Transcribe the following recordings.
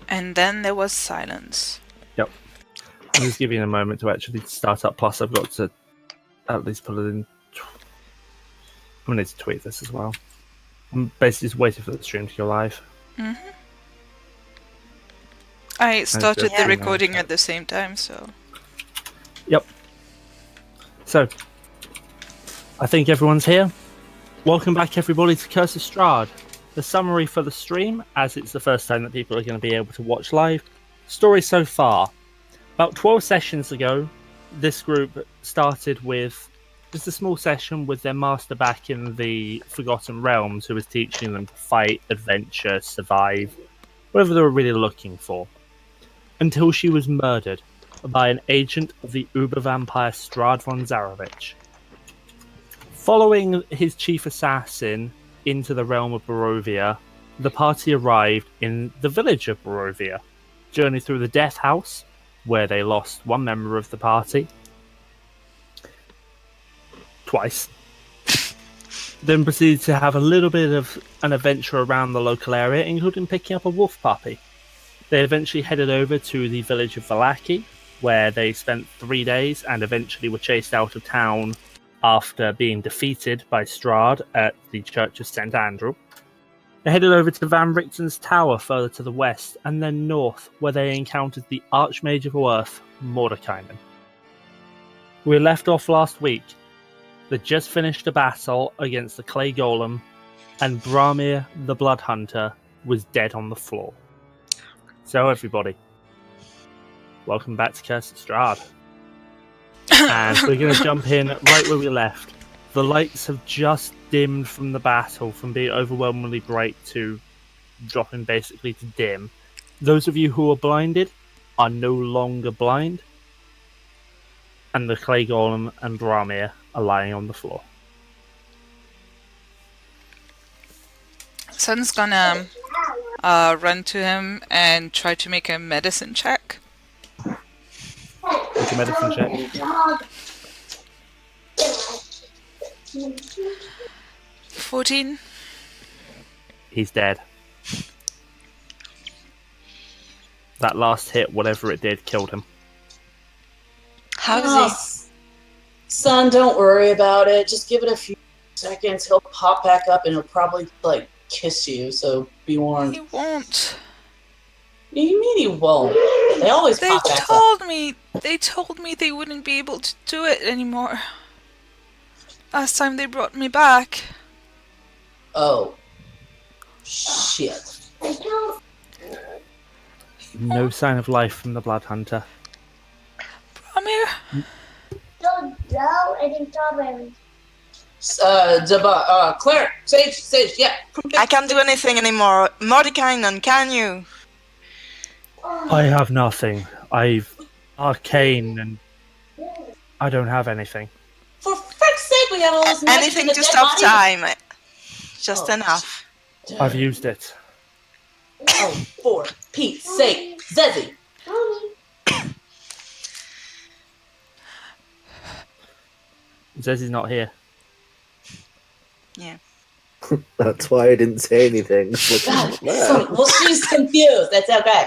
And then there was silence. Yep. I'm just giving you a moment to actually start up. Plus, I've got to at least put it in. I'm going to need to tweet this as well. I'm basically just waiting for the stream to go live. Mm-hmm. I started the recording at the same time, so... Yep. So, I think everyone's here. Welcome back, everybody, to Curse of Strahd. The summary for the stream, as it's the first time that people are going to be able to watch live. Story so far. About 12 sessions ago, this group started with just a small session with their master back in the Forgotten Realms, who was teaching them to fight, adventure, survive, whatever they were really looking for. Until she was murdered by an agent of the Uber vampire Strahd von Zarovich. Following his chief assassin into the realm of Barovia, the party arrived in the village of Barovia, journeyed through the Death House, where they lost one member of the party. Twice. Then proceeded to have a little bit of an adventure around the local area, including picking up a wolf puppy. They eventually headed over to the village of Vallaki, where they spent 3 days and eventually were chased out of town after being defeated by Strahd at the Church of St. Andrew. They headed over to Van Richten's Tower further to the west, and then north, where they encountered the Archmage of Earth, Mordekainen. We left off last week. They just finished a battle against the Clay Golem, and Brammyr the Blood Hunter was dead on the floor. So everybody, welcome back to Curse of Strahd. And we're going to jump in right where we left. The lights have just dimmed from the battle, from being overwhelmingly bright to dropping basically to dim. Those of you who are blinded are no longer blind. And the Clay Golem and Brammyr are lying on the floor. Sun's gonna run to him and try to make a medicine check. Make a medicine check. 14. He's dead. That last hit, whatever it did, killed him. How does he... Son, don't worry about it. Just give it a few seconds. He'll pop back up and he'll probably, kiss you, so be warned. He won't. What do you mean he won't? They always pop back up. They told me they wouldn't be able to do it anymore. Last time they brought me back. Oh. Shit. No sign of life from the Blood Hunter. Brammyr? Don't go and strawberries. Cleric, Sage, yeah. I can't do anything anymore. Mordekainen, can you? I have nothing. I've arcane and I don't have anything. For frick's sake, we have all this magic. Anything to stop time. Just enough. I've used it. Oh, for Pete's sake. Zesi. Zesi's not here. Yeah. That's why I didn't say anything. Well, she's confused. That's okay.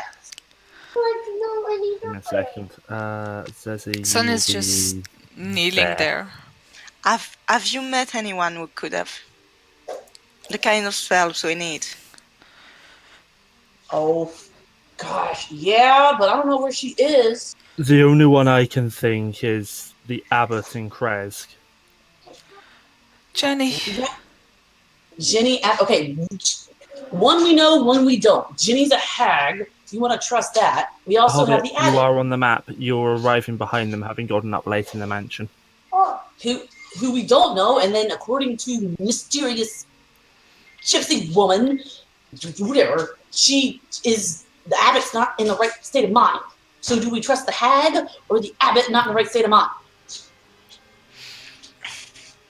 In a second. Zesi. Sun is just kneeling there. Have you met anyone who could have the kind of spells we need? Oh, gosh, yeah, but I don't know where she is. The only one I can think is the Abbot in Kresk. Jenny. Jenny, okay, one we know, one we don't. Jenny's a hag. You want to trust that. We also have the Abbot. You are on the map. You're arriving behind them, having gotten up late in the mansion. Who we don't know, and then according to mysterious gypsy woman, whatever, she is, the Abbot's not in the right state of mind. So do we trust the hag, or the Abbot not in the right state of mind?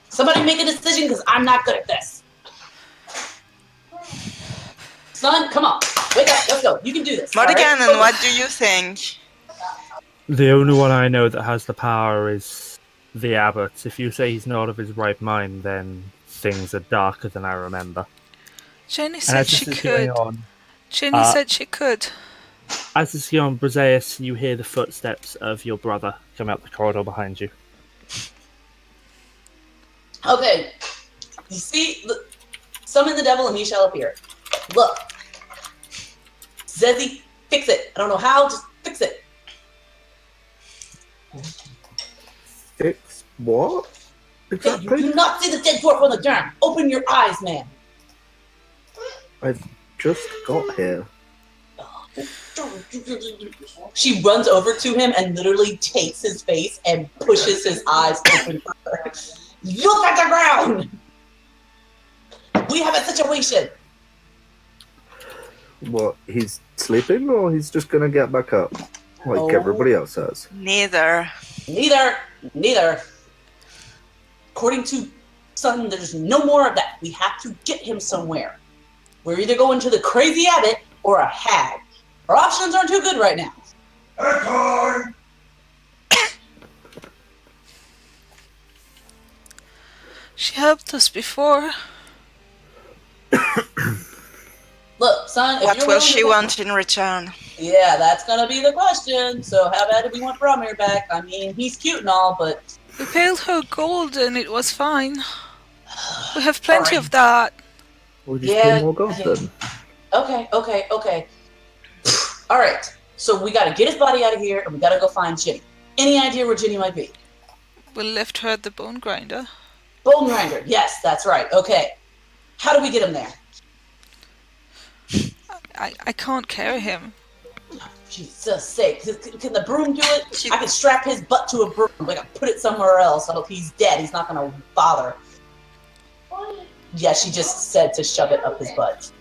Somebody make a decision, because I'm not good at this. Son, come on. Wake up, let's go. You can do this. Mordekainen, right? what do you think? The only one I know that has the power is the abbot. If you say he's not of his right mind, then things are darker than I remember. Jenny And said as she this is going could. on, Jenny said she could. as this is going on, Bryseis, you hear the footsteps of your brother come out the corridor behind you. Okay. You see, look, summon the devil and he shall appear. Look. Zesi, fix it. I don't know how, just fix it. Fix what? Hey, Exactly. you do not see the dead dwarf on the ground. Open your eyes, man. I've just got here. She runs over to him and literally takes his face and pushes his eyes open for her. Look at the ground! We have a situation. What? He's sleeping, or he's just gonna get back up, like Oh. everybody else has? Neither. Neither. According to Sun, there's no more of that. We have to get him somewhere. We're either going to the crazy abbot or a hag. Our options aren't too good right now. She helped us before. Look, son, if What you're will willing she to- want in return? Yeah, that's gonna be the question. So how bad do we want Brammyr back? I mean, he's cute and all, but We paid her gold and it was fine. We have plenty Alright. of that. We'll just Yeah, pay more gods yeah. then. Okay. All right. So we gotta get his body out of here, and we gotta go find Ginny. Any idea where Ginny might be? We left her at the bone grinder. Bone grinder. Yes, that's right. Okay. How do we get him there? I can't carry him. Jesus sake. Can the broom do it? I can strap his butt to a broom. We can put it somewhere else. So if he's dead, he's not gonna bother. Yeah, she just said to shove it up his butt.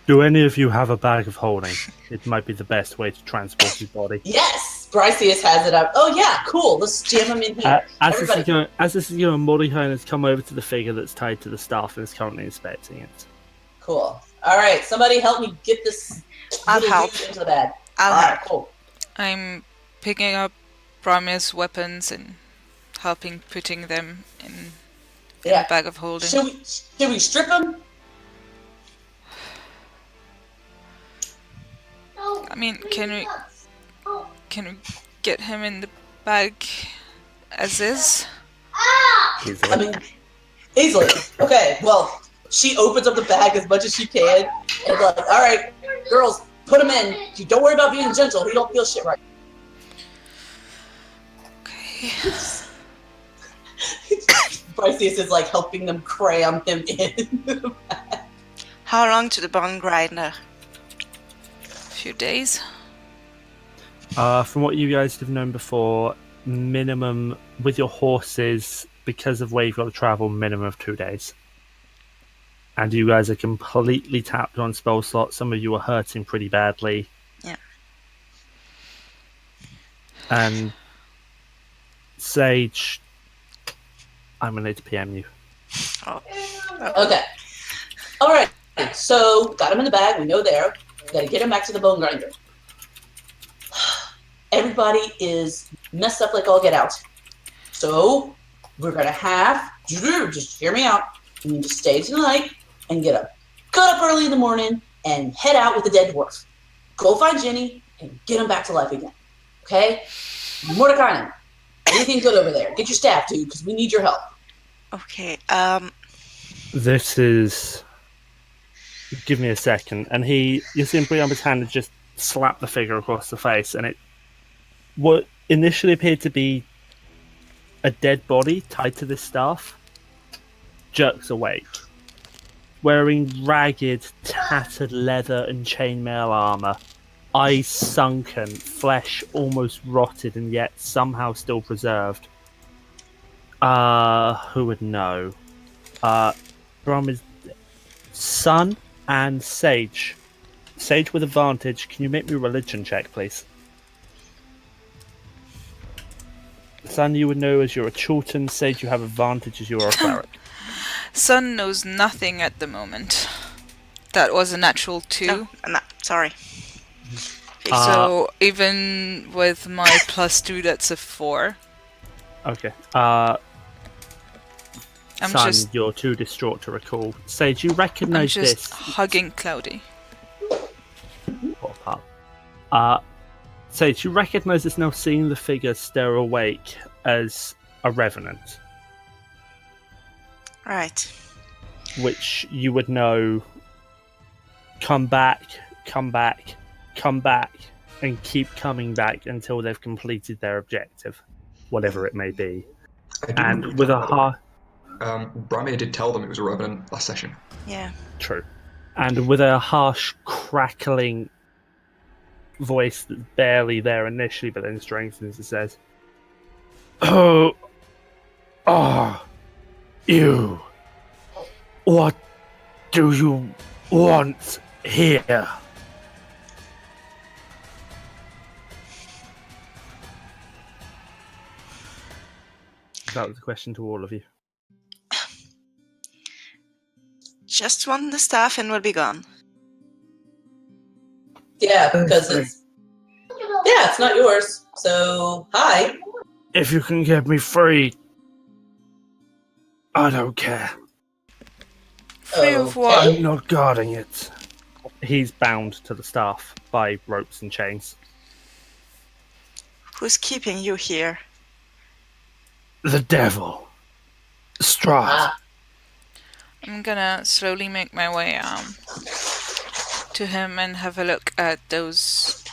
Do any of you have a bag of holding? It might be the best way to transport his body. Yes! Bryseis has it up. Oh yeah, cool. Let's jam him in here. As Everybody. this is going, Mordecai has come over to the figure that's tied to the staff and is currently inspecting it. Cool. All right, somebody help me get this I'll little help. dude into the bag. I'll All help. right, cool. I'm picking up Brammyr's weapons and helping putting them in Yeah. the bag of holding. Should we strip him? I mean, can we get him in the bag as is? He's I mean, easily. Okay, well, she opens up the bag as much as she can, and like, all right, girls, put him in. You don't worry about being gentle. He don't feel shit right. Okay. Bryseis is like helping them cram him in. How long to the bone grinder? Few days. From what you guys have known before, minimum with your horses, because of where you've got to travel, minimum of 2 days. And you guys are completely tapped on spell slots. Some of you are hurting pretty badly. Yeah. And Sage, I'm gonna need to PM you. Okay. All right. So got him in the bag. We know there. We gotta get him back to the bone grinder. Everybody is messed up like all get out. So we're gonna have just hear me out. We need to stay tonight and get up. Cut up early in the morning and head out with the dead dwarf. Go find Ginny and get him back to life again. Okay? Mordecai, anything good over there? Get your staff, dude, because we need your help. Okay. This is. Give me a second. And you see him put up his hand and just slap the figure across the face, and what initially appeared to be a dead body tied to this staff jerks awake, wearing ragged, tattered leather and chainmail armor, eyes sunken, flesh almost rotted and yet somehow still preserved. Who would know? Brammyr's son and Sage. Sage with advantage. Can you make me a religion check, please? Son, you would know as you're a Chultan. Sage, you have advantage as you're a cleric. Sun knows nothing at the moment. That was a natural 2. No, sorry. So even with my +2, that's a 4. Okay. I'm Son, just you're too distraught to recall. Sage, you I'm recognise just this. hugging Cloudy. Poor pup. Sage, you recognise this now, seeing the figure stare awake as a revenant, Right. which you would know come back, come back, come back, and keep coming back until they've completed their objective, whatever it may be. I do remember And with a talking Brammyr did tell them it was a revenant last session. Yeah. True. And with a harsh, crackling voice that's barely there initially, but then strengthens, it says, "Who are you? What do you want here?" That was a question to all of you. Just want the staff and we'll be gone. Yeah, because it's not yours. So, hi. If you can get me free, I don't care. Free of what? Okay. I'm not guarding it. He's bound to the staff by ropes and chains. Who's keeping you here? The devil. Strahd. Ah, I'm gonna slowly make my way to him and have a look at those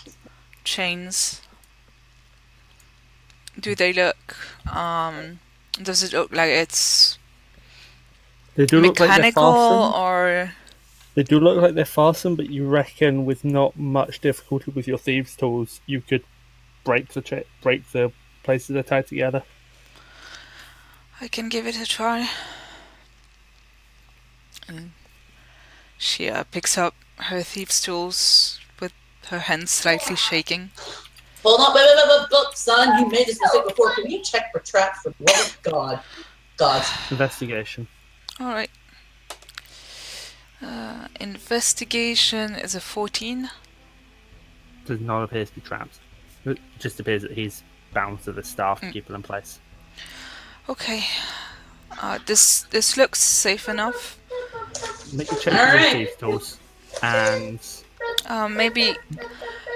chains. Do they look does it look like it's They do look like they're mechanical fastened. or They do look like they're fastened, but you reckon with not much difficulty with your thieves' tools, you could break the places they're tied together. I can give it a try. And she picks up her thieves' tools with her hands slightly shaking. hold on, wait, son, you made this mistake before. Can you check for traps for the love of God? Gods. Investigation. Alright. Investigation is a 14. Does not appear to be trapped. It just appears that he's bound to the staff to keep it in place. Okay. This looks safe enough. Make a check with your Alright. thieves' tools. And Maybe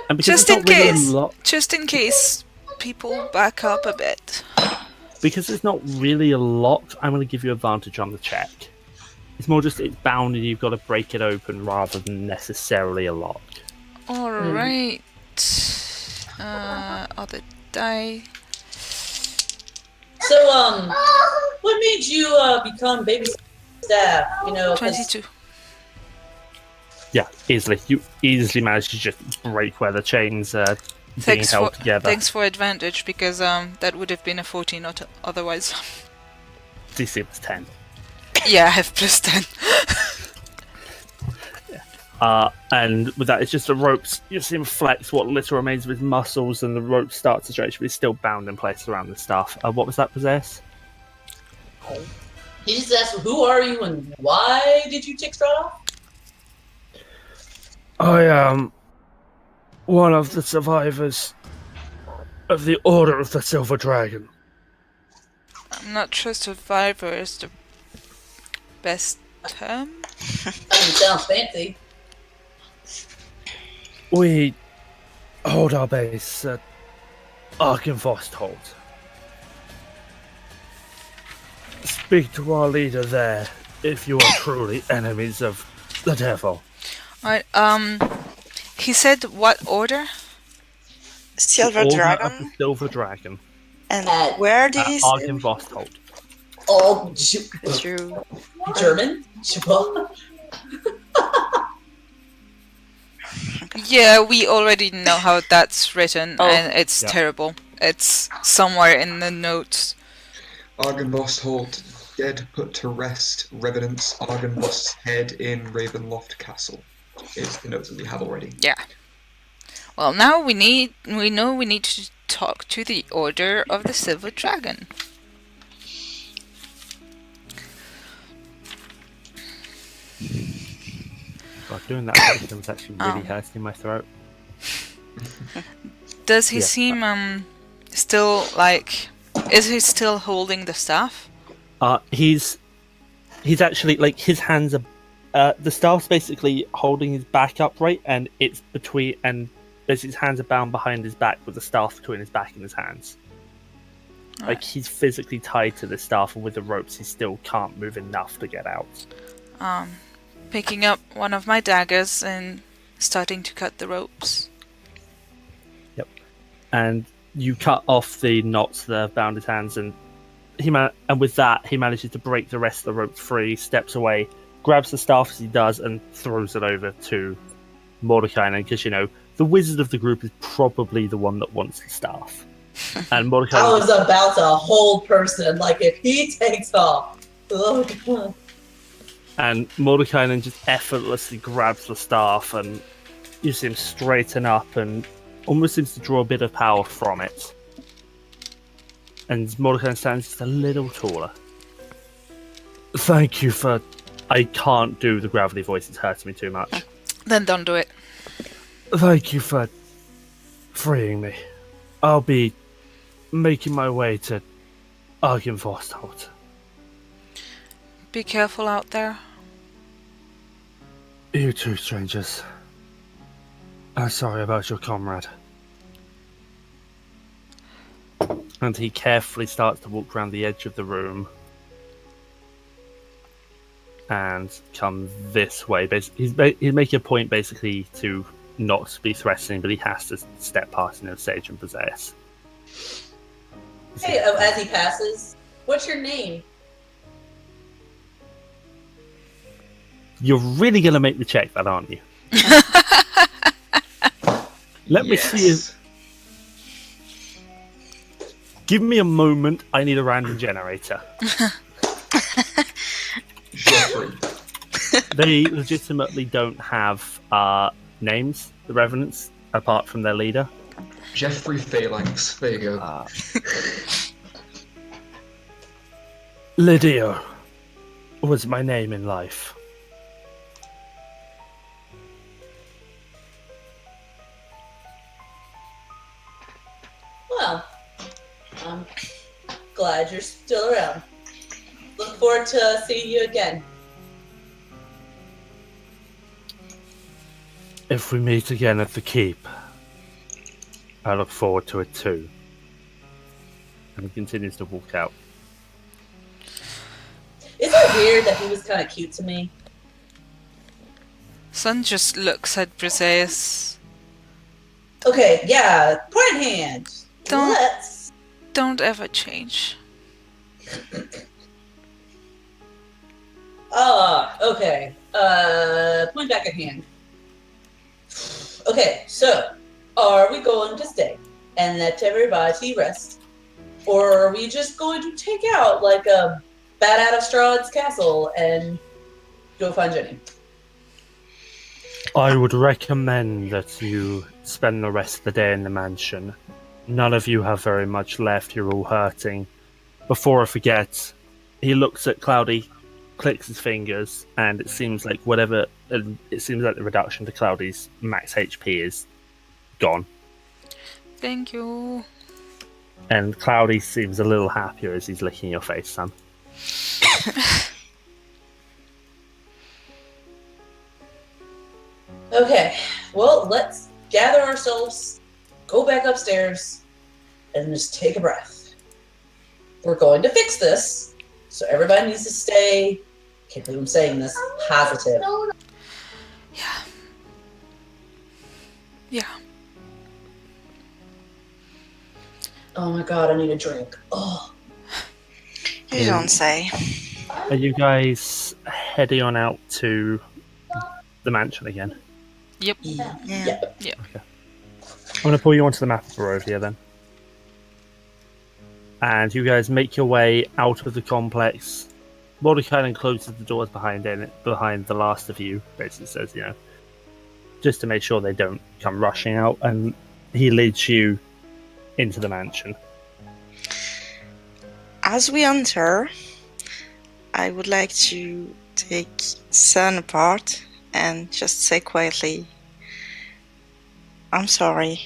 because just it's not in really case. a lot, Just in case people back up a bit. because it's not really a lock, I'm going to give you advantage on the check. It's more just it's bound and you've got to break it open rather than necessarily a lock. Alright. Other die. So, what made you become baby staff? 22. Yeah, easily. You easily managed to just break where the chains are being held together. Thanks for advantage, because that would have been a 14 otherwise. DC was 10. Yeah, I have +10. And with that, it's just the ropes. You see him flex what little remains of his muscles, and the ropes start to stretch, but he's still bound in place around the staff. What was that possess? He just asked, who are you and why did you take Strahd off? I am one of the survivors of the Order of the Silver Dragon. I'm not sure survivor is the best term. I mean, it sounds fancy. We hold our base at Arkenvostholt. Speak to our leader there if you are truly enemies of the devil. Alright, he said what order? Silver Order Dragon? of the Silver Dragon. And At where At these? Arkenvostholt. Oh, True. German? Yeah, we already know how that's written, Oh. and it's Yeah. terrible. It's somewhere in the notes. Argynvost dead put to rest, revenants Argynvost's head in Ravenloft Castle. Is the notes that we have already. Yeah. Well, now we know we need to talk to the Order of the Silver Dragon. God, doing that question was actually really hurting my throat. Does he Yeah. seem still like? Is he still holding the staff? He's actually like his hands are. The staff's basically holding his back upright, and it's between and basically his hands are bound behind his back with the staff between his back and his hands. Like he's physically tied to the staff, and with the ropes, he still can't move enough to get out. Picking up one of my daggers and starting to cut the ropes. Yep. And you cut off the knots that have bound his hands, and and with that, he manages to break the rest of the rope free, steps away, grabs the staff as he does, and throws it over to Mordecai. Because, the wizard of the group is probably the one that wants the staff. And Mordecai... I was about to hold person, like, if he takes off. Oh, God. And Mordecai then just effortlessly grabs the staff, and you see him straighten up and almost seems to draw a bit of power from it. And Mordecai stands just a little taller. Thank you for... I can't do the gravelly voice, it's hurting me too much. Then don't do it. Thank you for freeing me. I'll be making my way to Argenforstholt. Be careful out there. You too, strangers. I'm sorry about your comrade. And he carefully starts to walk around the edge of the room and come this way. He's making a point basically to not be threatening, but he has to step past Sage and Bryseis. Hey, as he passes, what's your name? You're really going to make me check that, aren't you? Let me see if... Give me a moment, I need a random generator. Jeffrey. They legitimately don't have names, the Revenants, apart from their leader. Jeffrey Phalanx. There you go. Lydio was my name in life. Well, I'm glad you're still around. Look forward to seeing you again. If we meet again at the keep, I look forward to it too. And he continues to walk out. Isn't it weird that he was kind of cute to me? Sun just looks at Bryseis. Okay, yeah, point in hand. Don't ever change. Okay. Point back at hand. Okay, so, are we going to stay and let everybody rest? Or are we just going to take out, like, a bat out of Strahd's castle and go find Jenny? I would recommend that you spend the rest of the day in the mansion. None of you have very much left, you're all hurting. Before I forget, he looks at Cloudy, clicks his fingers, and it seems like the reduction to Cloudy's max HP is gone. Thank you. And Cloudy seems a little happier as he's licking your face, Sam. Okay, well, let's gather ourselves, go back upstairs, and just take a breath. We're going to fix this, so everybody needs to stay, can't believe I'm saying this, positive. Yeah. Oh my god, I need a drink. Oh. You don't say. Are you guys heading on out to the mansion again? Yep. Yeah. I'm going to pull you onto the map of Barovia then. And you guys make your way out of the complex. Mordecai then closes the doors behind the last of you, basically says, just to make sure they don't come rushing out, and he leads you into the mansion. As we enter, I would like to take Sun apart and just say quietly, I'm sorry.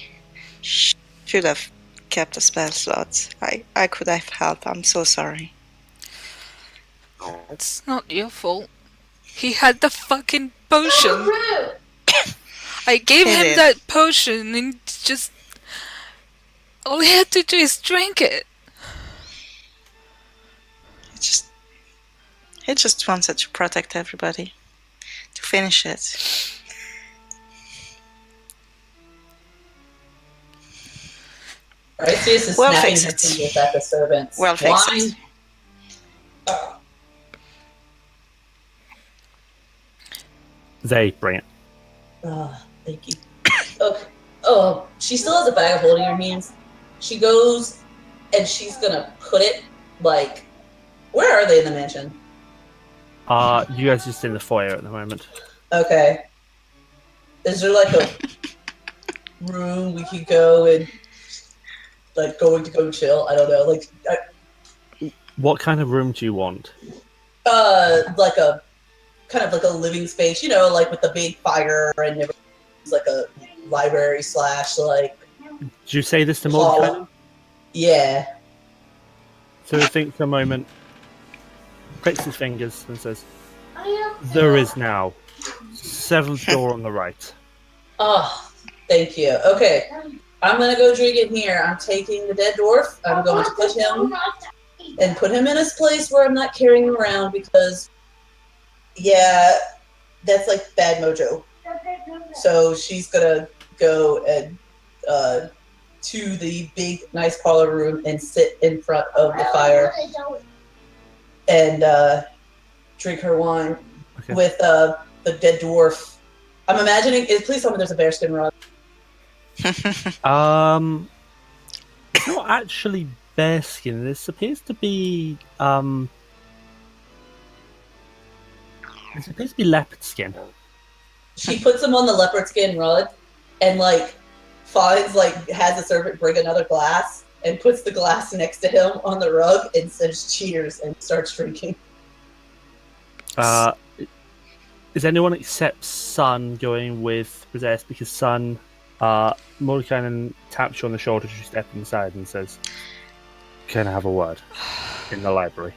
Should have kept a spell slot. I could have helped. I'm so sorry. It's not your fault. He had the fucking potion. I gave He him did. that potion and just... all he had to do is drink it. He just wanted to protect everybody. To finish it. Bryseis is Well snapping fixed. her fingers at the servants. Well fixed. Wine. They bring it. Thank you. Okay. Oh, she still has a bag of holding in her hands. She goes and she's gonna put it like. Where are they in the mansion? You guys are just in the foyer at the moment. Okay. Is there like a room we could go and like going to go chill? I don't know. Like, What kind of room do you want? like a kind of like a living space, you know, like with the big fire and everything's like a library / like. Did you say this to hall. Mordecai? Yeah. So he thinks for a moment, pricks his fingers, and says, "There is now. 7th door on the right." Oh, thank you. Okay. I'm gonna go drink it here. I'm taking the dead dwarf. I'm going to put him and put him in a place where I'm not carrying him around because, yeah, that's like bad mojo. So she's gonna go and to the big, nice parlor room and sit in front of the fire and drink her wine with the dead dwarf. I'm imagining. Please tell me there's a bearskin rug. It's not actually bearskin. This appears to be leopard skin. She puts him on the leopard skin rug and like finds like has the servant bring another glass and puts the glass next to him on the rug and says cheers and starts drinking. Is anyone except Sun going with Bryseis? Because Sun, Mordecai taps you on the shoulder as you step inside and says, "Can I have a word in the library?"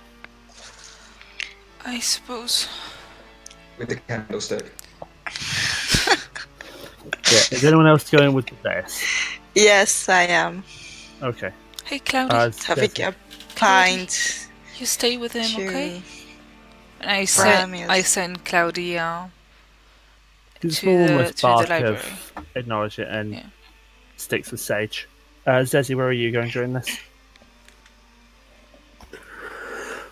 I suppose. With the candlestick. Yeah. Is anyone else going with Bryseis? Yes, I am. Okay. Hey, Cloudy. Having a pint. You stay with him, to- okay? And I Brammyr. send Cloudy It's to the almost bark library. of acknowledge it and Yeah. sticks with Sage. Zesi, where are you going during this?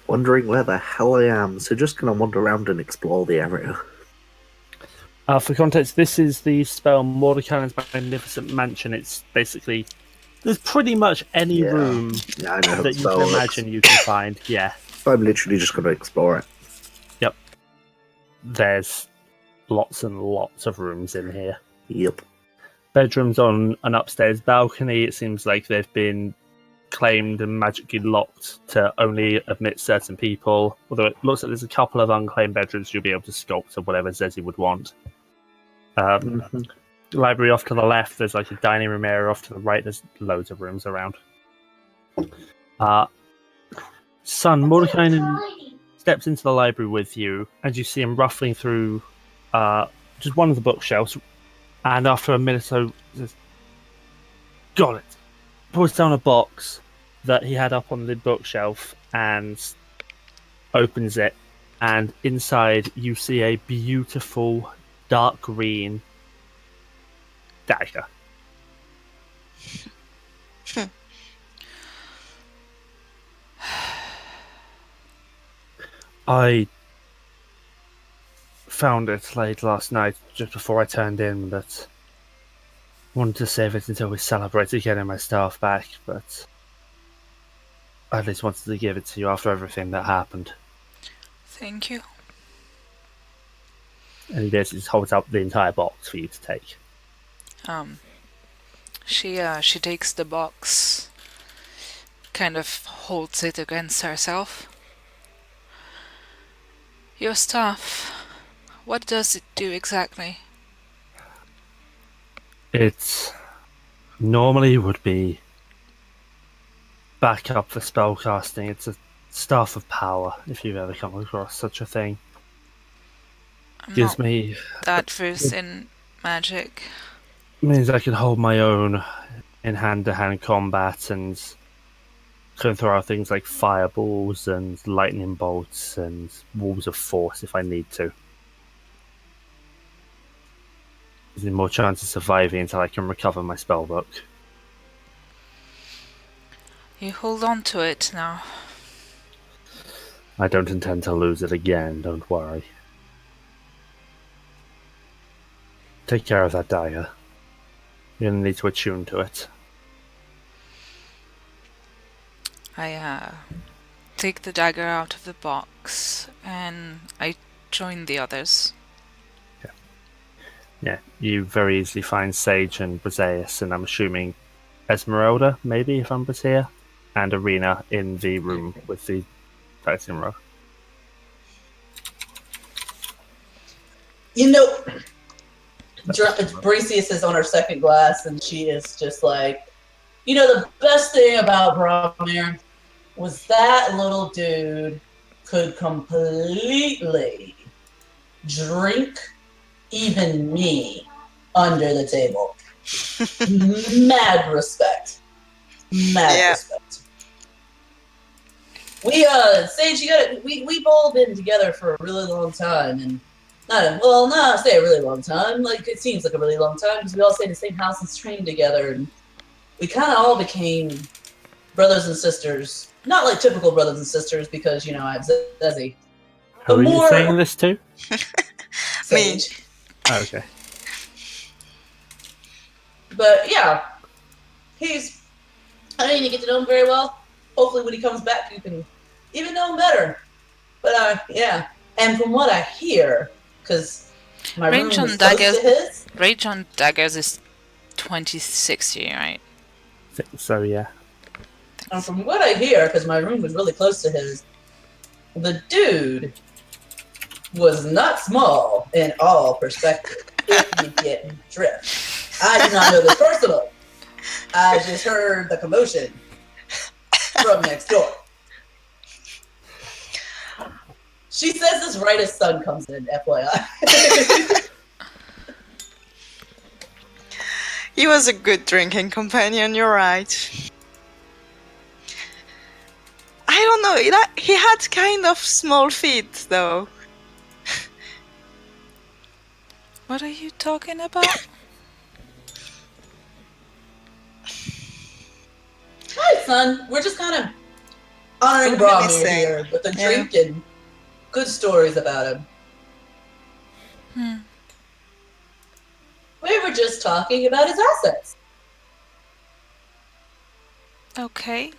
Wondering where the hell I am, so just gonna wander around and explore the area. For context, this is the spell Mordecai's Magnificent Mansion. It's basically there's pretty much any room Yeah, I know how that to you spell can it. imagine you can find. Yeah, So I'm literally just gonna explore it. there's lots and lots of rooms in here. Yep. Bedrooms on an upstairs balcony. It seems like they've been claimed and magically locked to only admit certain people. Although it looks like there's a couple of unclaimed bedrooms you'll be able to sculpt to whatever Zesi would want. Library off to the left. There's like a dining room area off to the right. There's loads of rooms around. Son, Mordecai steps into the library with you, and you see him ruffling through just one of the bookshelves. And after a minute or so, says, "Got it." Pulls down a box that he had up on the bookshelf and opens it. And inside, you see a beautiful dark green dagger. I found it late last night, just before I turned in, but wanted to save it until we celebrated getting my staff back, but I at least wanted to give it to you after everything that happened. Thank you. And he basically just holds out the entire box for you to take. She takes the box, kind of holds it against herself. Your staff, what does it do exactly? It normally would be backup for spellcasting. It's a staff of power, if you've ever come across such a thing. I'm Gives not me that versed in magic. means I can hold my own in hand-to-hand combat and can throw out things like fireballs and lightning bolts and walls of force if I need to. Gives me more chance of surviving until I can recover my spellbook. You hold on to it now. I don't intend to lose it again, don't worry. Take care of that dagger. You're gonna need to attune to it. I take the dagger out of the box and I join the others. Yeah, you very easily find Sage and Bryseis, and I'm assuming Ezmeralda, maybe, if Umbra's here, and Arena in the room with the dice row. You know, Bryseis is on her second glass, and she is just like, you know, the best thing about Brammyr was that little dude could completely drink even me under the table. Mad respect. Mad respect. We Sage, we've all been together for a really long time, and not say a really long time. Like, it seems like a really long time because we all stayed in the same house and trained together, and we kind of all became brothers and sisters. Not like typical brothers and sisters because, you know, I have Zesi. Who are you saying this to? Sage. Oh, okay. But yeah, I didn't get to know him very well. Hopefully when he comes back you can even know him better. But yeah, and from what I hear, because my Range room on was close daggers. to his. Range on daggers is 2060, right? I think so, yeah. And from what I hear, because my room was really close to his, the dude was not small in all perspectives, if you get drift. I did not know this personally. I just heard the commotion from next door. She says this right as sun comes in, FYI. He was a good drinking companion, you're right. I don't know, he had kind of small feet, though. What are you talking about? Hi, son. We're just kind of honoring Brammyr here with a drink and good stories about him. We were just talking about his assets. Okay.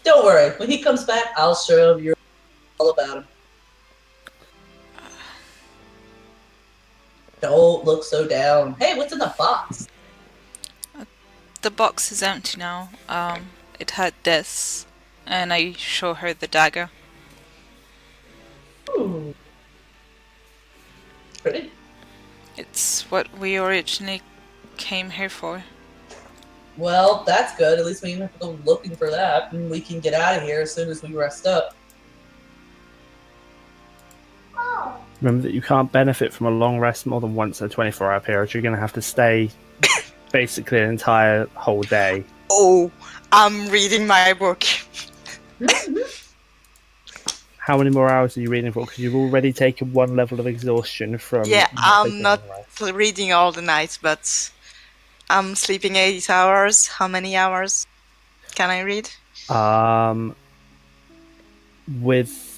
Don't worry. When he comes back, I'll show you all about him. Don't look so down. Hey, what's in the box? The box is empty now. It had this, and I show her the dagger. Ooh. Pretty. It's what we originally came here for. Well, that's good. At least we don't have to go looking for that, and we can get out of here as soon as we rest up. Remember that you can't benefit from a long rest more than once in a 24-hour period. You're going to have to stay basically an entire whole day. Oh, I'm reading my book. How many more hours are you reading for? Because you've already taken one level of exhaustion from... Yeah, I'm not reading all the night, but I'm sleeping 8 hours. How many hours can I read? With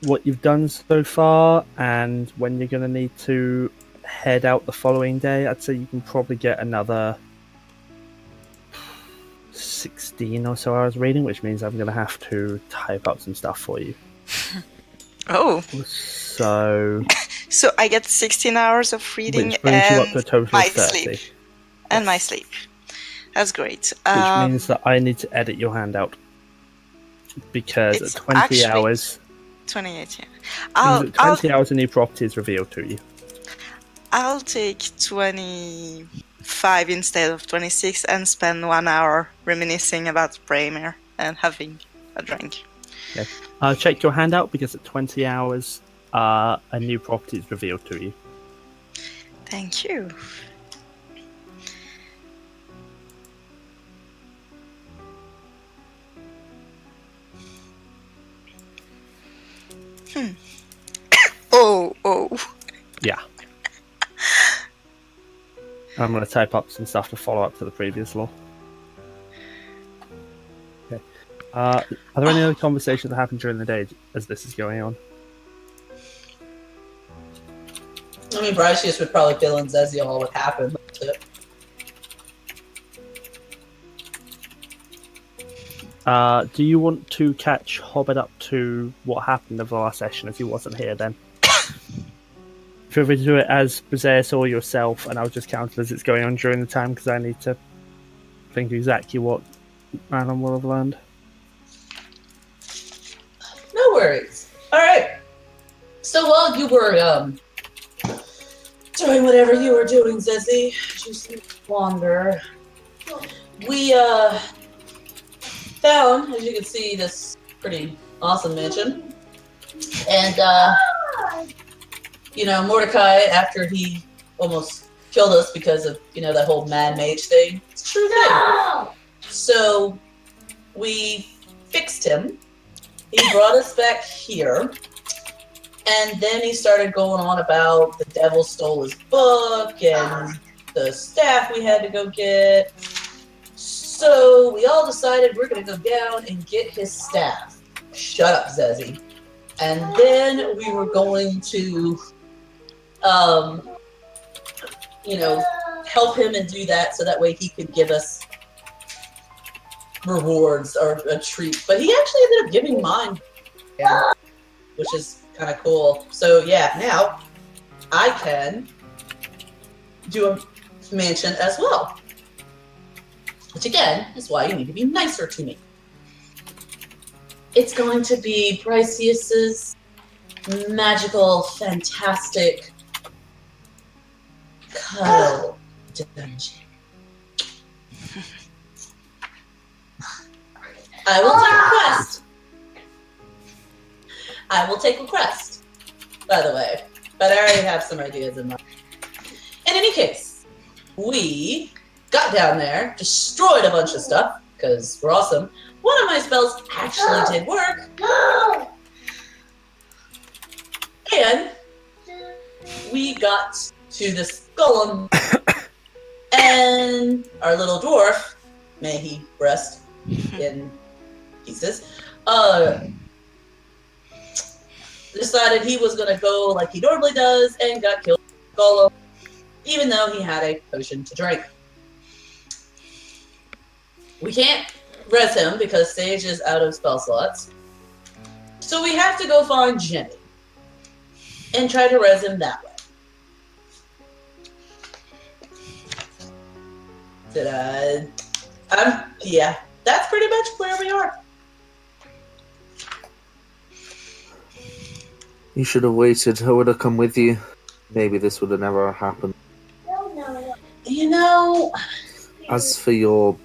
what you've done so far and when you're going to need to head out the following day, I'd say you can probably get another 16 or so hours reading, which means I'm going to have to type up some stuff for you. Oh. So I get 16 hours of reading which brings you up to a total my of 30. sleep. And my sleep. That's great. Which means that I need to edit your handout. Because at 20 hours... 28, yeah. 20 hours a new property is revealed to you. I'll take 25 instead of 26 and spend 1 hour reminiscing about Brammyr and having a drink. Check your handout because at 20 hours, a new property is revealed to you. Thank you. Oh. Yeah. I'm going to type up some stuff to follow up to the previous law. Okay. Are there any other conversations that happen during the day as this is going on? I mean, Bryseis would probably fill in Zesi all what happened. Do you want to catch Hobbit up to what happened of the last session if he wasn't here then? Feel free to do it as Bryseis or yourself, and I'll just count it as it's going on during the time because I need to think exactly what Alan will have learned. No worries. Alright. So while you were doing whatever you were doing, Zesi, just wander, we found, as you can see, this pretty awesome mansion. And Mordecai, after he almost killed us because of, that whole mad mage thing, it's a true thing. So we fixed him. He brought us back here. And then he started going on about the devil stole his book and the staff we had to go get. So we all decided we're going to go down and get his staff. Shut up, Zesi. And then we were going to, help him and do that so that way he could give us rewards or a treat. But he actually ended up giving mine, which is kind of cool. So yeah, now I can do a mansion as well. Which again is why you need to be nicer to me. It's going to be Bryseis's magical, fantastic cuddle dungeon. I will take request, by the way. But I already have some ideas in mind. In any case, we got down there, destroyed a bunch of stuff, because we're awesome. One of my spells actually did work. And we got to this golem, and our little dwarf, may he rest in pieces, decided he was going to go like he normally does and got killed by golem, even though he had a potion to drink. We can't res him because Sage is out of spell slots. So we have to go find Jenny and try to res him that way. Yeah, that's pretty much where we are. You should have waited. I would have come with you. Maybe this would have never happened. As for your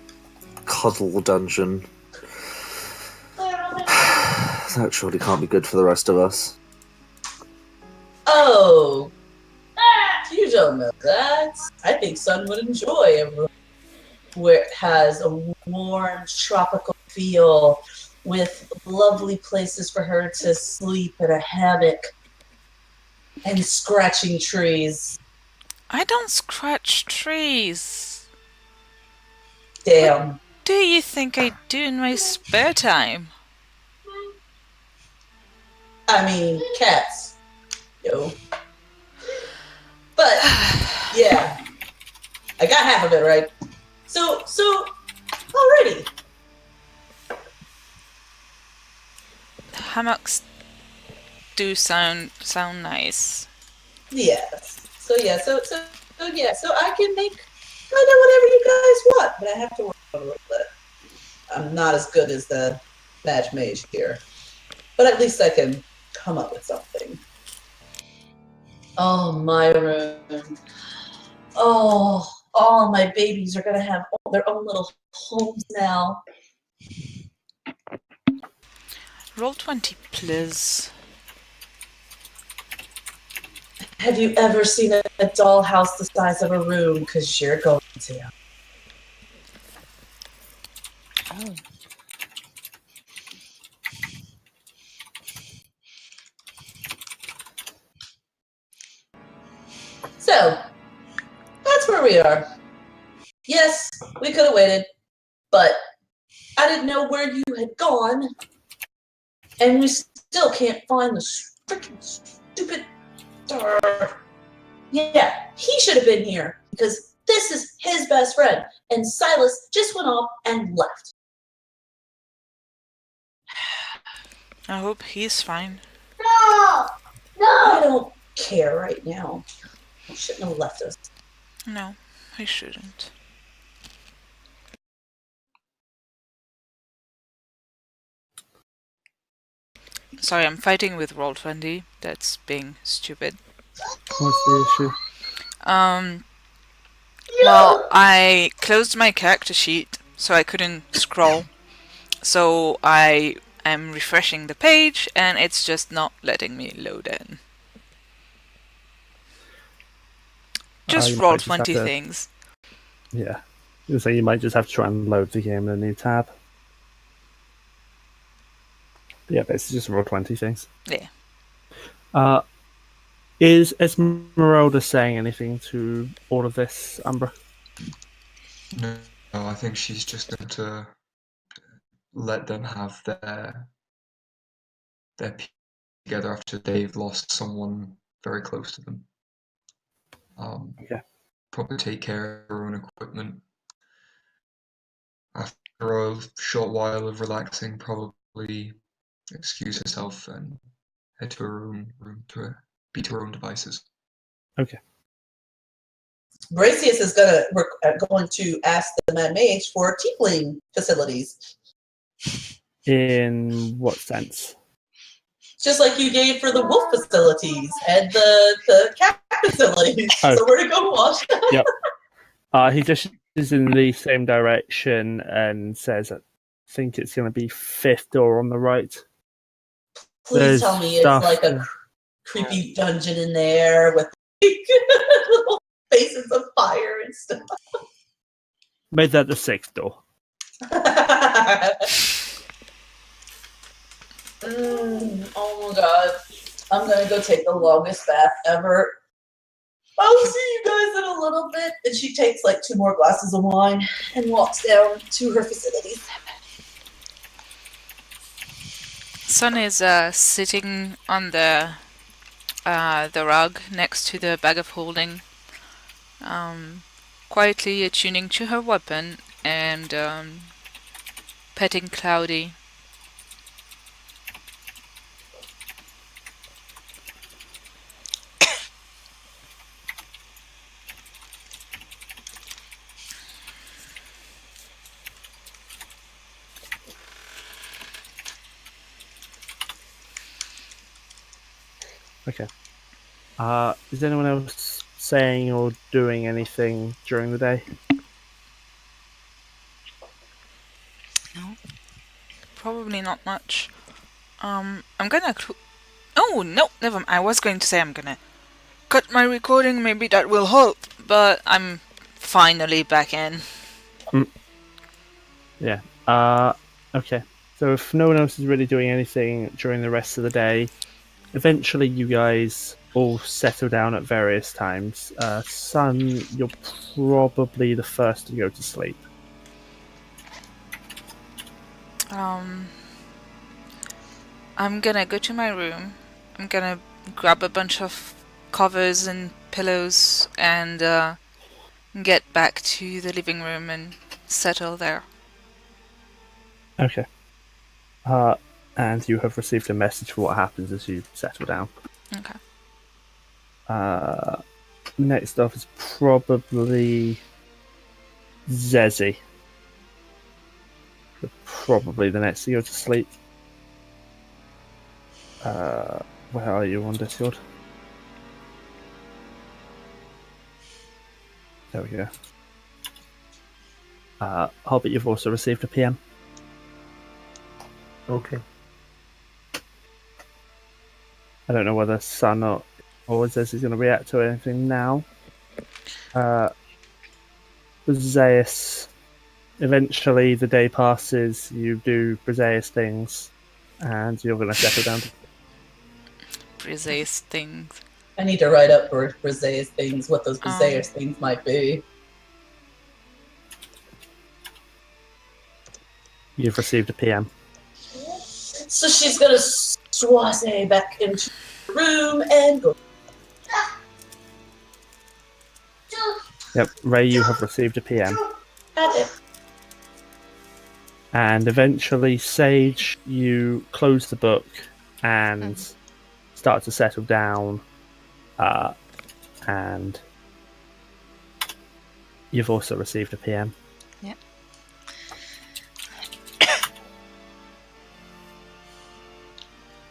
cuddle dungeon, that surely can't be good for the rest of us. Oh, you don't know that. I think Sun would enjoy a room where it has a warm tropical feel with lovely places for her to sleep in a hammock and scratching trees. I don't scratch trees. Damn. What do you think I do in my spare time? I mean, cats. Yo. But, yeah. I got half of it right. So, already. Hammocks do sound nice. Yes. So I can make kind of whatever you guys want, but I have to work on it a little bit. I'm not as good as the match mage here, but at least I can come up with something. Oh, my room. Oh, all my babies are gonna have their own little homes now. Roll 20, please. Have you ever seen a dollhouse the size of a room? Because you're going to. Oh. So, that's where we are. Yes, we could have waited, but I didn't know where you had gone, and we still can't find the freaking stupid. Yeah, he should have been here because this is his best friend, and Silas just went off and left. I hope he's fine. No! I No! don't care right now. He shouldn't have left us. No, he shouldn't. Sorry, I'm fighting with Roll20. That's being stupid. What's the issue? Well, I closed my character sheet, so I couldn't scroll. So I am refreshing the page, and it's just not letting me load in. Just You roll might just have 20 to- things. Yeah. So you might just have to try and load the game in a new tab. Yeah, basically just roll 20 things. Yeah. Is Ezmeralda saying anything to all of this, Umbra? No, I think she's just going to let them have their peace together after they've lost someone very close to them. Okay. Probably take care of her own equipment. After a short while of relaxing, probably excuse herself and head to her own room to be to her own devices. Okay. Bryseis is going to ask the Mad Mage for tiefling facilities, In what sense? just like you gave for the wolf facilities and the cat facilities. Oh. So we're to go wash. Yep. He just is in the same direction and says, I think it's going to be fifth door on the right. Please There's tell me stuff- it's like a creepy dungeon in there with little faces of fire and stuff. Made that the sixth door. Oh my god. I'm gonna go take the longest bath ever. I'll see you guys in a little bit. And she takes like 2 more glasses of wine and walks down to her facilities. Sun is sitting on the rug next to the bag of holding, quietly attuning to her weapon and petting Cloudy. Okay. Is anyone else saying or doing anything during the day? No, probably not much. I'm gonna. Oh no, never mind. I was going to say I'm gonna cut my recording. Maybe that will help. But I'm finally back in. Yeah. Okay. So if no one else is really doing anything during the rest of the day, eventually you guys all settle down at various times. Sun, you're probably the first to go to sleep. I'm gonna go to my room. I'm gonna grab a bunch of covers and pillows and get back to the living room and settle there. Okay. And you have received a message for what happens as you settle down. Okay. Next up is probably Zesi. Probably the next to go to sleep. Where are you on Discord? There we go. Hobbit, you've also received a PM. Okay. I don't know whether Sun or Zesi going to react to anything now. Bryseis. Eventually, the day passes, you do Bryseis things, and you're going to settle down. Bryseis things. I need to write up for Bryseis things, what those Bryseis things might be. You've received a PM. So she's gonna swaze back into the room and go. Yep, Ray, you have received a PM. Got it. And eventually, Sage, you close the book and start to settle down. And you've also received a PM. Yeah.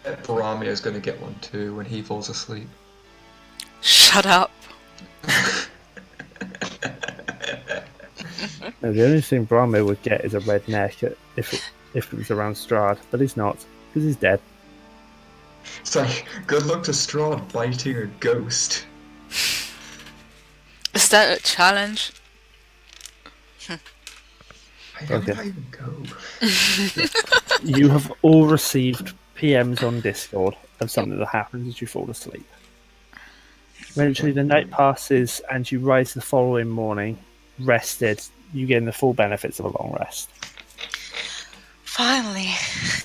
Brammyr is going to get one too when he falls asleep. Shut up. Now, the only thing Brammyr would get is a red neck if it was around Strahd, but he's not, because he's dead. It's like, good luck to Strahd biting a ghost. Is that a challenge? How did I even go? You have all received PMs on Discord of something that happens as you fall asleep. Eventually, the night passes and you rise the following morning, rested. You gain the full benefits of a long rest. Finally.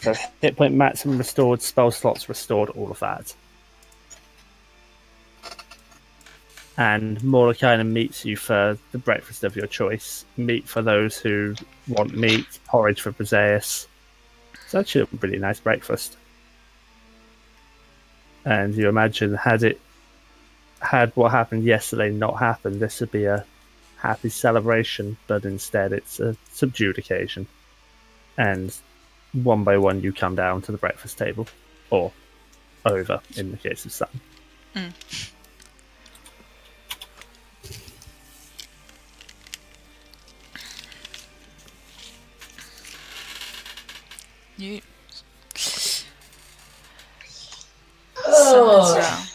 So, hit point maximum restored, spell slots restored, all of that. And Mordecai meets you for the breakfast of your choice. Meat for those who want meat, porridge for Bryseis. It's actually a really nice breakfast. And you imagine, had what happened yesterday not happened, this would be a happy celebration, but instead it's a subdued occasion. And one by one you come down to the breakfast table. Or over, in the case of Sam. Mm. You. Oh, Ezra.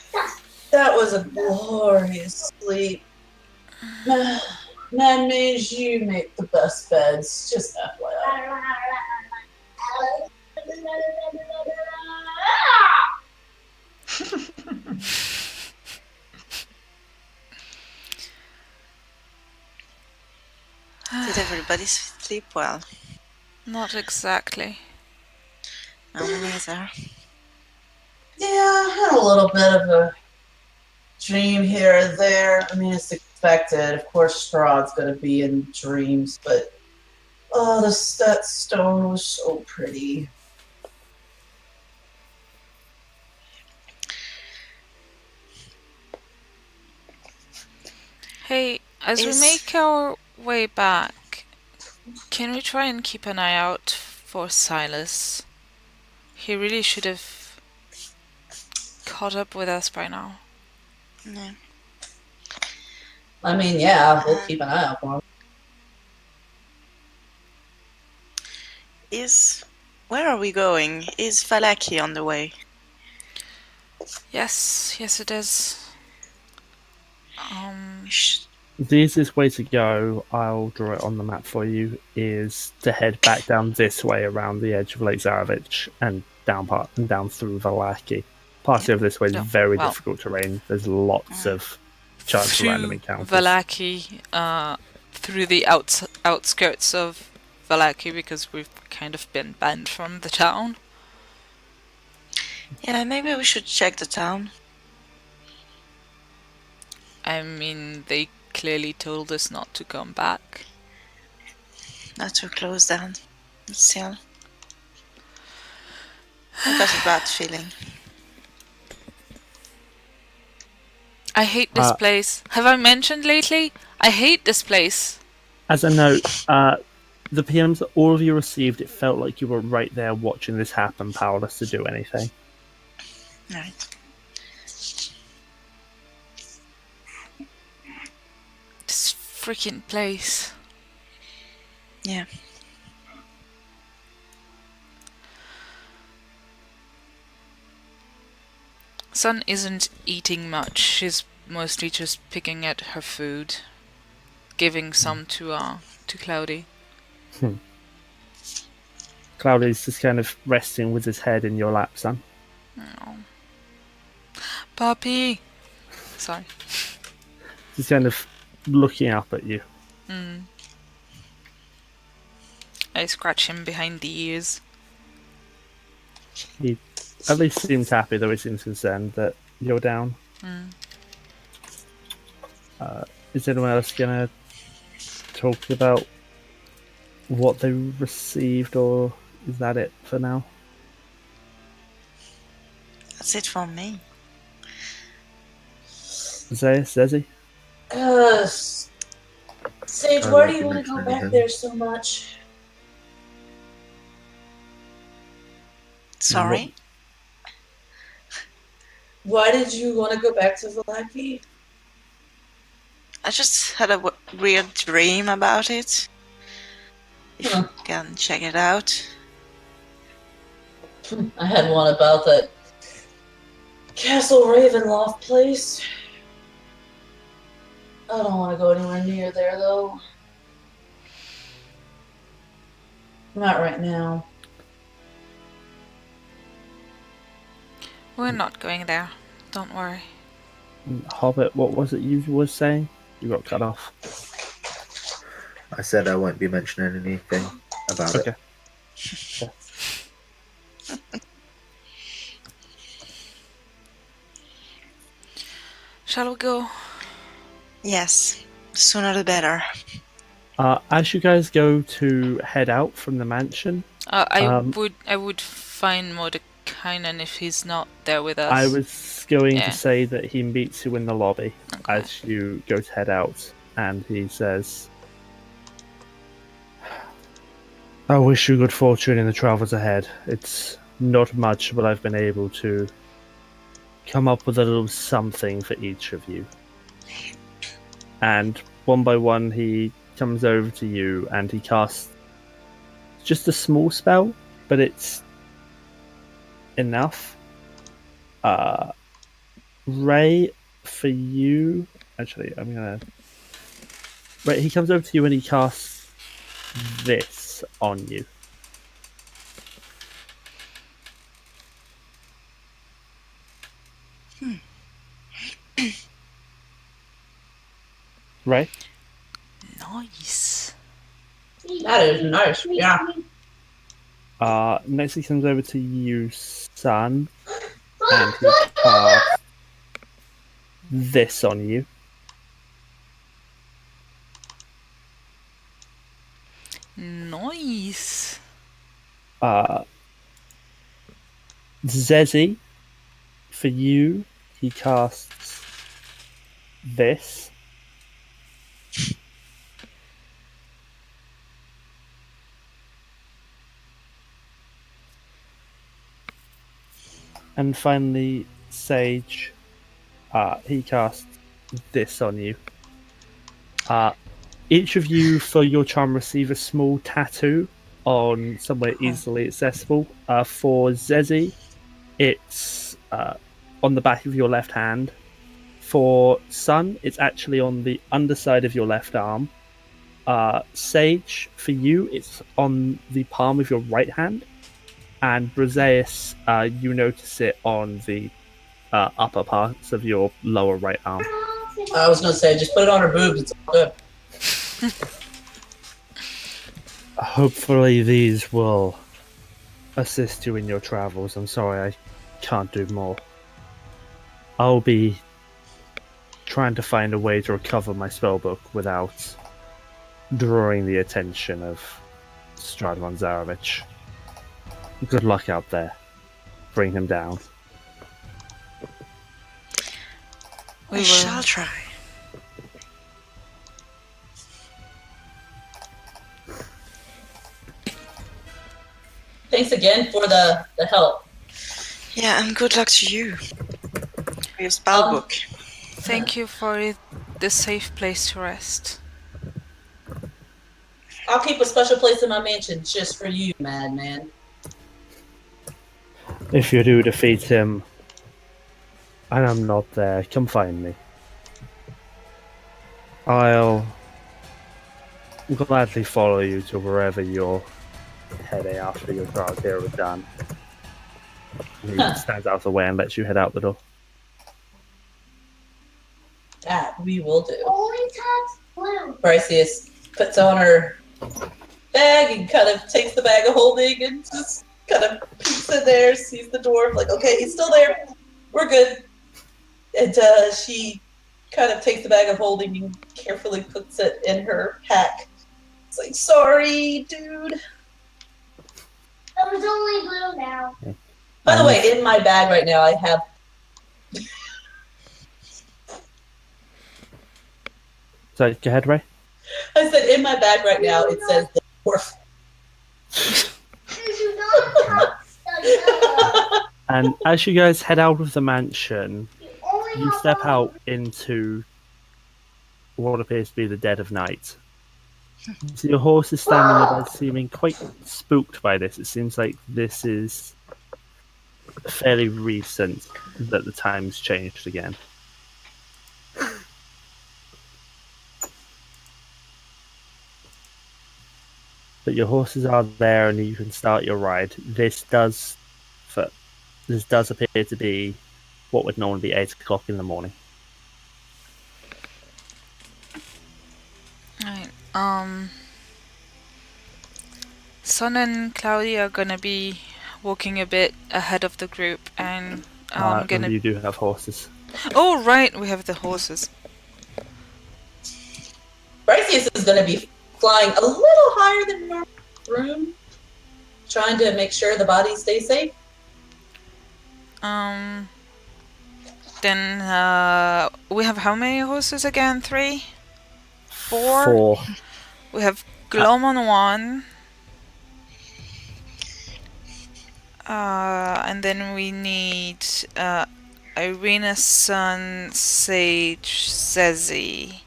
that was a glorious sleep. That means you make the best beds. Just FYI. Did everybody sleep well? Not exactly. No, me neither. Yeah, I had a little bit of a dream here and there. I mean, it's expected. Of course, Strahd's going to be in dreams, but that stone was so pretty. Hey, as we make our way back, can we try and keep an eye out for Silas? He really should have caught up with us by now. No. I mean, yeah, we'll keep an eye out for him. Where are we going? Is Vallaki on the way? Yes, it is. The easiest way to go, I'll draw it on the map for you, is to head back down this way around the edge of Lake Zarovich and down through Vallaki. Party of this way is very difficult terrain. There's lots of chance for random encounters. Vallaki, through the outskirts of Vallaki, because we've kind of been banned from the town. Yeah, maybe we should check the town. I mean, they clearly told us not to come back. Not too close then. Still. I got a bad feeling. I hate this place. Have I mentioned lately? I hate this place. As a note, the PMs that all of you received, it felt like you were right there watching this happen, powerless to do anything. Right. This freaking place. Yeah. Sun isn't eating much. She's mostly just picking at her food, giving some to Cloudy. Cloudy's just kind of resting with his head in your lap, son. Oh. Puppy! Sorry. He's kind of looking up at you. I scratch him behind the ears. He at least seems happy, though he seems concerned that you're down. Is anyone else gonna talk about what they received, or is that it for now? That's it for me. Zesi? Sage, I why won't do you be want to go mentioning back anything. there so much? Sorry? Why did you want to go back to Vallaki? I just had a weird dream about it. If Huh. you can check it out. I had one about that Castle Ravenloft place. I don't want to go anywhere near there, though. Not right now. We're not going there. Don't worry. Hobbit, what was it you were saying? You got cut off. I said I won't be mentioning anything about Okay. it. Shall we go? Yes. The sooner the better. As you guys go to head out from the mansion, I would find Mordekainen if he's not there with us. I was going Yeah. to say that he meets you in the lobby Okay. as you go to head out, and he says, I wish you good fortune in the travels ahead. It's not much, but I've been able to come up with a little something for each of you. And one by one, he comes over to you and he casts just a small spell, but it's enough. Ray, for you, actually, Right, he comes over to you and he casts this on you. Ray? Nice. That is nice. Yeah. Next he comes over to you, son, and he casts this on you. Nice. Zesi, for you, he casts this. And finally, Sage, he casts this on you. Each of you, for your charm, receive a small tattoo on somewhere easily accessible. For Zesi, it's on the back of your left hand. For Sun, it's actually on the underside of your left arm. Sage, for you, it's on the palm of your right hand. And Bryseis, you notice it on the upper parts of your lower right arm. I was gonna say, just put it on her boobs. It's all good. Hopefully these will assist you in your travels. I'm sorry I can't do more. I'll be trying to find a way to recover my spellbook without drawing the attention of Strahd von Zarovich. Good luck out there. Bring him down. We shall try. Thanks again for the help. Yeah, and good luck to you. For your spellbook. Thank you for the safe place to rest. I'll keep a special place in my mansion just for you, madman. If you do defeat him, and I'm not there, come find me. I'll gladly follow you to wherever you're heading after your trials here are done. He stands out of the way and lets you head out the door. That we will do. Only touch blue. Bryseis puts on her bag and kind of takes the bag of holding and just kind of peeks in there, sees the dwarf, like, okay, he's still there. We're good. And she kind of takes the bag of holding and carefully puts it in her pack. It's like, sorry, dude. It was only blue now. By the way, in my bag right now, I have. So, go ahead, Ray. I said, in my bag right now, it says the dwarf. Because you don't touch the yellow. And as you guys head out of the mansion, Only you have step one. out into what appears to be the dead of night. So your horse is standing there, seeming quite spooked by this. It seems like this is fairly recent that the time's changed again. But your horses are there, and you can start your ride. This does appear to be what would normally be 8 o'clock in the morning. Right. Son and Cloudy are gonna be walking a bit ahead of the group, and I'm gonna. And you do have horses. Oh right, we have the horses. Bryseis is going to be flying a little higher than normal room, trying to make sure the bodies stay safe. Then we have how many horses again? 3? 4? 4. We have Glom on one. And then we need Irina's son, Sage, Zesi.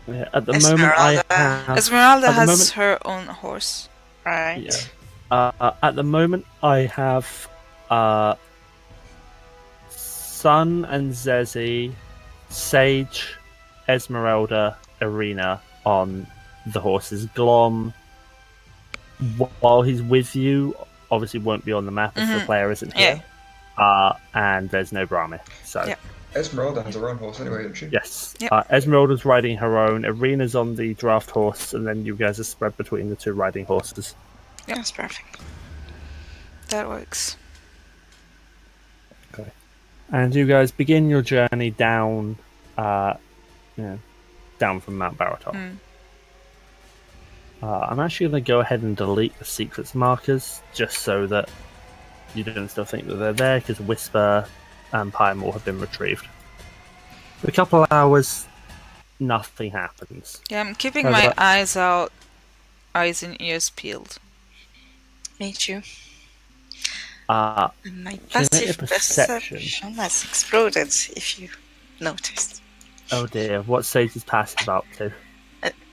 Yeah, at the moment, I have. Esmeralda at the has moment- her own horse. Right. Yeah. At the moment, I have Sun and Zesi, Sage, Ezmeralda, Irina on the horses. Glom, while he's with you, obviously won't be on the map if the player isn't here. And there's no Brammyr. So. Yeah. Esmeralda has her own horse anyway, doesn't she? Yes. Yep. Esmeralda's riding her own. Irina's on the draft horse, and then you guys are spread between the 2 riding horses. That's perfect. That works. Okay. And you guys begin your journey down, down from Mount Baratok. I'm actually going to go ahead and delete the secrets markers, just so that you don't still think that they're there, because Whisper and Pyre have been retrieved. For a couple of hours, nothing happens. Yeah, I'm keeping Oh, my but- eyes out, eyes and ears peeled. Me too. Uh, And my Can you make passive a perception? perception has exploded, if you noticed. oh dear, what Sage is passive up to?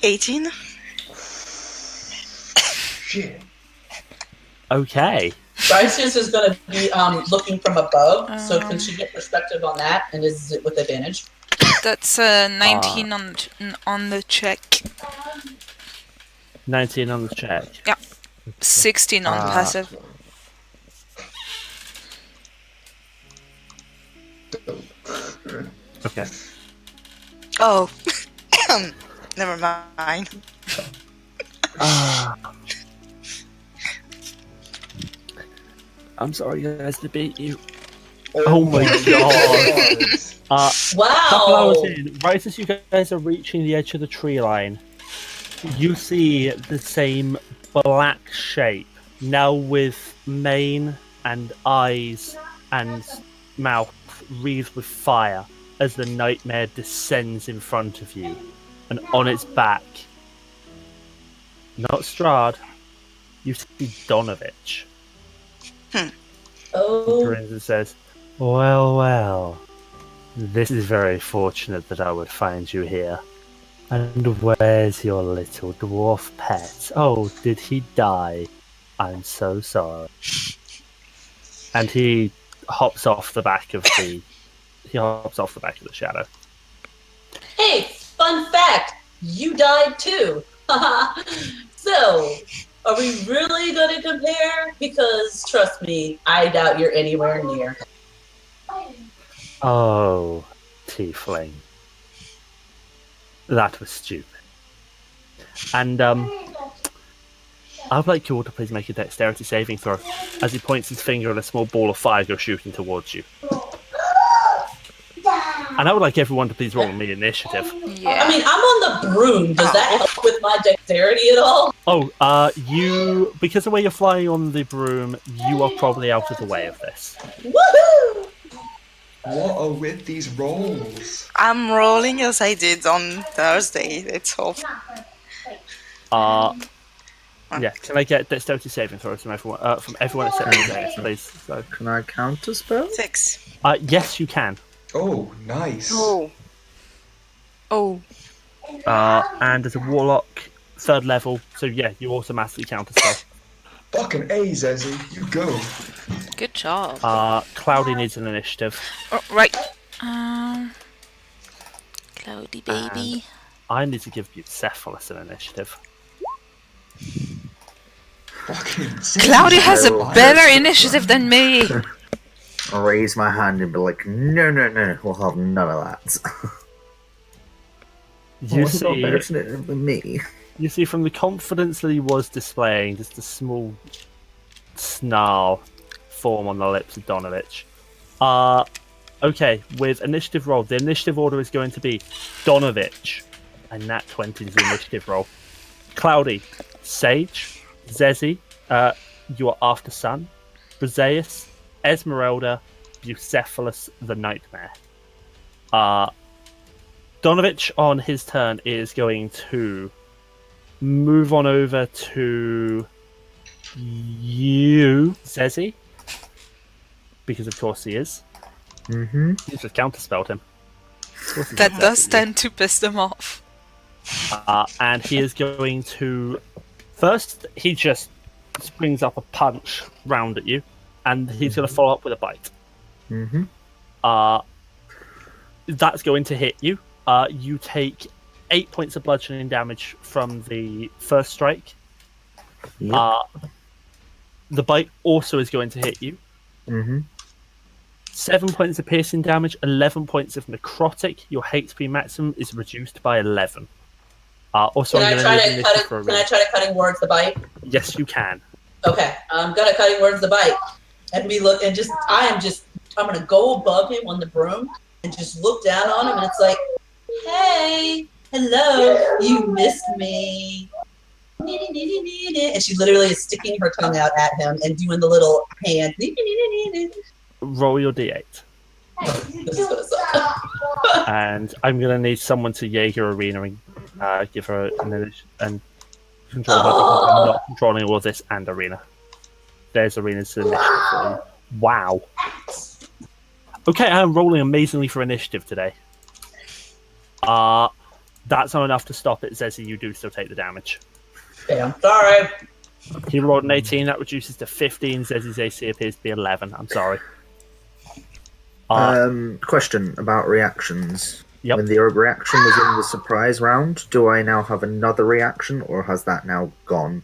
18? Shit. Okay. Bryseis is going to be looking from above, so can she get perspective on that? And is it with advantage? That's 19 on the check. 19 on the check. 16 on passive. Okay. Oh. Never mind. I'm sorry, guys, to beat you. Oh my god. Couple hours Wow! in, right as you guys are reaching the edge of the tree line, you see the same black shape, now with mane and eyes and mouth wreathed with fire, as the nightmare descends in front of you, and on its back, not Strahd, you see Donovich. Oh, Grins and says, "Well, well, this is very fortunate that I would find you here. And where's your little dwarf pet? Oh, did he die? I'm so sorry. And he hops off the back of the shadow. Hey, fun fact, you died too. So, are we really gonna compare? Because trust me, I doubt you're anywhere near. Oh, tiefling. That was stupid. And I'd like you all to please make a dexterity saving throw as he points his finger at a small ball of fire goes shooting towards you. And I would like everyone to please roll me initiative. Yeah. I mean, I'm on the broom. Does that help with my dexterity at all? Oh, you, because of where you're flying on the broom, you are probably out of the way of this. Woohoo! What are with these rolls? I'm rolling as I did on Thursday. It's all. Yeah, can I get dexterity saving throws from everyone except Zesi, please? So, Can I counter spell? 6. yes, you can. Oh, nice. Oh. And as a warlock, 3rd level, so yeah, you automatically counter spell. Fucking A, Zesi. You go. Good job. Cloudy needs an initiative. Oh, right. Cloudy baby. I need to give Bucephalus an initiative. Fucking Cloudy has a No. better initiative than me. I'll raise my hand and be like, no, we'll have none of that. You He's got a better see, initiative than me. you see from the confidence that he was displaying, just a small snarl form on the lips of Donovich. Okay, with initiative roll, the initiative order is going to be Donovich, and Nat 20 is the initiative roll. Cloudy, Sage, Zesi, you are after Sun, Bryseis, Ezmeralda, Bucephalus, the Nightmare. Donovich on his turn is going to move on over to you, Zesi, because of course he is. Mm-hmm. You just counterspelled him. Of course he's That upset does at you. tend to piss them off. And he is going to first. He just springs up a punch round at you, and he's going to follow up with a bite. Mm-hmm. That's going to hit you. You take 8 points of bludgeoning damage from the first strike. Yep. The bite also is going to hit you. Mm-hmm. 7 points of piercing damage, 11 points of necrotic. Your HP maximum is reduced by 11. Also, Can I'm I going try to to need cut initiative it? for a Can I read. try to cutting words the bite? Yes, you can. Okay, I'm gonna cutting words the bite, and we look and I'm gonna go above him on the broom and just look down on him, and it's like, hey, hello, you missed me. And she literally is sticking her tongue out at him and doing the little hand. Roll your d8. This is gonna suck. And I'm going to need someone to Jaeger Arena and give her an initiative and control her because I'm not controlling all of this and Arena. There's Arena's initiative for you. Wow. Okay, I'm rolling amazingly for initiative today. That's not enough to stop it, Zesi. You do still take the damage. Okay, I'm sorry. He rolled an 18, that reduces to 15. Zesi's AC appears to be 11. I'm sorry. Question about reactions. Yep. When the reaction was in the surprise round, do I now have another reaction, or has that now gone?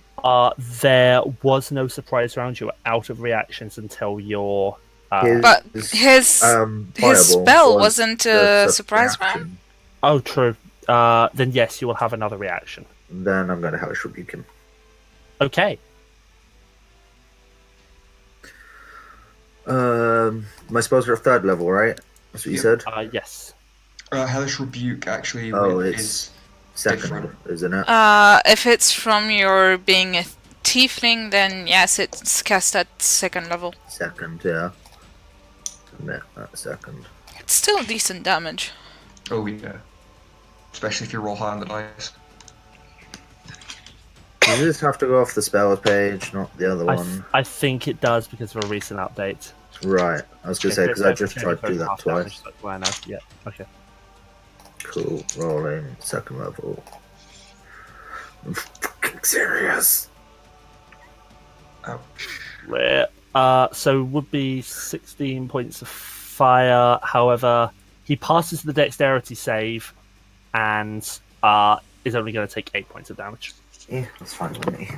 There was no surprise round. You were out of reactions until your. But his fireball spell was wasn't the a surprise round. reaction. Oh, true. Then yes, you will have another reaction. Then I'm going to hellish rebuke him. Okay. My spells are at 3rd level, right? That's what you said? Yes. Hellish Rebuke actually It's is 2nd, different. isn't it? If it's from your being a tiefling, then yes, it's cast at 2nd level. 2nd, yeah. Admit that 2nd. It's still decent damage. Oh yeah. Especially if you roll high on the dice. Does this have to go off the spells page, not the other one? I think it does because of a recent update. Right. I was going to say, because I just tried to do that twice. Why not? Yeah. Okay. Cool. Rolling. Second level. I'm fucking serious. Ouch. Rare. So would be 16 points of fire. However, he passes the dexterity save and is only going to take 8 points of damage. Yeah, that's fine with me.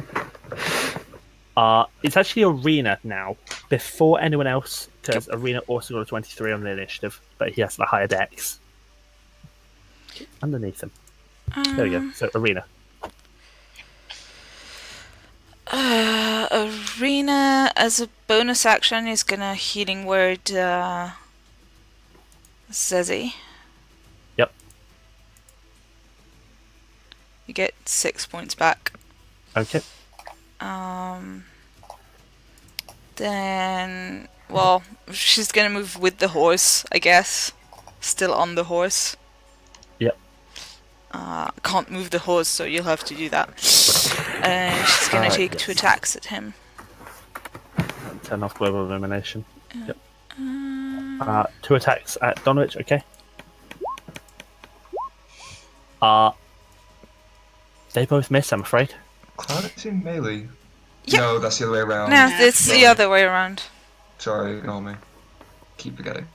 It's actually Arena now, before anyone else, because Arena also got a 23 on the initiative, but he has the higher dex. Underneath him. There we go. So Arena. Arena, as a bonus action, is gonna healing word Zesi. Yep. You get 6 points back. Okay. Then, well, she's gonna move with the horse, I guess. Still on the horse. Yep. Can't move the horse, so you'll have to do that. And she's gonna take 2 attacks at him. Turn off global illumination. Yep. 2 attacks at Donovich, okay. They both miss, I'm afraid. Cloud is in melee. Yep. No, that's the other way around. No, it's the Sorry. other way around. Sorry, ignore me. Keep forgetting.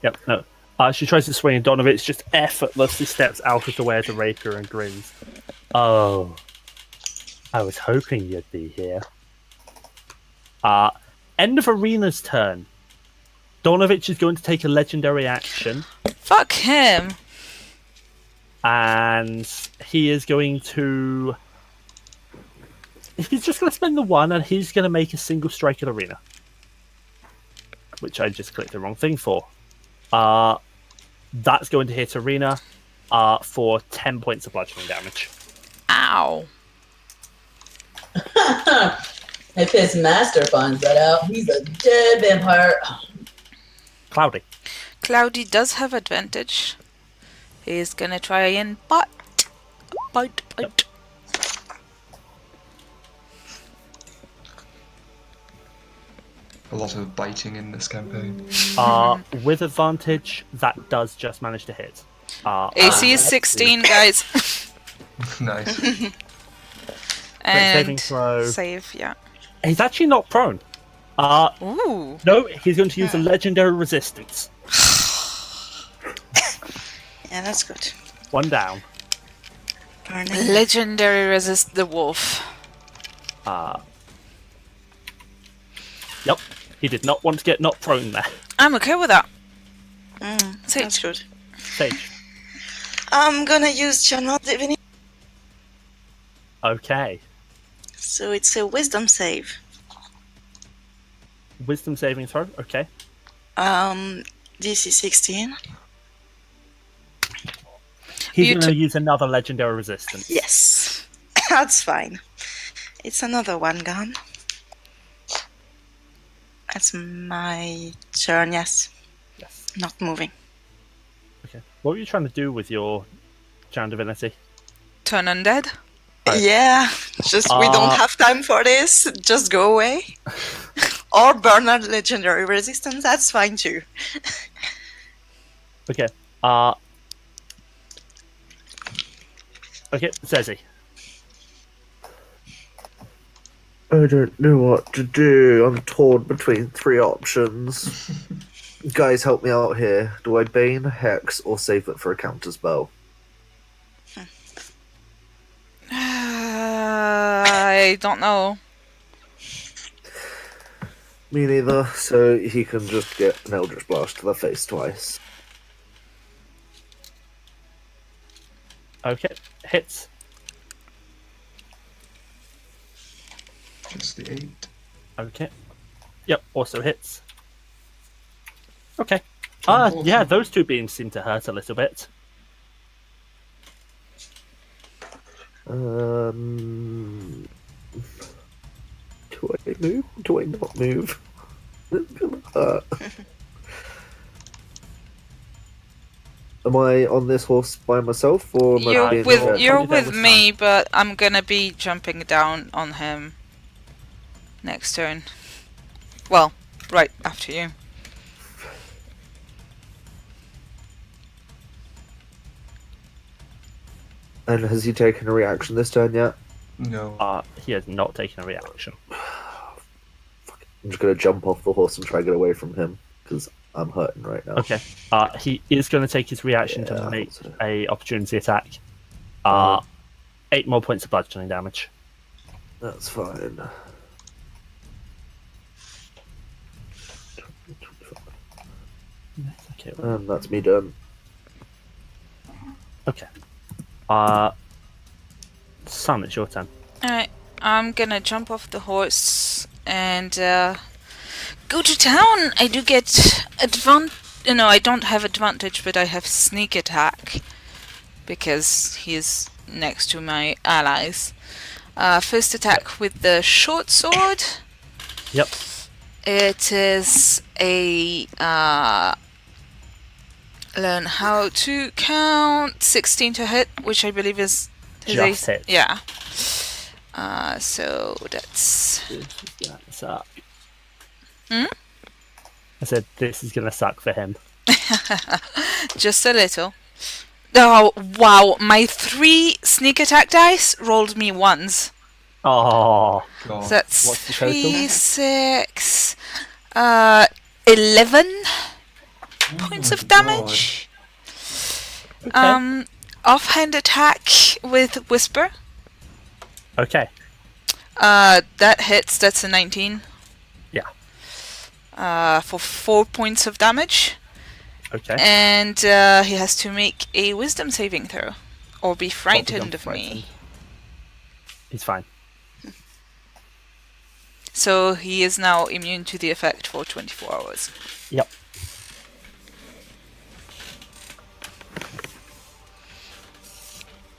Yep, no. She tries to swing, and Donovich just effortlessly steps out of the way of the rapier and grins. Oh, I was hoping you'd be here. End of Arena's turn. Donovich is going to take a legendary action, Fuck him. and he is going to... He's just going to spend the 1, and he's going to make a single strike at Arena. Which I just clicked the wrong thing for. That's going to hit Arena for 10 points of bludgeoning damage. Ow. If his master finds that out, he's a dead vampire. Cloudy. Cloudy does have advantage. He's gonna try and bite. Yep. A lot of biting in this campaign. With advantage, that does just manage to hit. AC is 16, guys. Nice. Saving And throw. save, yeah. He's actually not prone. Ooh. No, he's going to use a legendary resistance. Yeah, that's good. 1 down. Burning. Legendary resist the wolf. Yep, he did not want to get not prone there. I'm okay with that. That's Sage. good. Sage. I'm gonna use Ezmeralda D'Avenir. Okay. So it's a wisdom save. Wisdom saving throw, okay. DC 16. He's You going to use another legendary resistance. Yes. That's fine. It's another 1 gone. That's my turn, yes. Yes. Not moving. Okay. What were you trying to do with your Charm Divinity? Turn undead. Right. Yeah, just we don't have time for this. Just go away. Or burn a legendary resistance, that's fine too. Okay. Okay, Zesi. I don't know what to do. I'm torn between 3 options. Guys, help me out here. Do I Bane, Hex, or save it for a counter spell? I don't know. Me neither, so he can just get an Eldritch Blast to the face twice. Okay, hits. Just the 8. Okay. Yep, also hits. Okay. Awesome. Yeah, those 2 beams seem to hurt a little bit. Do I move? Do I not move? It's gonna hurt. Am I on this horse by myself, or am I You're being with hurt? you're Somebody that with was me, but I'm gonna be jumping down on him next turn. Well, right after you. And has he taken a reaction this turn yet? No. He has not taken a reaction. I'm just gonna jump off the horse and try to get away from him because I'm hurting right now. Okay. He is going to take his reaction Yeah, to make so- a opportunity attack. Uh-huh. 8 more points of bludgeoning damage. That's fine. Okay. And that's me done. Okay. Sun, it's your turn. Alright, I'm gonna jump off the horse and go to town. I do get No, I don't have advantage, but I have sneak attack because he's next to my allies. First attack with the short sword. Yep. It is a learn how to count 16 to hit, which I believe is his Just AC. hit. Yeah. So that's Suck. Hmm? I said this is gonna suck for him. just a little. Oh wow! My 3 sneak attack dice rolled me ones. Oh, God. So that's What's the total? 3, 6, 11 points of damage. okay. Offhand attack with whisper. Okay. That hits. That's a 19. Yeah. For 4 points of damage. Okay. And he has to make a wisdom saving throw. Or be frightened of frightened? me. He's fine. So he is now immune to the effect for 24 hours. Yep.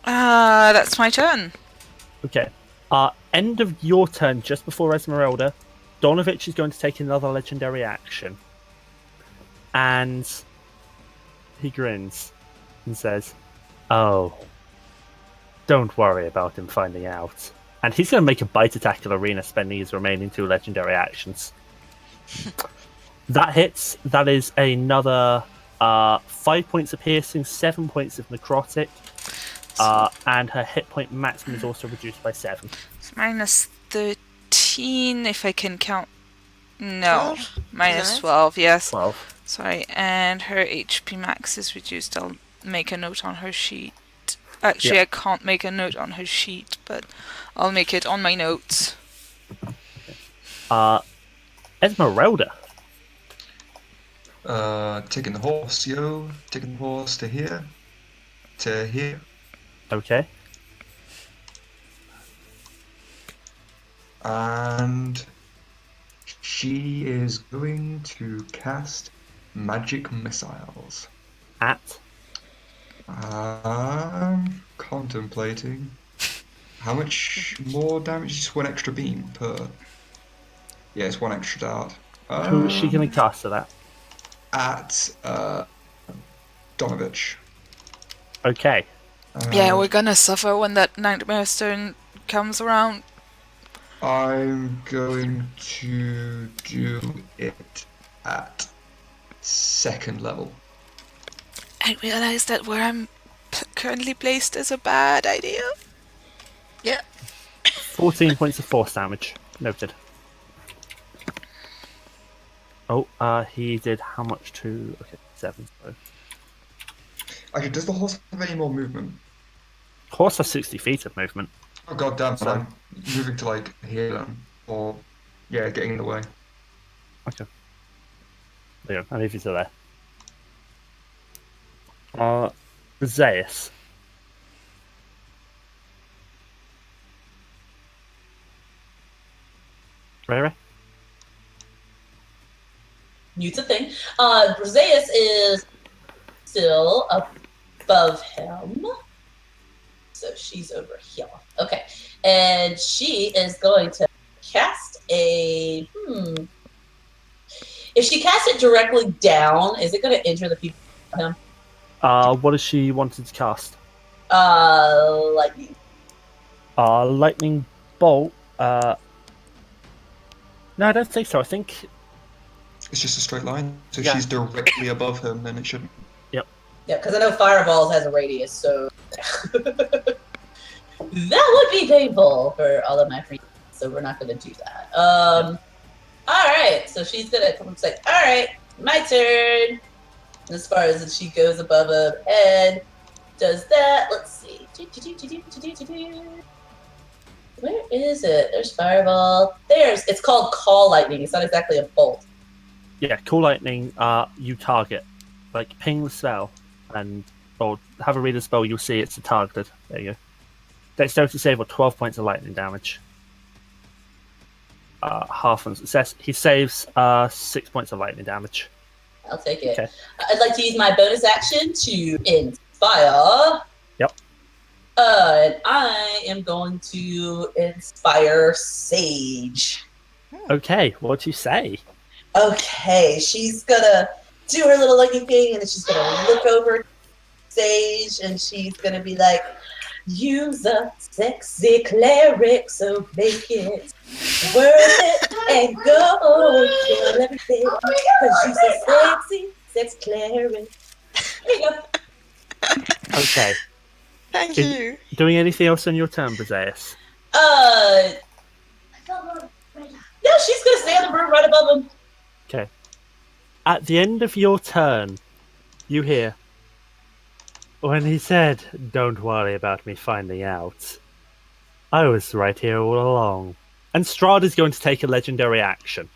That's my turn. Okay. End of your turn, just before Ezmeralda, Donovich is going to take another legendary action. And he grins and says, "Oh, don't worry about him finding out." And he's going to make a bite attack at Arena, spending his remaining 2 legendary actions. That hits. That is another 5 points of piercing, 7 points of necrotic, and her hit point maximum is also reduced by 7. It's minus 13 if I can count. No, 12? minus Is that 12, yes. 12. Sorry, and her HP max is reduced. I'll make a note on her sheet. Actually, Yeah. I can't make a note on her sheet, but I'll make it on my notes. Ezmeralda. Taking the horse, yo. Taking the horse to here. To here. Okay. And she is going to cast magic missiles. At. Contemplating. How much more damage? Just 1 extra beam per. Yeah, it's 1 extra dart. Who is she going to cast at that? At Donovich. Okay. Yeah, we're gonna suffer when that Nightmare Stone comes around. I'm going to do it at 2nd level. I realize that where I'm currently placed is a bad idea. 14 points of force damage. Noted. Oh, he did how much to... Okay, 7. So. Actually, does the horse have any more movement? Horse has 60 feet of movement. Oh god damn, So- I'm moving to like here then. Or yeah, getting in the way. Okay. There you go. I'll leave you to there. Bryseis. Ray? Mute's a thing. Bryseis is still above him. So she's over here. Okay. And she is going to cast a... If she casts it directly down, is it going to injure the people around him? What does she wanted to cast? Lightning. Lightning bolt. No, I don't think so. I think... It's just a straight line. So Yeah. she's directly above him, then it shouldn't. Yeah, because I know Fireballs has a radius, so... That would be painful for all of my friends, so we're not going to do that. Alright, so she's going to come and say, alright, my turn. As far as she goes above her head, does that. Let's see. Where is it? There's Fireball. It's called Call Lightning. It's not exactly a bolt. Yeah, Cool Lightning, you target. Like, ping the spell, or have a read the spell, you'll see it's targeted. There you go. Dexterity save or 12 points of lightning damage. Half on success. He saves 6 points of lightning damage. I'll take it. Okay. I'd like to use my bonus action to inspire. Yep. And I am going to inspire Sage. Okay, what do you say? Okay, she's gonna do her little lightning thing, and then she's gonna look over Sage, and she's gonna be like, "Use a sexy cleric, so make it worth it, and go kill everything, cause she's a sex cleric." There you go. Okay. Thank you. Doing anything else on your turn, Bryseis? No, she's gonna stay on the room right above him. Okay. At the end of your turn, you hear, when he said, "Don't worry about me finding out," I was right here all along. And Strahd is going to take a legendary action.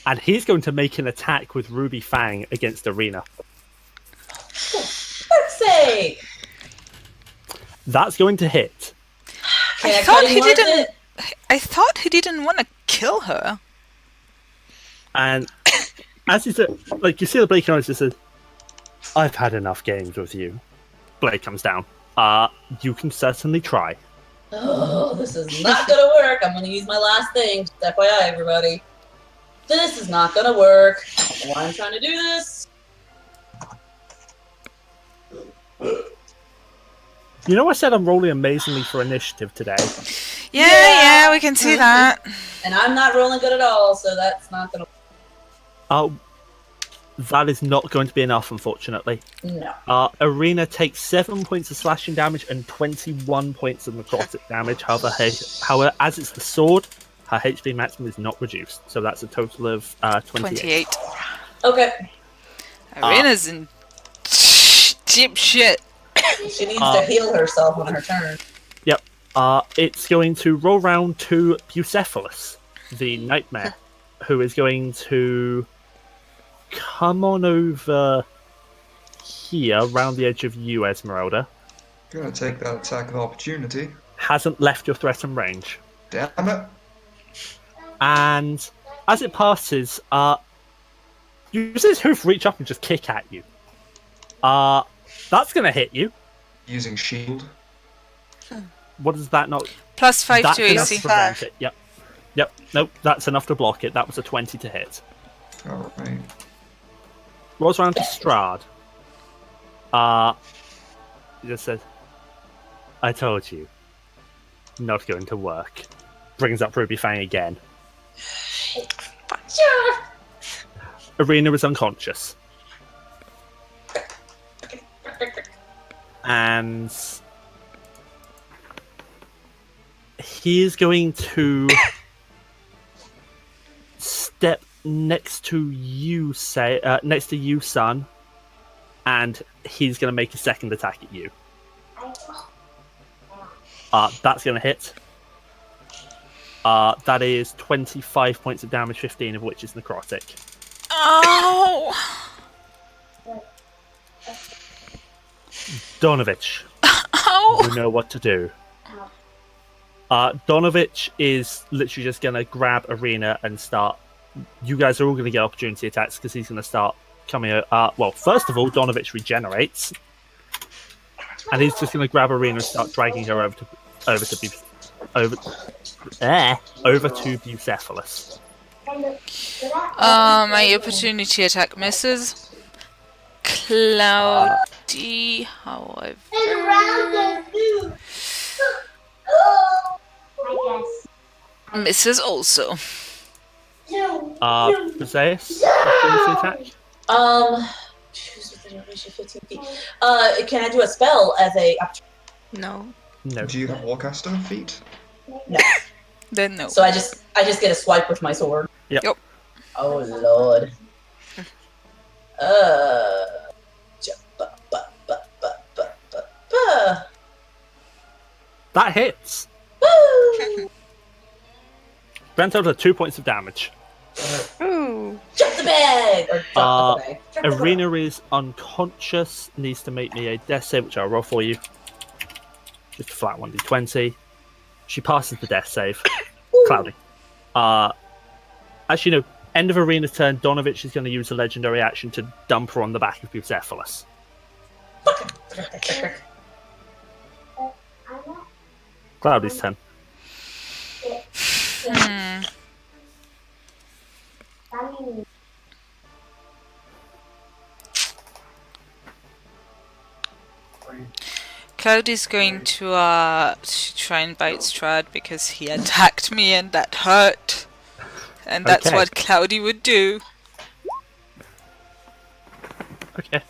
And he's going to make an attack with Ruby Fang against Arena. For fuck's sake! That's going to hit. I thought he didn't want to kill her. And as he said, like, you see the blade comes, he says, "I've had enough games with you." Blade comes down. You can certainly try. Oh, this is not gonna work. I'm gonna use my last thing. Just FYI, everybody. This is not gonna work. Why I'm trying to do this? You know, I said I'm rolling amazingly for initiative today. Yeah, we can see that. And I'm not rolling good at all, so that's not gonna. That is not going to be enough, unfortunately. No. Arena takes 7 points of slashing damage and 21 points of necrotic damage. However, as it's the sword, her HP maximum is not reduced. So that's a total of 28. Okay. Arena's in cheap shit. She needs to heal herself on her turn. Yep. It's going to roll round to Bucephalus, the nightmare, who is going to come on over here, round the edge of you, Ezmeralda. Gonna take that attack of opportunity. Hasn't left your threatened range. Damn it. And as it passes, you see his hoof reach up and just kick at you. That's going to hit you. Using shield. What is that not? +5 That's to enough AC. to prevent it. Yep. Nope, that's enough to block it. That was a 20 to hit. Alright. Rolls around to Strahd. He just says, "I told you. Not going to work." Brings up Ruby Fang again. Arena is unconscious. And he is going to step next to you, son, and he's going to make a second attack at you. That's going to hit. That is 25 points of damage, 15 of which is necrotic. Oh! Donovich, Oh! you know what to do. Donovich is literally just going to grab Arena and start. You guys are all going to get opportunity attacks because he's going to start coming out. Well, first of all, Donovich regenerates, and he's just going to grab Arena and start dragging her over to Bucephalus. My opportunity attack misses. Cloudy, however, misses also. Bryseis, opportunity attack. Choose reach you 15 feet. Can I do a spell as a... No. No. Do you have Warcaster feet? No. Then no. So I just get a swipe with my sword. Yep. Yep. Oh lord. That hits. Woo! Grand total of 2 points of damage. Ooh. Drop the bag! Or drop the bag. Drop the Arena is unconscious. Needs to make me a death save, which I'll roll for you. Just a flat 1d20. She passes the death save. Cloudy. Actually, no. End of Arena's turn. Donovich is going to use a legendary action to dump her on the back of Bucephalus. Cloudy's turn. Cloudy's going to try and bite Strahd because he attacked me and that hurt. And that's Okay. what Cloudy would do. Okay.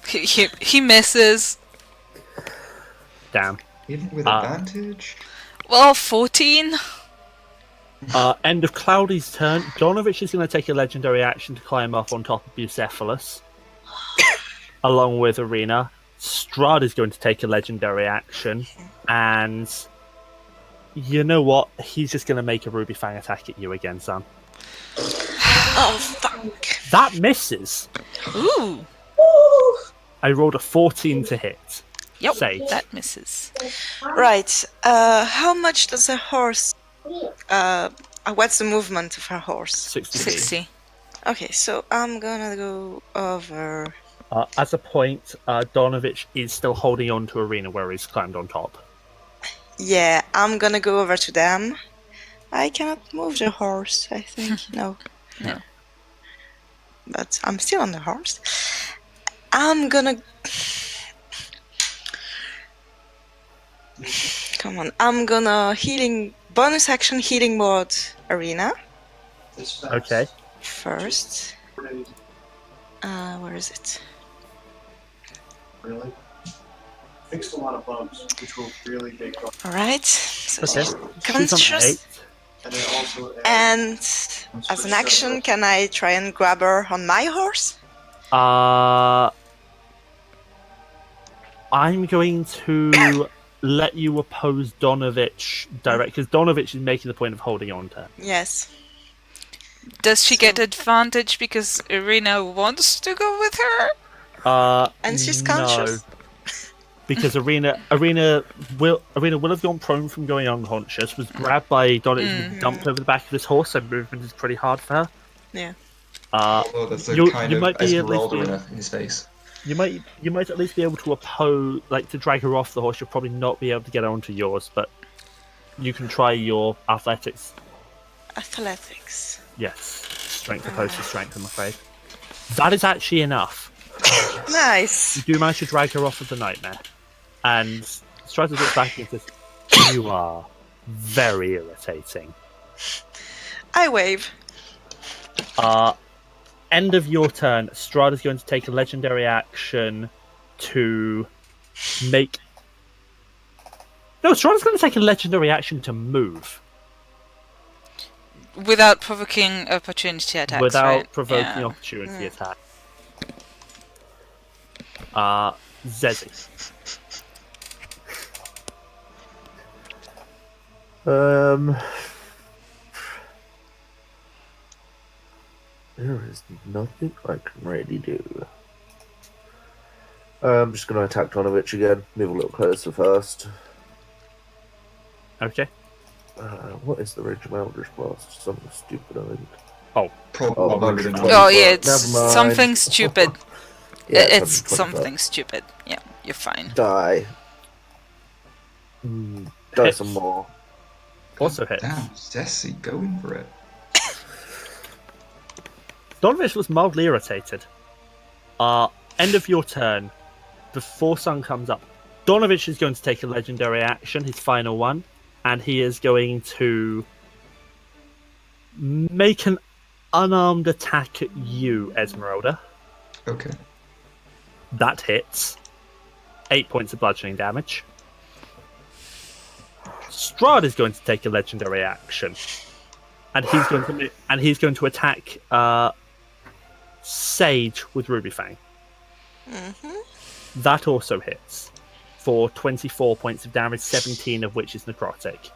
He misses. Damn. Even with advantage? Well, 14. End of Cloudy's turn. Donovich is going to take a legendary action to climb up on top of Bucephalus. Along with Arena. Strahd is going to take a legendary action. And you know what? He's just going to make a Ruby Fang attack at you again, son. Oh, fuck. That misses. Ooh. I rolled a 14 to hit. Yep, Save. that misses. Right. How much does a horse... what's the movement of a horse? 60 feet. 60. Okay, so I'm gonna go over... As a point, Donovich is still holding on to Arena where he's climbed on top. Yeah, I'm gonna go over to them. I cannot move the horse, I think. No. No. But I'm still on the horse. I'm gonna... Come on. I'm gonna bonus action healing word Arena Okay. first. Where is it? Really? Fixed a lot of bugs, which will really make up. Alright. So Okay. she's She's on conscious. 8. And then also And as an action, can I try and grab her on my horse? I'm going to let you oppose Donovich direct, because Donovich is making the point of holding on to her. Yes. Does she get advantage because Irina wants to go with her? And she's no. conscious. Because Arena will have gone prone from going unconscious, was grabbed by Donovich and dumped over the back of his horse, so movement is pretty hard for her. Yeah. Oh, that's a you kind of might be at least Ezmeralda in his face. You might at least be able to oppose, like, to drag her off the horse. You'll probably not be able to get her onto yours, but you can try your athletics. Athletics. Yes, strength opposed to strength, I'm afraid. That is actually enough. Nice. You do manage to drag her off of the nightmare, and Strider looks back and says, "You are very irritating." I wave. End of your turn. Strada's going to take a legendary action to make... No, Strada's going to take a legendary action to move. Without provoking opportunity attacks, Without right? provoking Yeah. opportunity attack. Zesi. There is nothing I can really do. I'm just going to attack Donovich again. Move a little closer first. Okay. What is the range of my Eldritch Blast? Something stupid, I think. Probably Oh, longer than 120. Oh yeah, it's Never mind. something stupid. Yeah, It's 125. something stupid. Yeah, you're fine. Die. Die Hits. some more. Also hits. Damn, Zesi going for it. Donovich was mildly irritated. End of your turn. Before sun comes up, Donovich is going to take a legendary action, his final one, and he is going to make an unarmed attack at you, Ezmeralda. Okay. That hits. 8 points of bludgeoning damage. Strahd is going to take a legendary action, and he's going to attack Sage with Ruby Fang. That also hits for 24 points of damage, 17 of which is necrotic.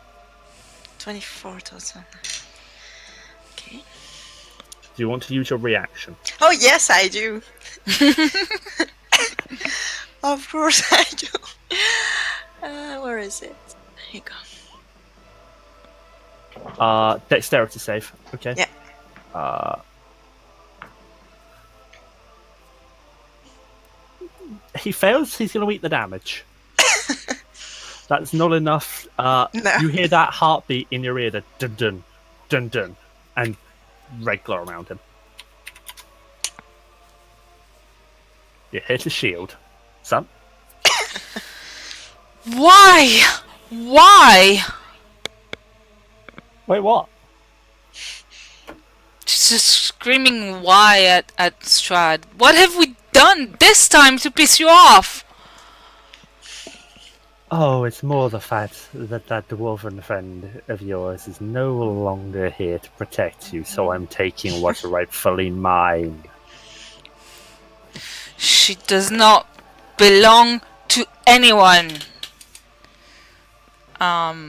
24 total. Okay. Do you want to use your reaction? Oh, yes, I do. Of course I do. Where is it? There you go. Dexterity save. Okay. Yeah. He fails. He's going to eat the damage. That's not enough. No. You hear that heartbeat in your ear, the dun dun dun dun, and red glow around him. You hit a shield, son. Why? Why? Wait, what? Just screaming why at Strahd. What have we done this time to piss you off? Oh, it's more the fact that that dwarven friend of yours is no longer here to protect you, so I'm taking what's rightfully mine. She does not belong to anyone. Yeah,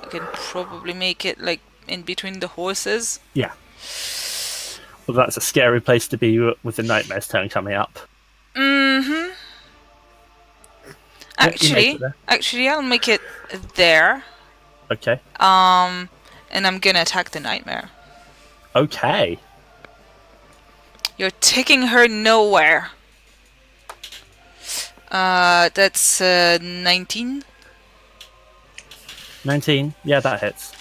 I can probably make it like in between the horses. Yeah. Well, that's a scary place to be with the nightmare's turn coming up. Mm-hmm. Actually, I'll make it there. Okay. And I'm gonna attack the nightmare. Okay. You're taking her nowhere. That's 19. 19. Yeah, that hits.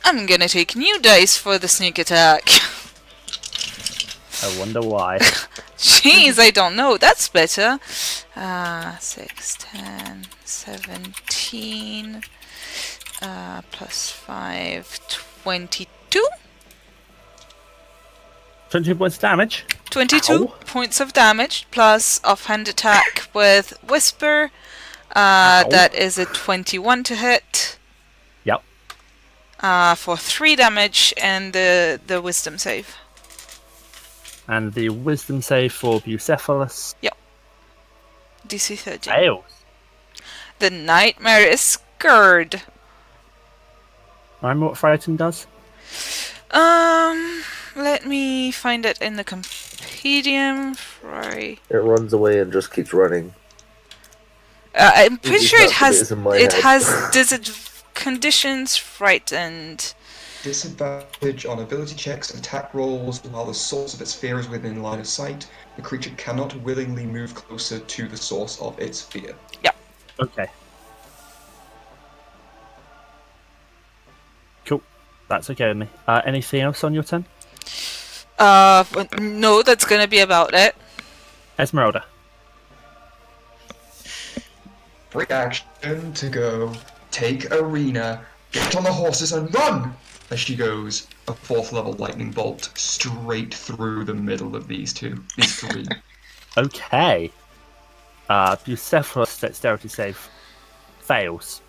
I'm gonna take new dice for the sneak attack. I wonder why. Jeez, I don't know. That's better. 6, 10, 17, plus 5, 22? 22 points of damage. 22 Ow. points of damage, plus offhand attack with Whisper. That is a 21 to hit. Yep. For 3 damage, and the wisdom save. And the wisdom save for Bucephalus DC 13. fails. The nightmare is scared. Remember what Frighten does? Let me find it in the compendium. It runs away and just keeps running. I'm pretty sure it calculates in my head. has conditions frightened. Disadvantage on ability checks and attack rolls while the source of its fear is within line of sight. The creature cannot willingly move closer to the source of its fear. Okay. Cool. That's okay with me. Anything else on your turn? No, that's gonna be about it. Ezmeralda. Free action to go take Arena, get on the horses and run! As she goes, a 4th level lightning bolt straight through the middle of these three. Okay. Bucephalus dexterity save fails.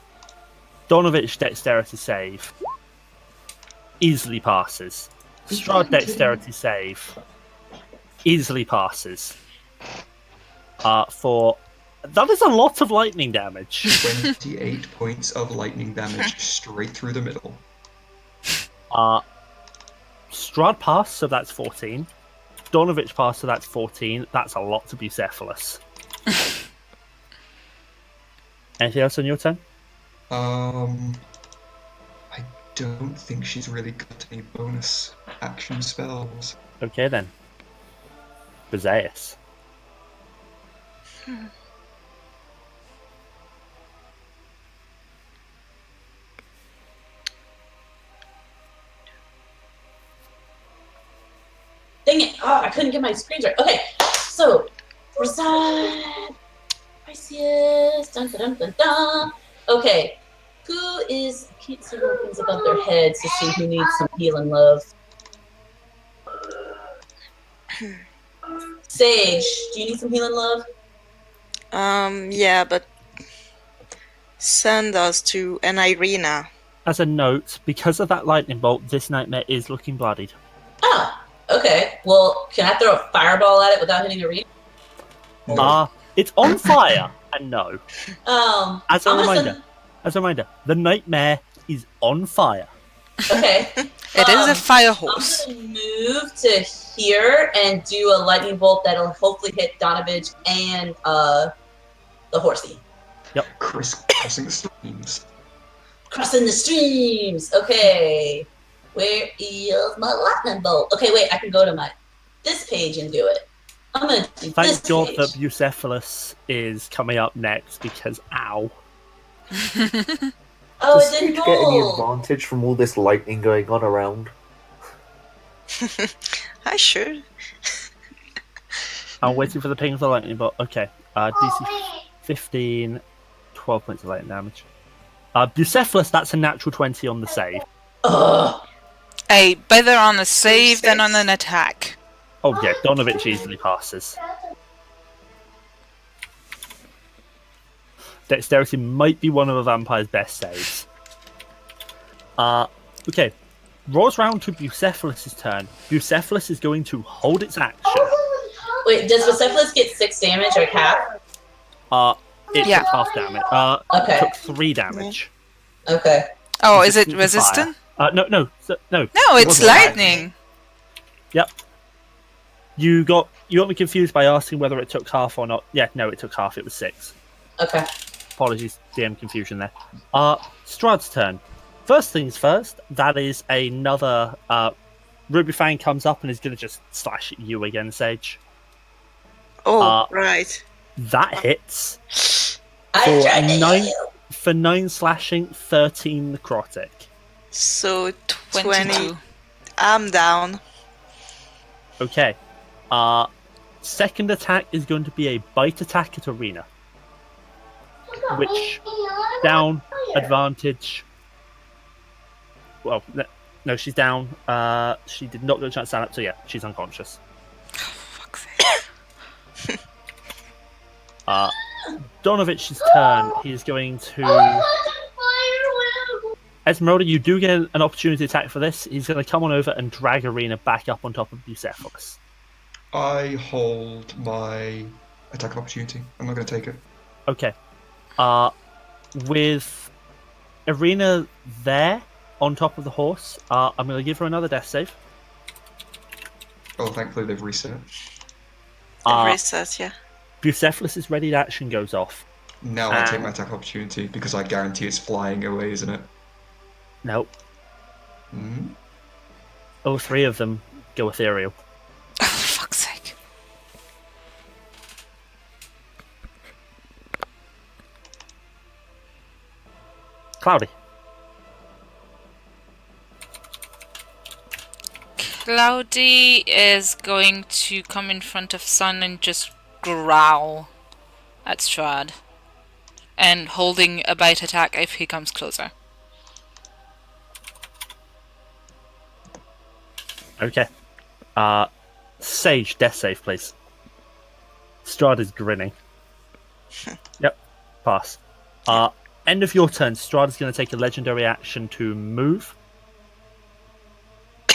Donovich dexterity save easily passes. Strahd dexterity save easily passes. For that is a lot of lightning damage. 28 points of lightning damage straight through the middle. Strahd passed, so that's 14. Donovich passed, so that's 14. That's a lot to Bucephalus. Anything else on your turn? I don't think she's really got any bonus action spells. Okay then. Bryseis. Dang it! Oh, I couldn't get my screens right. Okay, so Bryseis, dun dun dun dun dun. Okay. Who is... I can't see little things above their heads to see who needs some healing love. Sage, do you need some healing love? Yeah, but send us to an arena. As a note, because of that lightning bolt, this nightmare is looking bloodied. Oh, okay. Well, can I throw a fireball at it without hitting a reed? It's on fire, and no. As a reminder, the nightmare is on fire. Okay. It is a fire horse. I'm gonna move to here and do a lightning bolt that'll hopefully hit Donovich and the horsey. Yep. Crossing the streams. Crossing the streams. Okay. Where is my lightning bolt? Okay, wait. I can go to this page and do it. I'm gonna do Thank this God page. that Bucephalus is coming up next because ow. Oh, Does it didn't Sage get any roll. advantage from all this lightning going on around? I should. I'm waiting for the ping of the lightning bolt. Okay. DC 15, 12 points of lightning damage. Bucephalus, that's a natural 20 on the save. Ugh. A better on a save than on Six. an attack. Oh yeah, Donovich easily passes. Dexterity might be one of a vampire's best saves. Okay. Rolls round to Bucephalus' turn. Bucephalus is going to hold its action. Wait, does Bucephalus get 6 damage or half? It Yeah. took half damage. Okay. Took 3 damage. Okay. Oh, is it Resistant to resistant? fire. No. No, It it's wasn't lightning. Yep. You got me confused by asking whether it took half or not. Yeah, no, it took half. It was 6. Okay. Apologies, DM confusion there. Strahd's turn. First things first, that is another... Ruby Fang comes up and is going to just slash at you again, Sage. Oh, right. That hits. I For tried to 9 heal you. For 9 slashing, 13 necrotic. So 22. 20. I'm down. Okay. Second attack is going to be a bite attack at Arena. Which, down, advantage... Well, no, she's down. She did not get a chance to stand up, so yeah, she's unconscious. Fuck's sake. Donovich's turn. He's going to... Ezmeralda, you do get an opportunity attack for this. He's going to come on over and drag Arena back up on top of Bucephalus. I hold my attack opportunity. I'm not going to take it. Okay. With Arena there, on top of the horse, I'm going to give her another death save. Oh, thankfully they've reset. Reset, yeah. Bucephalus' ready action goes off. Now I take my attack opportunity because I guarantee it's flying away, isn't it? Nope. Hmm? All 3 of them go ethereal. Oh, for fuck's sake. Cloudy. Cloudy is going to come in front of Sun and just growl at Strahd. And holding a bite attack if he comes closer. Okay. Sage, death save, please. Strahd is grinning. Yep, pass. End of your turn, Strahd is going to take a legendary action to move.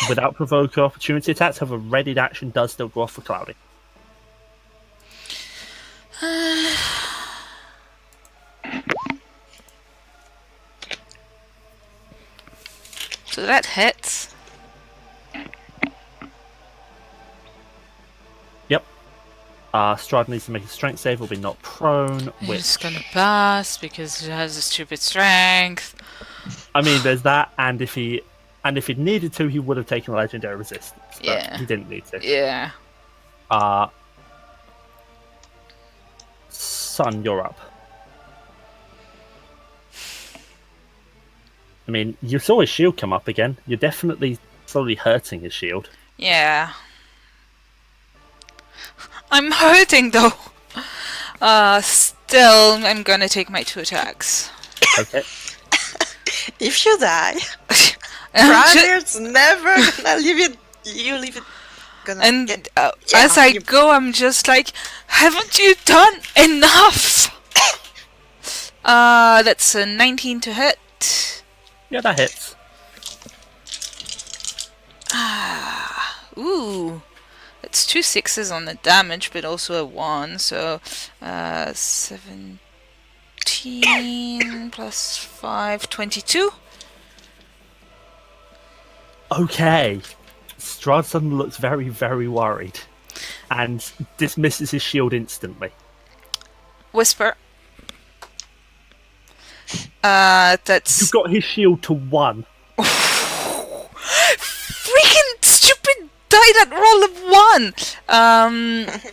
Without provoke or opportunity attacks, however, readied action does still go off for Cloudy. So that hits. Yep. Strahd needs to make a strength save, will be not prone, He's which... just gonna pass because he has a stupid strength. I mean, there's that, and if he needed to, he would have taken legendary resistance. But Yeah. he didn't need to. Yeah. Sun, you're up. I mean, you saw his shield come up again. You're definitely slowly hurting his shield. Yeah. I'm hurting though. Still, I'm gonna take my 2 attacks. Okay. If you die, I'm ju- Brammyr's never gonna leave it. You leave it. Gonna and get, as I you- go, I'm just like, haven't you done enough? That's a 19 to hit. Yeah, that hits. Ooh. It's 2 6s on the damage, but also a 1, so 17 plus 5, 22. Okay. Strahd suddenly looks very, very worried and dismisses his shield instantly. Whisper. You've That's got his shield to 1. freaking stupid die that roll of 1.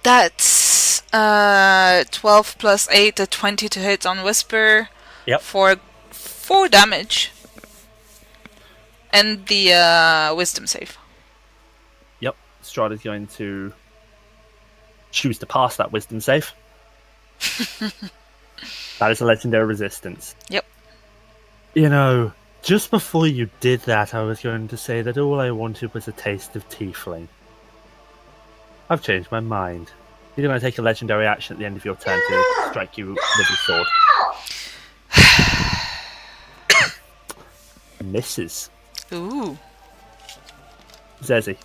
That's 12 plus 8, a 20 to hit on Whisper. Yep. For 4 damage. And the wisdom save. Yep. Strahd is going to choose to pass that wisdom save. That is a legendary resistance. Yep. You know, just before you did that, I was going to say that all I wanted was a taste of tiefling. I've changed my mind. You're going to take a legendary action at the end of your turn to strike you with your sword. Misses. Ooh. Zesi.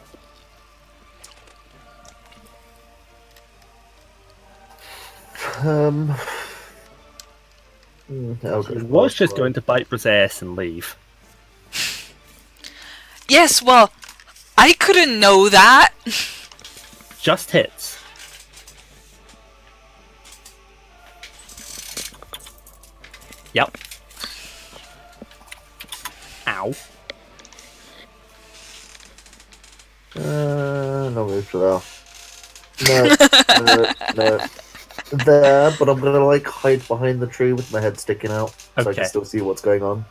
He was just going to bite Bryseis and leave. Yes, well, I couldn't know that. Just hits. Yep. Ow. No move for that. No. There, but I'm gonna like hide behind the tree with my head sticking out so I Okay. can still see what's going on.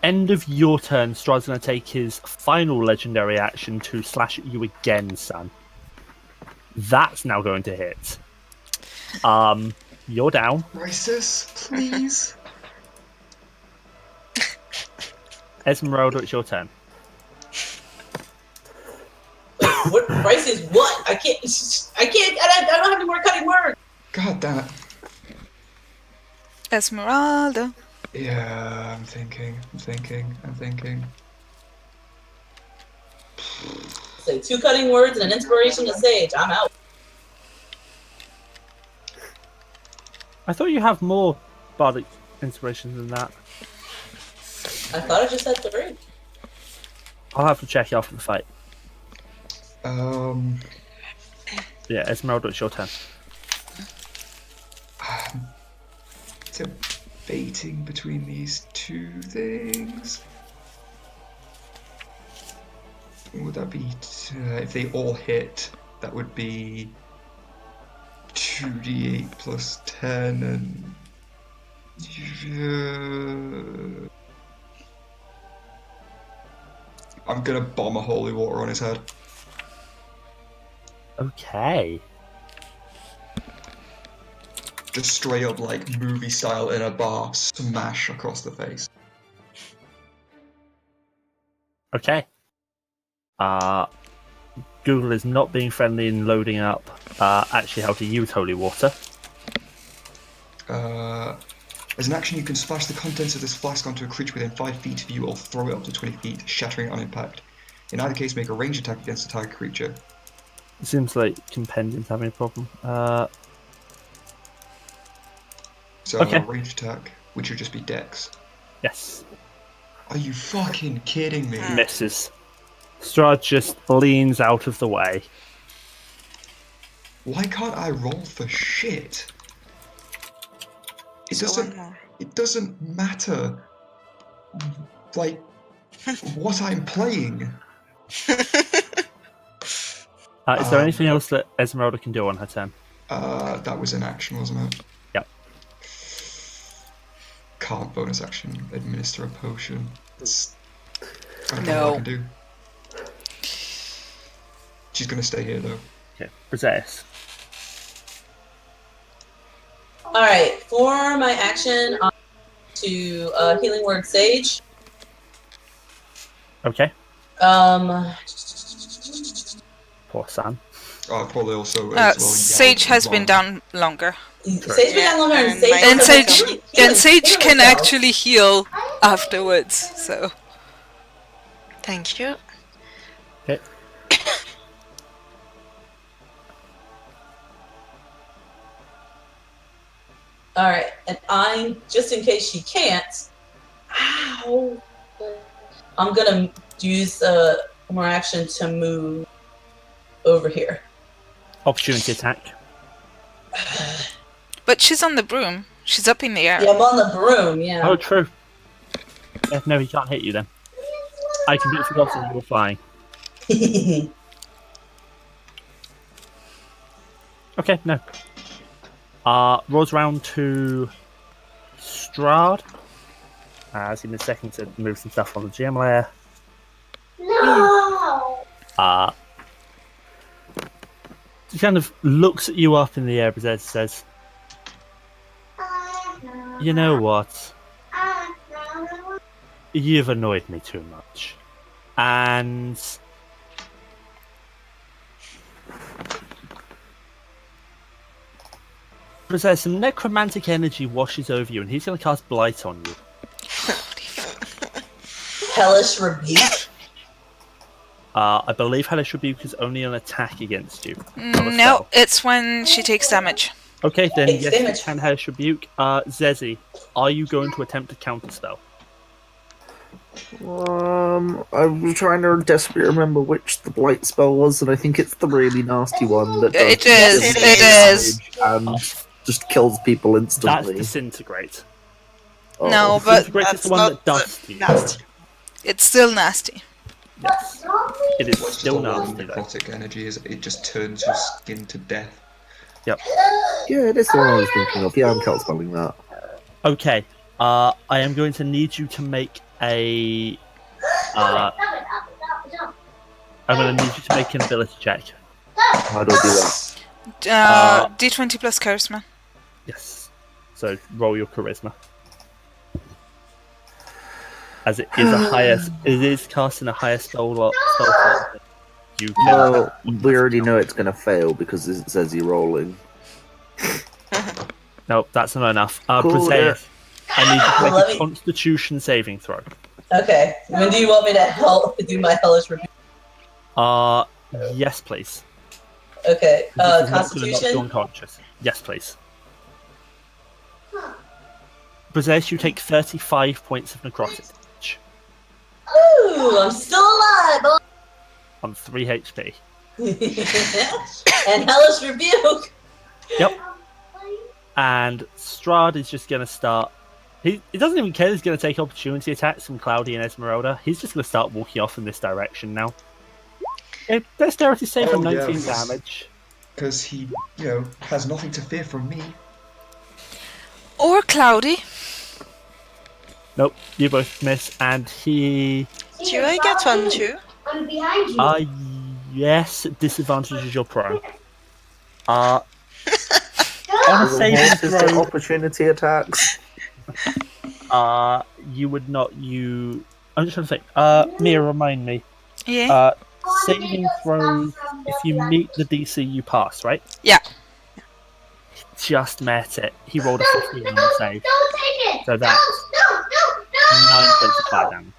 End of your turn, Strahd's going to take his final legendary action to slash at you again, son. That's now going to hit. You're down. Bryseis, please. Ezmeralda, it's your turn. What price is what? I don't have any more cutting words. God damn it. Ezmeralda. Yeah, I'm thinking. Say 2 cutting words and an inspiration to sage. I'm out. I thought you have more bardic inspiration than that. I thought I just had 3. I'll have to check you after the fight. Yeah, Ezmeralda, it's your turn. Debating between these 2 things. Would that be if they all hit? That would be 2d8 plus 10 and. I'm gonna bomb a holy water on his head. Okay. Just straight up like movie style in a bar, smash across the face. Okay. Google is not being friendly in loading up actually how to use holy water. As an action, you can splash the contents of this flask onto a creature within 5 feet of you or throw it up to 20 feet, shattering it on impact. In either case, make a ranged attack against the target creature. It seems like Compendium's having a problem. So, Okay. ranged attack, which would just be dex. Yes. Are you fucking kidding me? Misses. Strahd just leans out of the way. Why can't I roll for shit? So one more. It doesn't matter, like, what I'm playing. Is there anything else that Ezmeralda can do on her turn? That was an action, wasn't it? Yep. Can't bonus action administer a potion. I don't know No. what I can do. She's gonna stay here though. Okay. Bryseis. Alright, for my action, I'm to Healing Word Sage. Okay. Um, Poor Sam. Oh, probably also as well. Sage has been down longer. Sage been down longer, and and Sage, my- And also Sage, healing- and Sage healing can spells. actually heal afterwards, so. Thank you. Okay. Alright, and I'm, just in case she can't, ow, I'm gonna use more action to move over here. Opportunity attack. But she's on the broom. She's up in the air. Yeah, I'm on the broom, yeah. Oh, true. Yeah, no, he can't hit you then. I completely forgot that you were flying. Okay, no. Rolls round to Strahd. As in a second to move some stuff on the GM layer. No! He kind of looks at you up in the air, Bryseis says, "You know what? You've annoyed me too much." And Bryseis, some necromantic energy washes over you, and he's going to cast Blight on you. Hellish Rebuke. I believe Hellish Rebuke is only an attack against you. not a No, spell. it's when she takes damage. Okay, then Takes yes, damage. you can Hellish Rebuke. Zesi, are you going to attempt to counterspell? I was trying to desperately remember which the blight spell was, and I think it's the really nasty one that does It is, double it is. damage and just kills people That's instantly. Disintegrate. Oh. No, but Disintegrate is That's the one not that does to you. nasty. it's still nasty. Yes. It is What's still just a lot of nasty though. necrotic energy is it just turns your skin to death. Yeah, it is the one I was thinking of. Yeah, I'm counterspelling that. Okay, I am going to need you to make a. I'm going to need you to make an ability check. How do I do that? D20 plus charisma. Yes. So roll your charisma. As it is a higher, it is casting a higher spell slot. You can. Well, we already know it's going to fail because it says you're rolling. Nope, that's not enough. Cool, Bryseis, I need you to Let make me- a Constitution saving throw. Okay, when do you want me to help do my Hellish Rebuke? Yes, please. Okay, This is not gonna knock you Constitution. unconscious. Yes, please. Bryseis, you take 35 points of necrotic damage Ooh, I'm still alive! on 3 HP. And Hellish Rebuke. Yep. And Strahd is just going to start. He doesn't even care. He's going to take opportunity attacks from Cloudy and Ezmeralda. He's just going to start walking off in this direction now. Dexterity save for Oh, yeah, 19 because- damage. Because he, has nothing to fear from me. Or cloudy. Nope, you both miss. And he. Do I get one too? I'm behind you. Yes, disadvantages your prone. On a saving Horses get throw, opportunity attacks. you would not use. I'm just trying to think. Miya, remind me. Yeah. Saving throws. If you meet the DC, you pass, right? Yeah. Just met it. He rolled a 15 on the save, Don't take it! so that's No! 9 points of fire damage.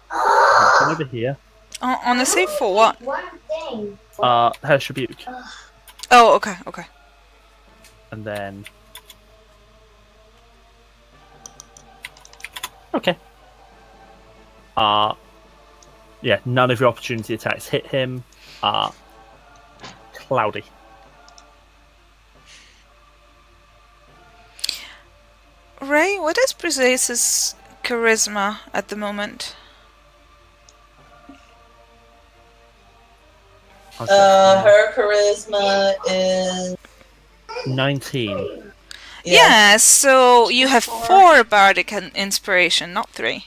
Come over here. On a save for what? One thing. Hellish Rebuke, Oh, okay, okay. and then. Okay. Yeah, none of your opportunity attacks hit him. Cloudy. Ray, what is Bryseis' charisma at the moment? Her charisma is 19. Yeah, so you have 4 bardic and inspiration, not 3.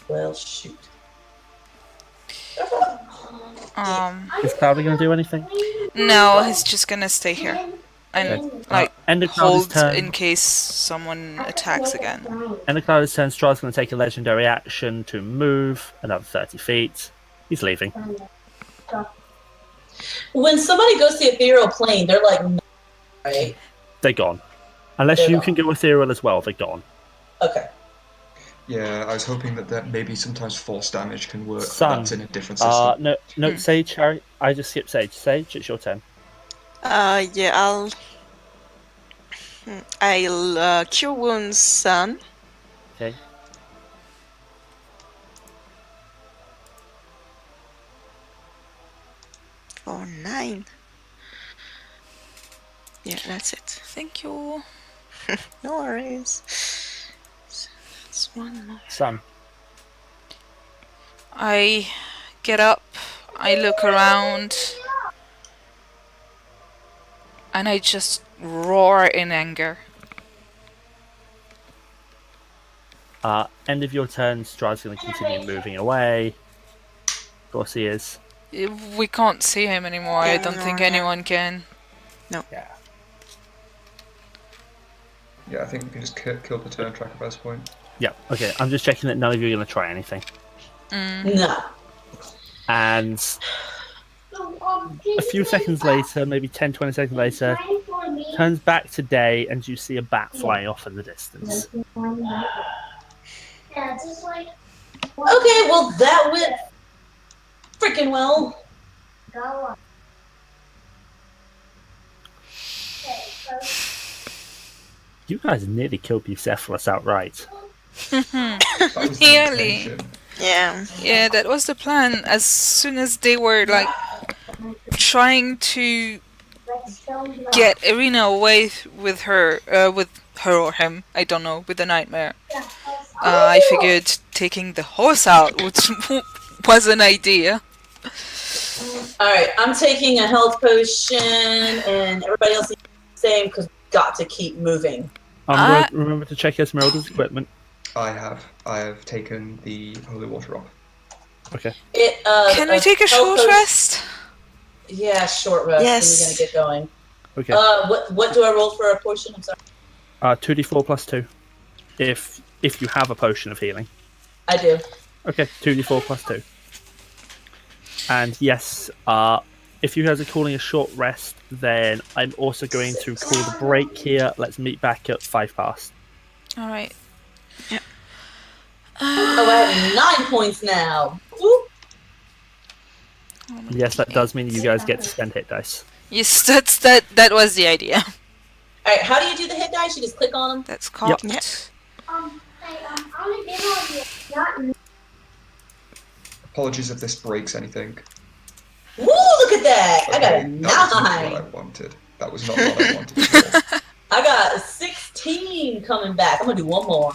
Well, shoot. Is Cloudy going to do anything? No, he's just gonna stay here. and like End of Cloud's hold turn. in case someone attacks again. End of Cloud's turn. Strahd's going to take a legendary action to move another 30 feet. He's leaving. When somebody goes to the ethereal plane, they're like, no, right? They're gone. Unless They're you gone. can go ethereal as well, they're gone. Okay. Yeah, I was hoping that maybe sometimes force damage can work, Sun. but that's in a different system. No, Sage, Harry. I just skipped Sage. Sage, it's your turn. Yeah, I'll cure wounds Sun. Okay. For 9. Yeah, that's it. Thank you. No worries. So that's one more. Sun. I get up, I look around, and I just roar in anger. End of your turn. Strahd's going to continue moving away. Of course he is. We can't see him anymore. I don't think anyone can. Yeah. Yeah, I think we can just kill the turn tracker by this point. Yeah, okay. I'm just checking that none of you are going to try anything. No. And a few seconds later, maybe 10-20 seconds later, turns back to day and you see a bat flying off in the distance. Okay, well, that went freaking well. You guys nearly killed Bucephalus outright. That was the Nearly. intention. Yeah. Yeah, that was the plan. As soon as they were like trying to get Irina away with her or him, I don't know, with the nightmare, I figured taking the horse out was an idea. Alright, I'm taking a health potion, and everybody else is the same, because we've got to keep moving. Remember to check Ezmeralda's equipment. I have taken the holy water off. Okay. Can we take a short rest? Yeah, short rest. Yes. And we're gonna get going. Okay. What do I roll for a potion? I'm sorry. 2d4 plus 2. If you have a potion of healing. I do. Okay, 2d4 plus 2. And yes, if you guys are calling a short rest, then I'm also going to call the break here. Let's meet back at 5 past. Alright. Oh, I have 9 points now. Whoop. Yes, that does mean you guys get to spend hit dice. Yes, that was the idea. Alright, how do you do the hit dice? You just click on them? That's called. Yep. Apologies if this breaks anything. Woo, look at that! I got a Okay, that was not 9. what I wanted. That was not what I wanted at all. I got a 16 coming back. I'm gonna do one more.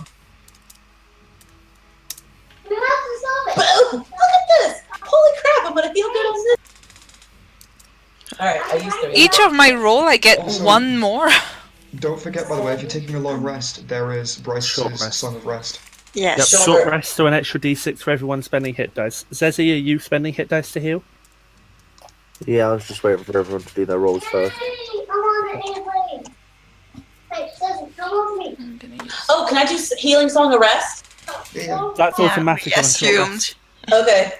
Boom! Look at this! Holy crap, I'm gonna feel good on this. Alright, I used 3. Each of my roll, I get Also- one more. Don't forget, by the way, if you're taking a long rest, there is Short Bryce's rest. Song of Rest. Yes. Yep, Sure. short rest, so an extra d6 for everyone spending hit dice. Zesi, are you spending hit dice to heal? Yeah, I was just waiting for everyone to do their rolls first. I'm gonna use- Oh, can I do healing song of rest? Yeah. That's Yeah, automatic on a short assumed. rest. Okay.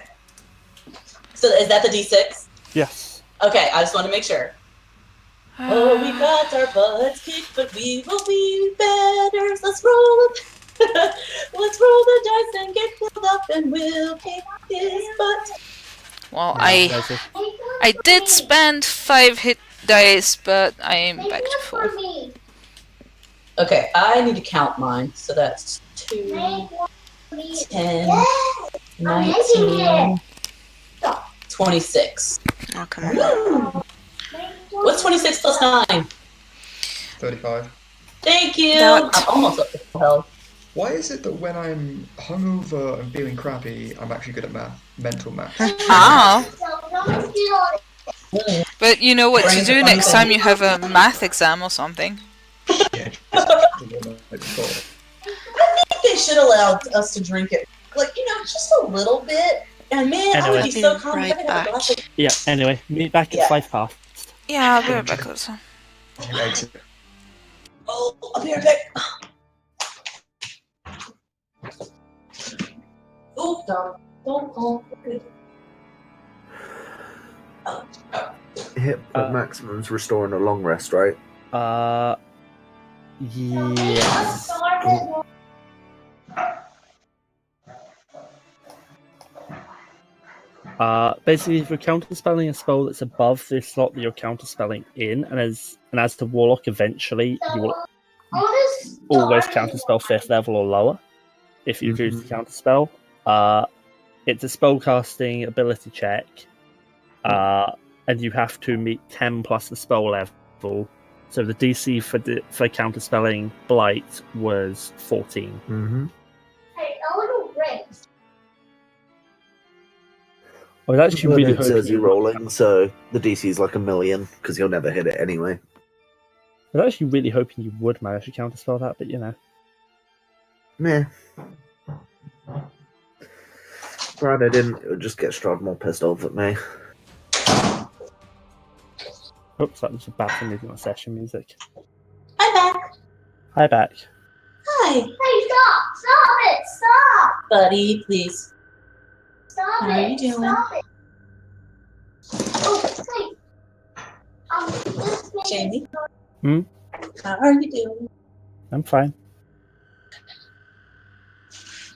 So is that the D6? Yes. Okay, I just want to make sure. Oh, we got our butts kicked, but we will be better. Let's roll it. Let's roll the dice and get filled up, and we'll kick his butt. Well, Zesi. I did spend 5 hit dice, but I am back to full. Okay, I need to count mine. So that's 2, 10, 19, 26. Oh, come on. What's 26 plus 9? 35. Thank you. That- I'm almost up to full health. Why is it that when I'm hungover and feeling crappy, I'm actually good at math? Mental math. Ah, Mm. but you know what to Brains do are next fun time you have a math exam or something. Yeah, just- I think they should allow us to drink it, like, just a little bit. And man, I would Anyway. be so Be calm. right I could have a glass of Yeah, anyway, meet back at Yeah. 5 past. Yeah, I'll be right back also. You exit. Oh, I'll be right back. Oh, no. Oh, good. Hit at maximum's restoring a long rest, right? Yes. Basically, if you're counterspelling a spell that's above the slot that you're counterspelling in, and as the Warlock, eventually you will always counterspell 5th level or lower if you choose to counterspell. It's a spellcasting ability check, and you have to meet 10 plus the spell level. So the DC for counterspelling Blight was 14. Mm-hmm. Hey, a little race. I was actually But really it's hoping Zesi rolling, so the DC is like 1,000,000 because you'll never hit it anyway. I was actually really hoping you would manage to counterspell that, but you know. Meh. Glad I didn't. It would just get Strahd more pissed off at me. Oops, that was a bad thing moving on session music. I'm back. Hi, back. Hi. Hey, stop! Stop it! Stop! Buddy, please. Stop How it! are you doing? Stop it! Oh, hey. This makes Jamie? Hmm? How are you doing? I'm fine.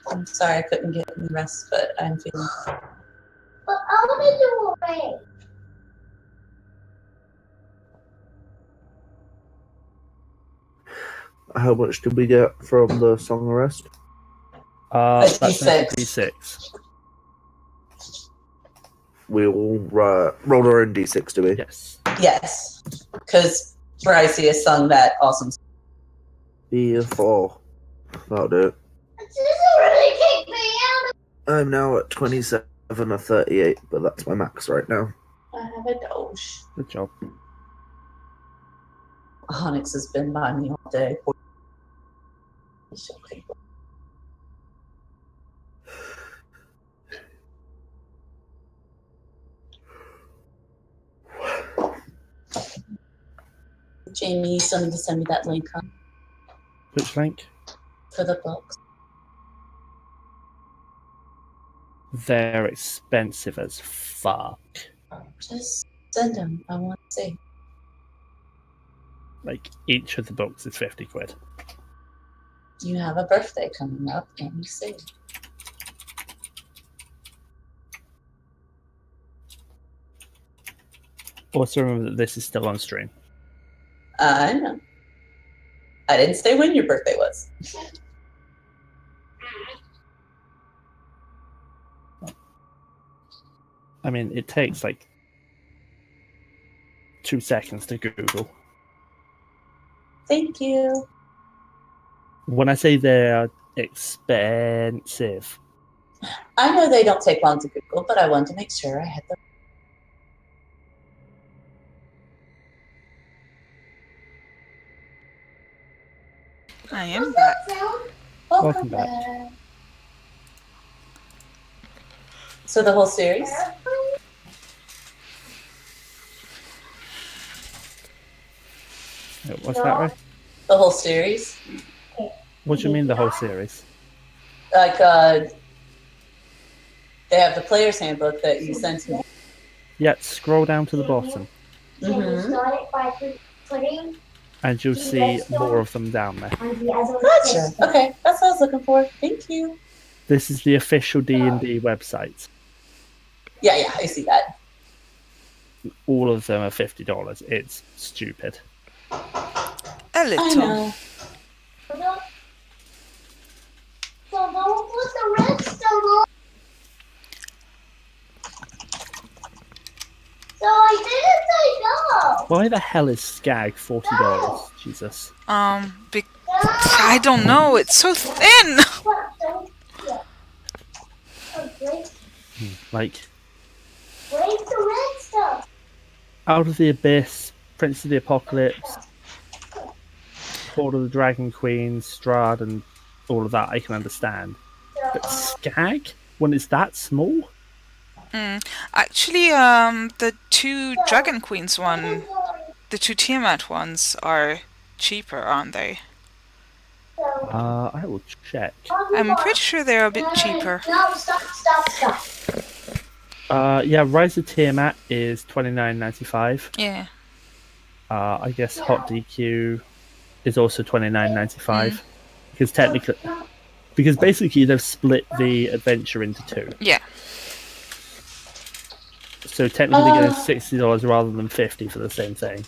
I'm sorry I couldn't get any rest, but I'm feeling But I want to do a race. How much did we get from the Song of Rest? That's D6. D6. We all rolled our own D6, do we? Yes. yes, because Bryseis has sung that awesome song. E4. That'll do it. This is really kick me out. I'm now at 27 or 38, but that's my max right now. I have a doge. Good job. Onyx has been by me all day. Jamie, you still need to send me that link, huh? Which link? For the books. They're expensive as fuck. Just send them. I want to see. Like, each of the books is 50 quid. You have a birthday coming up. Let me see. Also remember that this is still on stream. I know. I didn't say when your birthday was. I mean, it takes like 2 seconds to Google. Thank you. When I say they're expensive, I know they don't take long to Google, but I wanted to make sure I had the. I am back. Welcome back. So the whole series? what's that, right? The whole series? What do you mean the whole series? Like, they have the player's handbook that you sent me. Yeah, scroll down to the bottom, Can we start it by putting and you'll see more of them down there. on the other Gotcha. Okay, that's what I was looking for. Thank you. This is the official D&D website. Yeah, I see that. All of them are $50. It's stupid. A I little. know. So don't put the redstone on. So I didn't say no. Why the hell is Skag $40? Jesus. I don't know. It's so thin. What? Don't. Yeah. Oh, break Like, the redstone. Out of the Abyss, Prince of the Apocalypse, Horde of the Dragon Queen, Strahd, and all of that I can understand. But Skag? When it's that small? Actually, the two Dragon Queens one The two Tiamat ones are cheaper, aren't they? I will check. I'm pretty sure they're a bit cheaper. No, stop. Yeah, Rise of Tiamat is $29.95. Yeah. I guess Hot DQ is also $29.95 because basically they've split the adventure into two. Yeah. So technically getting $60 rather than $50 for the same thing.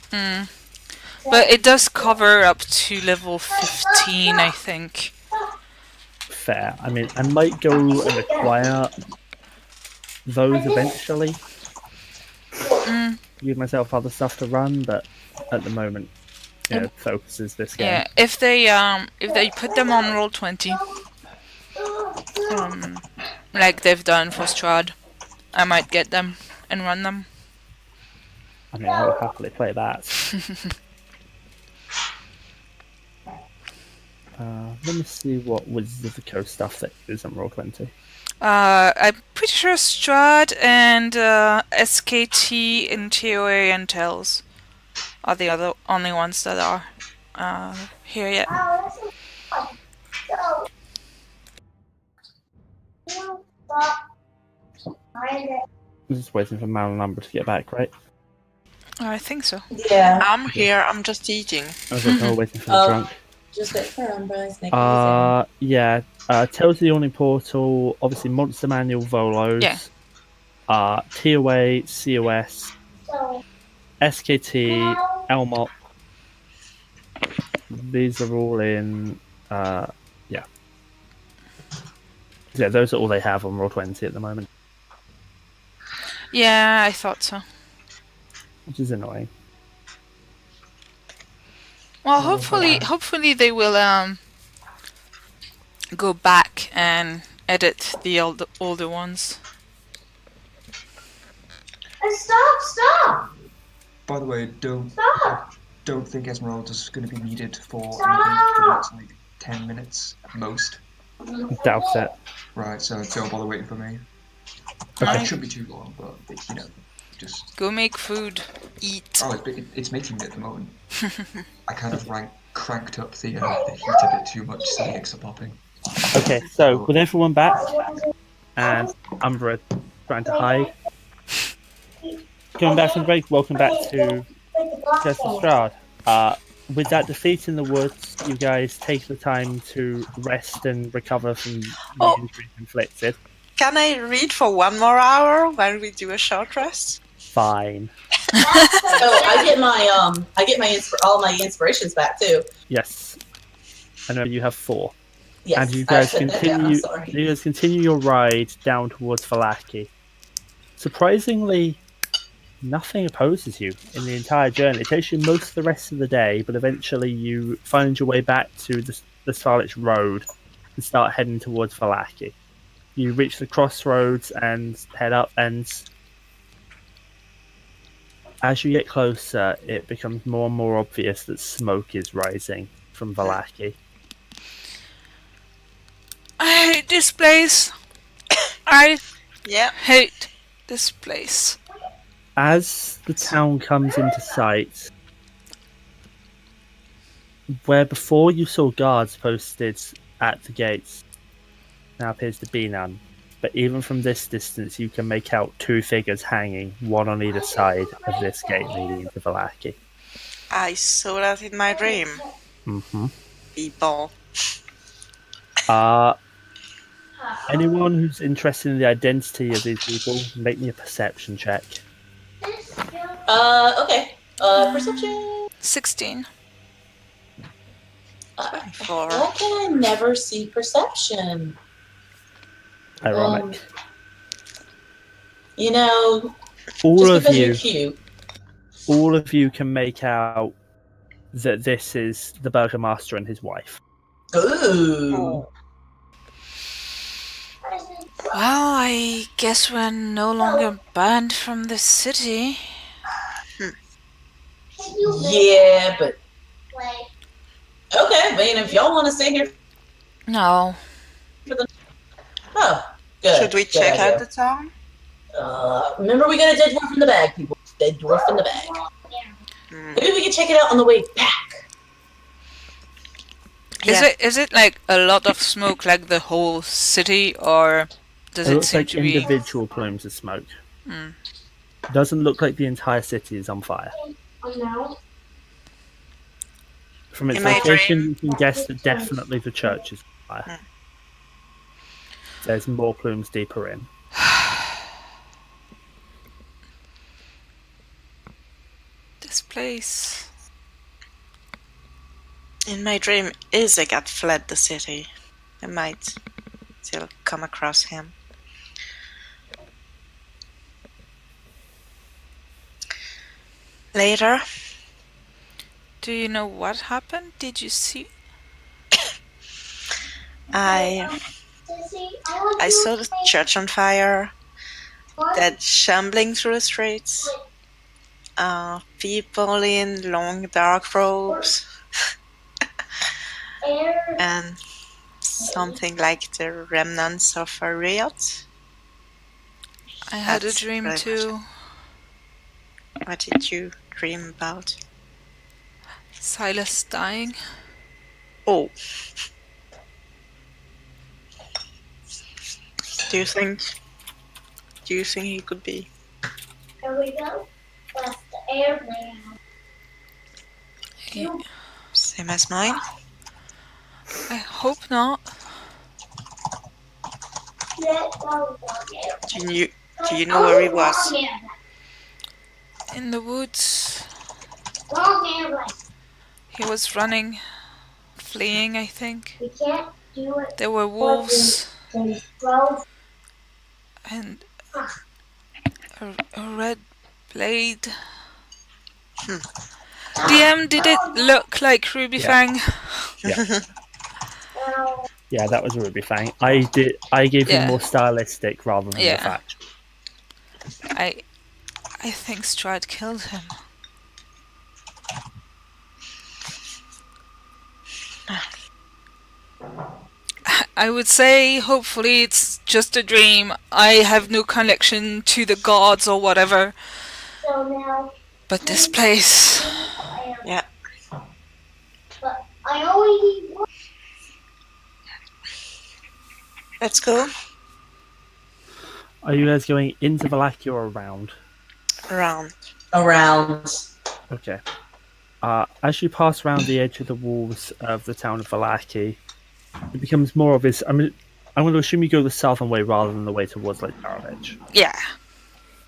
But it does cover up to level 15, I think. Fair. I mean, I might go and acquire those eventually. Give myself other stuff to run, but at the moment, focus is this game. Yeah, if they put them on Roll20, like they've done for Strahd, I might get them and run them. I mean, I would happily play that. Let me see what Wizards of the Coast stuff that is on Roll20. I'm pretty sure Strahd and SKT and TOA and Tells are the only ones that are here yet. I'm just waiting for Mal and Umbra to get back, right? I think so. Yeah. I'm here, I'm just eating. Okay, we're waiting for the drunk. Just wait for Umbra. Yeah. Tells the Awning Portal, obviously Monster Manual Volos. Yeah. TOA, COS, SKT, Elmot. These are all in. Yeah, those are all they have on Roll20 at the moment. Yeah, I thought so. Which is annoying. Well, hopefully they will go back and edit the older ones. Stop! By the way, Stop! don't think Ezmeralda's going to be needed for anything for the next like 10 minutes at most. Doubt it. Right, so don't bother waiting for me. Okay. It shouldn't be too long, but just Go make food, eat. oh, it's making me at the moment. I kind of cranked up the heat a bit too much, so the eggs are popping. Okay, so with everyone back and Umbra trying to hide. Coming back from the break, welcome back to Curse of Strahd. With that defeat in the woods, you guys take the time to rest and recover from the injuries inflicted. Can I read for 1 more hour while we do a short rest? Fine. I get all my inspirations back too. Yes. I know you have 4. Yes. And you guys I put that down, I'm continue. sorry. You guys continue your ride down towards Vallaki. Surprisingly, nothing opposes you in the entire journey. It takes you most of the rest of the day, but eventually you find your way back to the Starlich Road and start heading towards Vallaki. You reach the crossroads and head up, and as you get closer, it becomes more and more obvious that smoke is rising from Vallaki. I hate this place. I Yeah. hate this place. As the town comes into sight, where before you saw guards posted at the gates, now appears to be none. But even from this distance, you can make out 2 figures hanging, one on either side of this gate leading into Vallaki. I saw that in my dream. Mm-hmm. People. Anyone who's interested in the identity of these people, make me a perception check. Okay. Perception. 16. How can I never see perception? Ironic. Just All of because you, you're cute. all of you can make out that this is the Burgomaster and his wife. Ooh. Well, I guess we're no longer banned from the city. Yeah, but okay. I mean, if y'all want to stay here, No. oh, good. Should we Good check idea. out the town? Remember, we got a dead dwarf in the bag, people. Dead dwarf in the bag. Maybe we can check it out on the way back. Is it like a lot of smoke, like the whole city, or does It it looks seem like to be? individual plumes of smoke. Doesn't look like the entire city is on fire. No. From its In my location, dream- you can guess that definitely the church is on fire. There's more plumes deeper in. This place. In my dream, Isaac fled the city. I might still come across him. Later, Do you know what happened? Did you see? I saw the church on fire, dead shambling through the streets, people in long dark robes, and something like the remnants of a riot. I had That's a dream very much too. What did you dream about? Silas dying. Oh. Do you think he could be? Here we go. That's the airplane. Same as mine? I hope not. Do you know where he was? In the woods. Wrong airplane. He was running, fleeing, I think. We can't do it. There were wolves Then 12. and a red blade. DM, did it look like Ruby Fang? Yeah. Yeah, that was a Ruby Fang. I gave him Yeah. more stylistic rather than the fact. I think Strahd killed him. I would say hopefully it's just a dream. I have no connection to the gods or whatever. So now, But this place. Yeah. but I only need one. Let's go. Are you guys going into Vallaki or around? Around. Okay. As you pass around the edge of the walls of the town of Vallaki, it becomes more obvious. I'm going to assume you go the southern way rather than the way towards Lake Darvich. Yeah.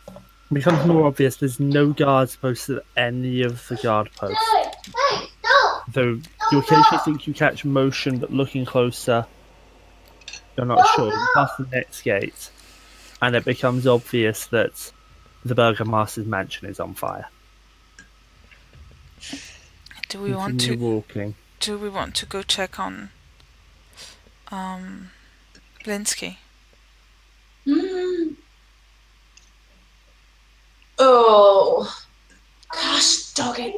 It becomes more obvious there's no guards posted at any of the guard posts. Hey, no! Though you occasionally think you catch motion, but looking closer, you're not sure. You pass the next gate, and it becomes obvious that the Burgomaster's mansion is on fire. Do we want to walking? do we want to go check on Blinsky? Oh, gosh, dog it.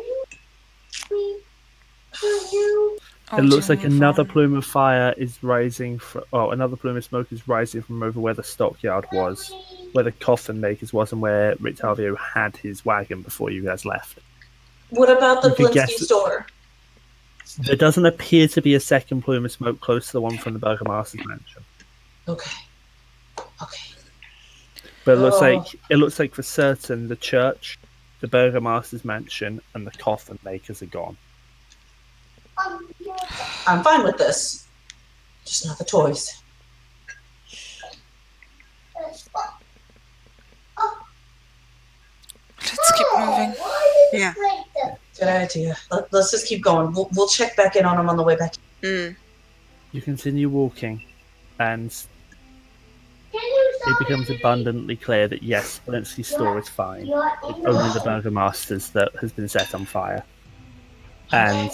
It looks like another plume of fire is rising from. Oh, another plume of smoke is rising from over where the stockyard was, where the coffin makers was, and where Rictavio had his wagon before you guys left. What about the You could Blinsky guess- store? There doesn't appear to be a second plume of smoke close to the one from the Burgomaster's mansion, Okay. but Oh. it looks like for certain the church, the Burgomaster's mansion, and the coffin makers are gone. I'm fine with this. Just not the toys. Let's keep moving. Yeah. Good idea. Let's just keep going. We'll check back in on them on the way back. Mm. You continue walking, and it becomes abundantly clear that yes, Blinsky's store is fine. It's only the Burgomaster's that has been set on fire. And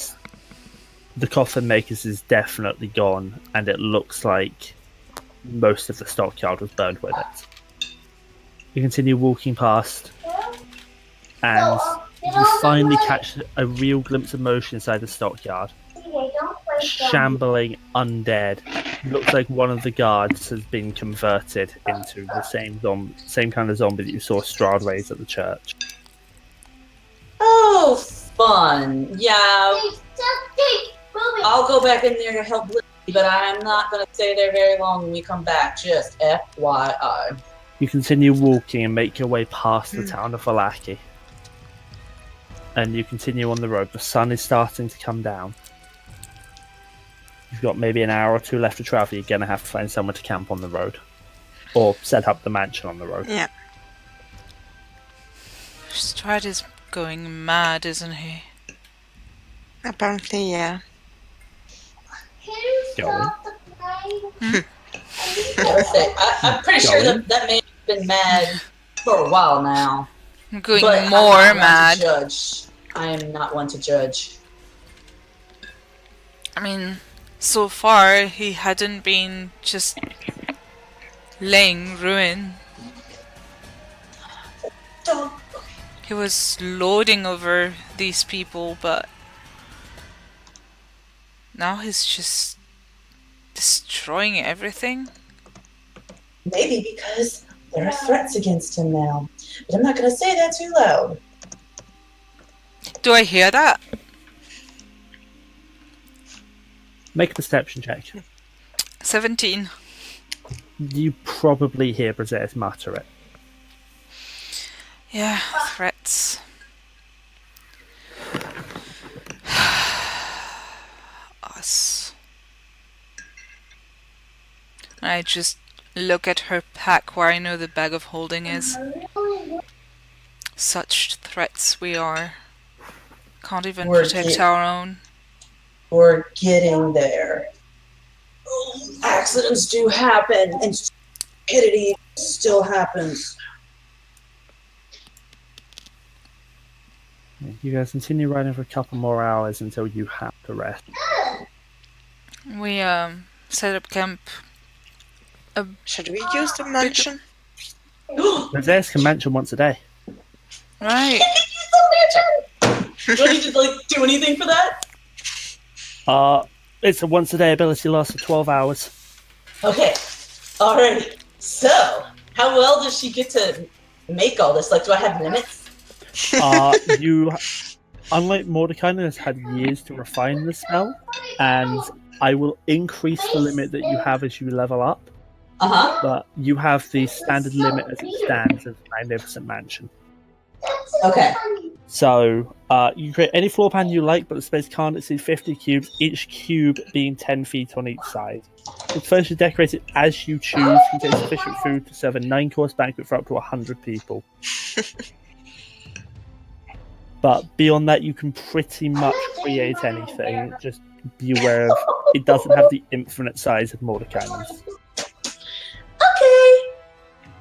the coffin makers is definitely gone, and it looks like most of the stockyard was burned with it. You continue walking past, and you finally catch a real glimpse of motion inside the stockyard. Shambling undead. Looks like one of the guards has been converted into the same kind of zombie that you saw Strahd raise at the church. Oh, fun. Yeah, Keep moving. I'll go back in there to help Lily, but I'm not going to stay there very long when we come back. Just FYI. You continue walking and make your way past the town of Vallaki. And you continue on the road. The sun is starting to come down. You've got maybe an hour or two left to travel. You're going to have to find somewhere to camp on the road. Or set up the mansion on the road. Yeah. Strahd is going mad, isn't he? Apparently, yeah. Can you stop the plane? I'm pretty sure that man has been mad for a while now. I'm going But I'm more not one to mad. judge. I am not one to judge. I mean, so far he hadn't been just laying ruin. Don't. He was lording over these people, but now he's just destroying everything. Maybe because there are threats against him now. But I'm not going to say that too loud. Do I hear that? Make a perception check. 17. You probably hear Bryseis mutter it. Yeah, threats. Us. I just look at her pack where I know the bag of holding is. Such threats we are. Can't even protect our own. We're getting there. Accidents do happen, and stupidity still happens. You guys continue riding for a couple more hours until you have to rest. We set up camp. Should we use the mansion? Bryseis can mansion once a day. Right. Do I need to do anything for that? It's a once a day ability, lasts for 12 hours. Okay. Alrighty. So, how well does she get to make all this? Do I have limits? You, unlike Mordecai, has had years to refine the spell, and I will increase the limit that you have as you level up. But you have the standard limit as it stands as a Magnificent Mansion. Okay. So, you create any floor plan you like, but the space can't exceed 50 cubes, each cube being 10 feet on each side. It's furniture decorated as you choose, contains sufficient food to serve a 9-course banquet for up to 100 people. But beyond that, you can pretty much create anything. Just be aware of it doesn't have the infinite size of Mordecai's. Okay.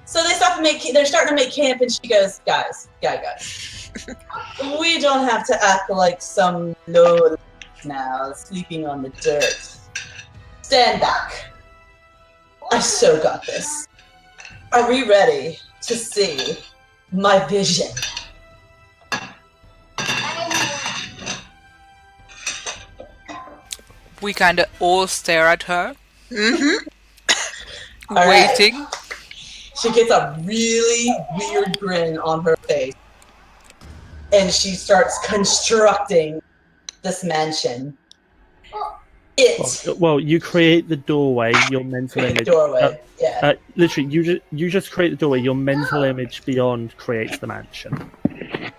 So they're starting to make camp, and she goes, guys. We don't have to act like some low now, sleeping on the dirt. Stand back. I so got this. Are we ready to see my vision? We kinda all stare at her. Mm-hmm. Waiting. Right. She gets a really weird grin on her face. And she starts constructing this mansion. Well, you create the doorway, your mental image. Doorway, yeah. Literally, you just create the doorway, your mental image beyond creates the mansion.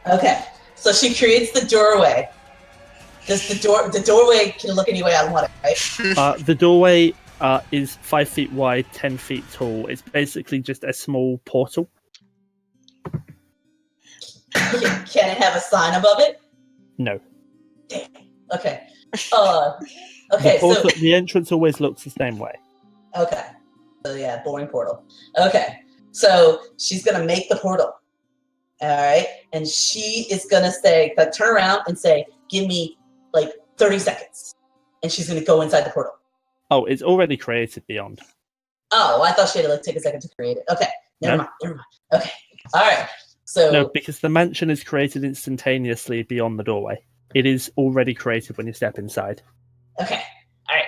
Okay, so she creates the doorway. Does the doorway can look any way I want it, right? The doorway is 5 feet wide, 10 feet tall. It's basically just a small portal. Can it have a sign above it? No. Damn. Okay. Okay. The entrance always looks the same way. Okay. So yeah, boring portal. Okay. So she's gonna make the portal. All right, and she is gonna turn around and say, "Give me 30 seconds," and she's gonna go inside the portal. Oh, it's already created beyond. Oh, I thought she had to take a second to create it. Okay. Never mind. Okay. All right. So no, because the mansion is created instantaneously beyond the doorway. It is already created when you step inside. Okay. All right.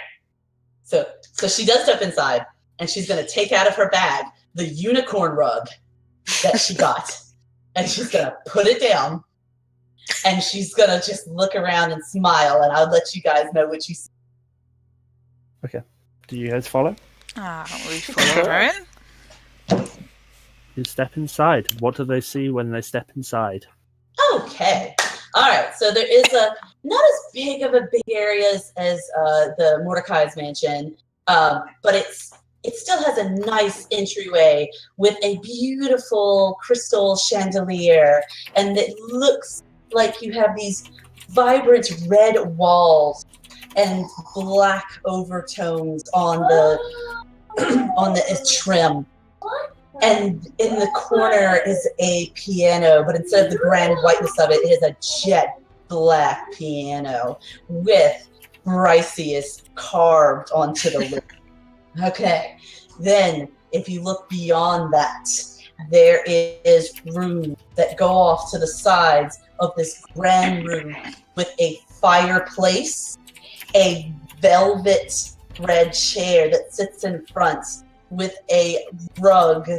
So she does step inside, and she's gonna take out of her bag the unicorn rug that she got, and she's gonna put it down, And she's gonna just look around and smile, and I'll let you guys know what you see. Okay. Do you guys follow? We follow her in. You step inside. What do they see when they step inside? Okay. All right. So there is not as big of a big area as the Mordecai's mansion, but it still has a nice entryway with a beautiful crystal chandelier, and it looks like you have these vibrant red walls and black overtones on the trim. And in the corner is a piano, but instead of the grand whiteness of it, it is a jet black piano with Bryseis carved onto the lid. Okay, then if you look beyond that, there is rooms that go off to the sides of this grand room with a fireplace, a velvet red chair that sits in front with a rug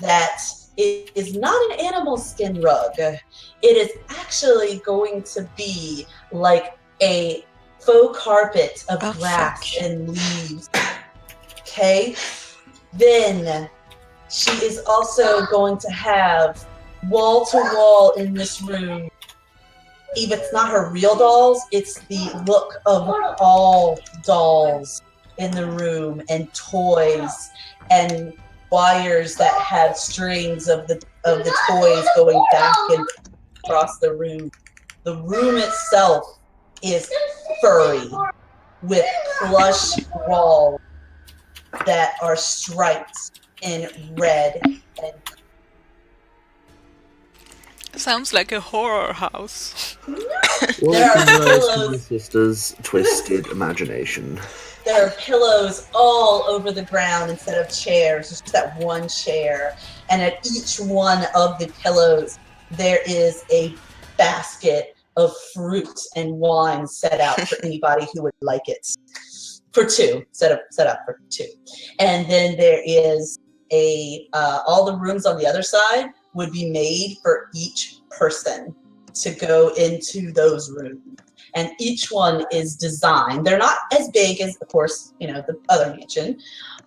that is not an animal skin rug. It is actually going to be like a faux carpet of grass and leaves. Okay? Then she is also going to have wall to wall in this room. If it's not her real dolls, it's the look of all dolls in the room, and toys and wires that have strings of the toys going back and across the room. The room itself is furry with plush walls that are striped in red and Sounds like a horror house. There are Welcome to pillows. my sister's twisted imagination. There are pillows all over the ground instead of chairs. It's just that one chair. And at each one of the pillows, there is a basket of fruit and wine set out for anybody who would like it. For two, set up for two. And then there is all the rooms on the other side would be made for each person to go into those rooms. And each one is designed. They're not as big as, of course, the other mansion,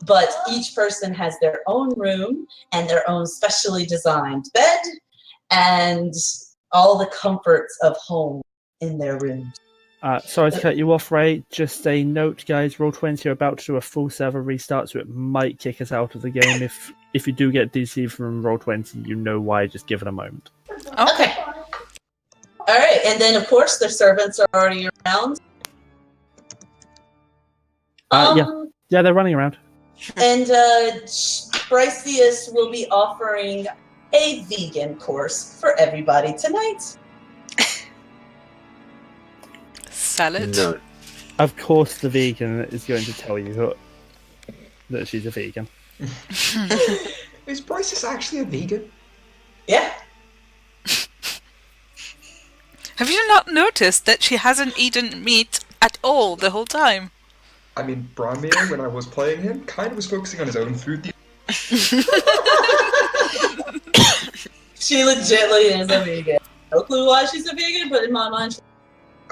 but each person has their own room and their own specially designed bed and all the comforts of home in their rooms. Sorry to cut you off, Ray. Just a note, guys. Roll20 are about to do a full server restart, so it might kick us out of the game. If you do get DC from Roll20, you know why. Just give it a moment. Okay. All right, and then of course the servants are already around. Yeah, they're running around. And Bryseis will be offering a vegan course for everybody tonight. Salad. No. Of course, the vegan is going to tell you that she's a vegan. Is Bryseis actually a vegan? Yeah. Have you not noticed that she hasn't eaten meat at all the whole time? I mean, Brammyr, when I was playing him, kind of was focusing on his own food. She legitly is a vegan. No clue why she's a vegan, but in my mind,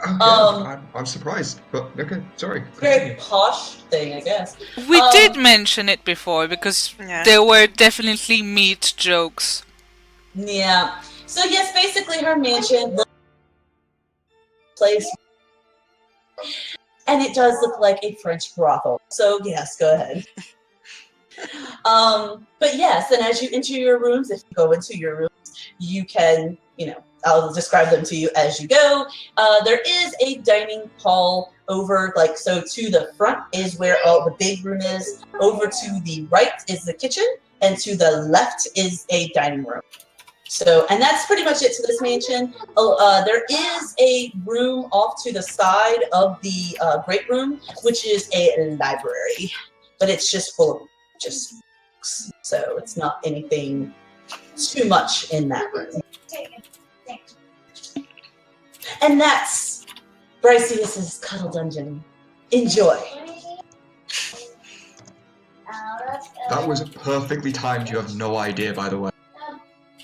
I'm surprised, but okay, sorry. very posh thing, I guess. We did mention it before because there were definitely meat jokes. Yeah. So yes, basically her mansion place, and it does look like a French brothel. So yes, go ahead. But yes, and as you enter your rooms, if you go into your rooms, you can, I'll describe them to you as you go. There is a dining hall over, so to the front is where all the big room is. Over to the right is the kitchen, and to the left is a dining room. So, and that's pretty much it to this mansion. There is a room off to the side of the great room, which is a library, but it's just full of just books. So it's not anything too much in that room. And that's Bryseis' Cuddle Dungeon. Enjoy. That was perfectly timed, you have no idea, by the way.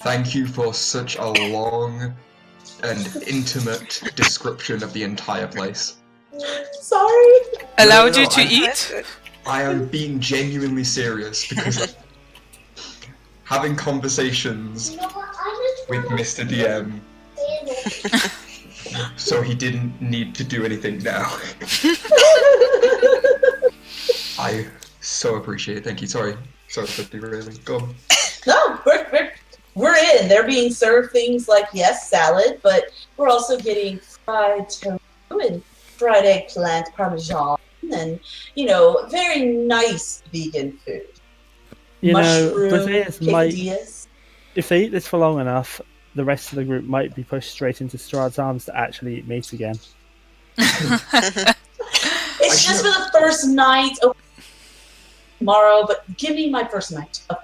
Thank you for such a long an intimate description of the entire place. Sorry. Allowed no, you to I'm- eat? I am being genuinely serious because having conversations You know what? I just with wanna Mr. DM stand up. so he didn't need to do anything now. I so appreciate it. Thank you. Sorry for derailing. Go on. No, we're in. They're being served things like, yes, salad, but we're also getting fried tofu and fried eggplant parmesan and, very nice vegan food. You know, Mushroom Bryseis might, quesadillas. if they eat this for long enough, the rest of the group might be pushed straight into Strahd's arms to actually eat meat again. It's just for the first night of tomorrow, but give me my first night of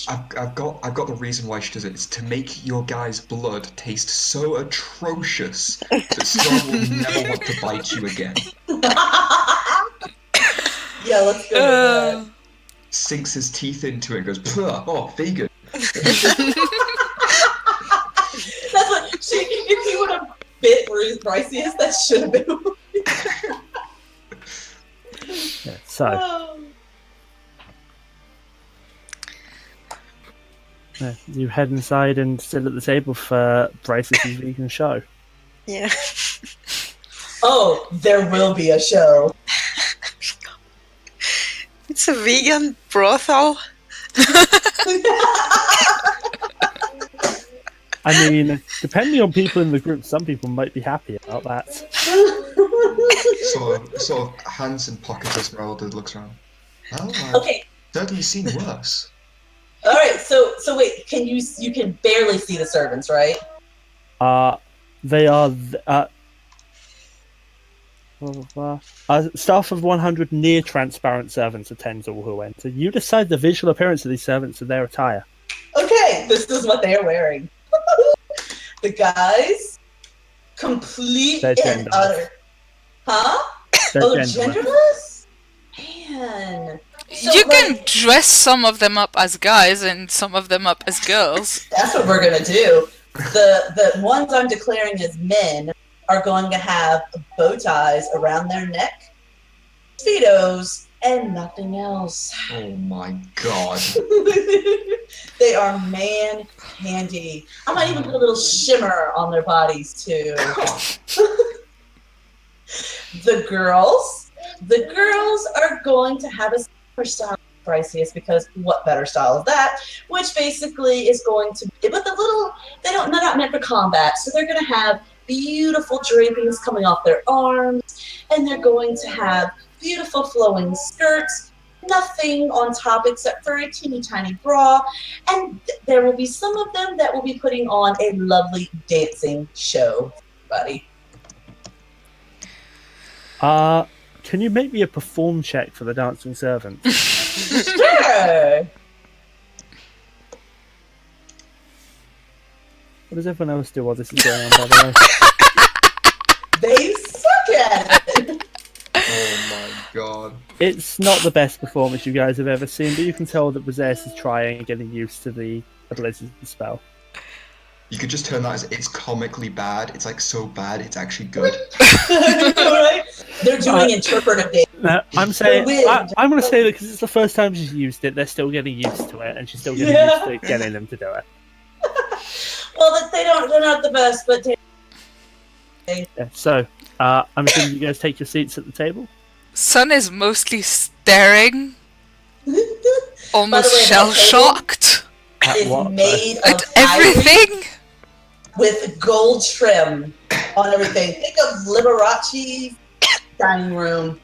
I've got the reason why she does it. It's to make your guy's blood taste so atrocious that Strahd will never want to bite you again. Yeah, let's go with that. Sinks his teeth into it and goes, "Puh, oh, vegan." That's what if he would have bit Bryseis, that should have been. Yeah, so, you head inside and sit at the table for Bryseis' vegan show. Yeah. Oh, there will be a show. It's a vegan brothel. I mean, depending on people in the group, some people might be happy about that. Sort of hands in pockets. Ezmeralda looks around. Well, I've Okay. certainly seen worse. All right. So wait. You can barely see the servants, right? They are staff of 100 near transparent servants attend all who enter. You decide the visual appearance of these servants and their attire. Okay. This is what they are wearing. The guys, complete They're and utter. Huh? They're Oh, genderless. genderless? Man. So, You can like, dress some of them up as guys and some of them up as girls. that's what we're gonna do. The ones I'm declaring as men are going to have bow ties around their neck, speedos, and nothing else. Oh my god. They are man candy. I might even put a little shimmer on their bodies too. The girls are going to have a similar style of Bryseis, because what better style is that? Which basically is going to be with a little. They're not meant for combat, so they're going to have beautiful drapings coming off their arms, and they're going to have beautiful flowing skirts. Nothing on top except for a teeny tiny bra, and there will be some of them that will be putting on a lovely dancing show, buddy. Can you make me a perform check for the dancing servants? Sure. What does everyone else do while this is going on, by the way? They suck at it. Oh my god. It's not the best performance you guys have ever seen, but you can tell that Bryseis is trying and getting used to the abilities of the spell. You could just turn that as it's comically bad. It's like so bad, it's actually good. Right? They're doing interpretive dance. No, I'm saying wind. I'm going to say that because it's the first time she's used it, they're still getting used to it, and she's still getting used to getting them to do it. Well, they're not the best, but Yeah, so, I'm assuming you guys take your seats at the table. Sun is mostly staring, almost way, that shell-shocked it's what? made of at ivory everything. with gold trim on everything. Think of Liberace's dining room.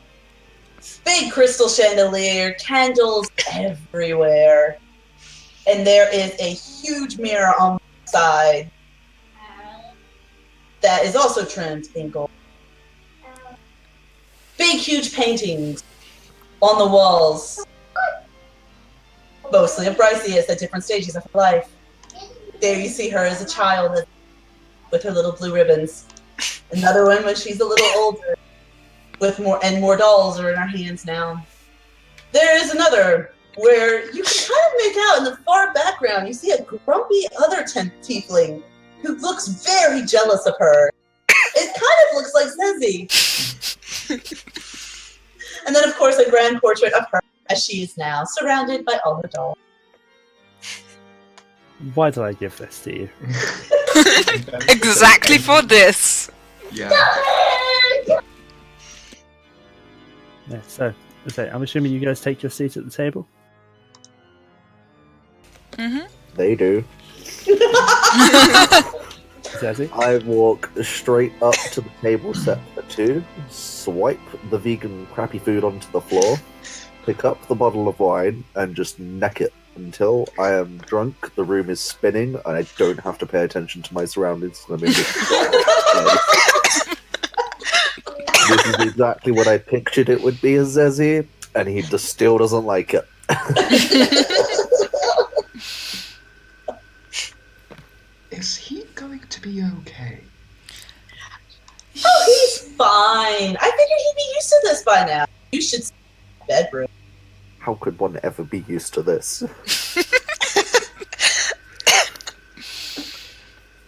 Big crystal chandelier, candles everywhere. And there is a huge mirror on the side that is also trimmed in gold. Big, huge paintings on the walls. Mostly of Bryseis at different stages of her life. There you see her as a child with her little blue ribbons. Another one when she's a little older, with more dolls are in her hands now. There is another where you can kind of make out in the far background. You see a grumpy other tiefling who looks very jealous of her. It kind of looks like Zesi. And then, of course, a grand portrait of her as she is now, surrounded by all her dolls. Why did I give this to you? Exactly for this. Yeah. Yeah, so I'm assuming you guys take your seat at the table. Mm-hmm. They do. Zesi? I walk straight up to the table set for two, swipe the vegan crappy food onto the floor, pick up the bottle of wine, and just neck it until I am drunk, the room is spinning, and I don't have to pay attention to my surroundings. I mean, this is exactly what I pictured it would be as Zesi, and he just still doesn't like it. Is he going to be okay? Oh, he's fine. I figured he'd be used to this by now. You should see the bedroom. How could one ever be used to this?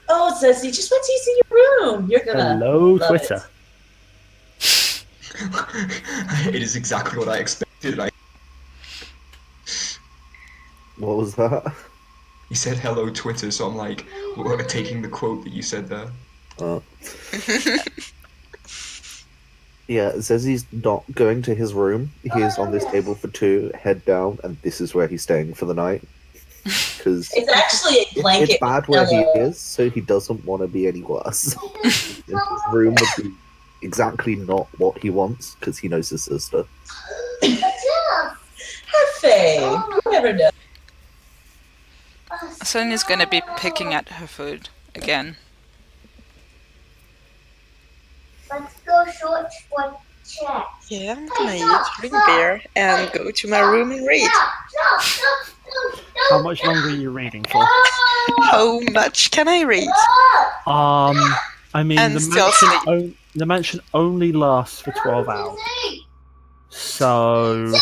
Oh, Zesi, just wait till you see your room. You're gonna Hello, love Twitter. It is exactly what I expected. What was that? He said hello Twitter, so I'm like, we're taking the quote that you said there. Yeah, Zesi's not going to his room. He is on this table for two, head down, and this is where he's staying for the night. Because It's actually a blanket. it's bad where he pillow. is, so he doesn't want to be any worse. His room would be exactly not what he wants, because he knows his sister. Have faith. You never know. Sonia's gonna be picking at her food again. Let's go short for check. Yeah, I'm gonna eat, drink beer, and go to my room and read. How much longer are you reading for? How much can I read? I mean, And still sleep. the mansion only lasts for 12 hours. So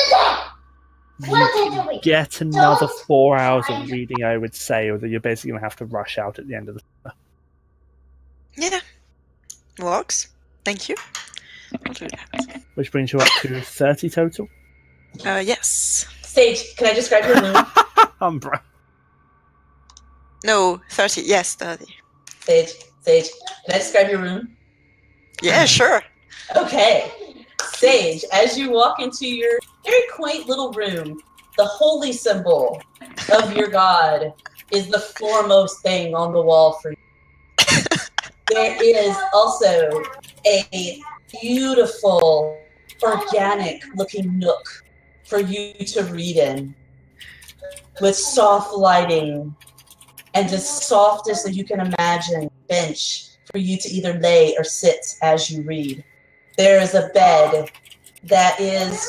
you can get another 4 hours of reading, I would say, or that you're basically going to have to rush out at the end of the... Yeah. Works. Thank you. I'll do that. Which brings you up to 30 total. Yes. Sage, can I describe your room? Umbra. No, 30. Yes, 30. Sage, can I describe your room? Yeah, sure. Okay. Sage, as you walk into your very quaint little room, the holy symbol of your god is the foremost thing on the wall for you. There is also a beautiful, organic-looking nook for you to read in, with soft lighting and as soft as you can imagine bench for you to either lay or sit as you read. There is a bed that is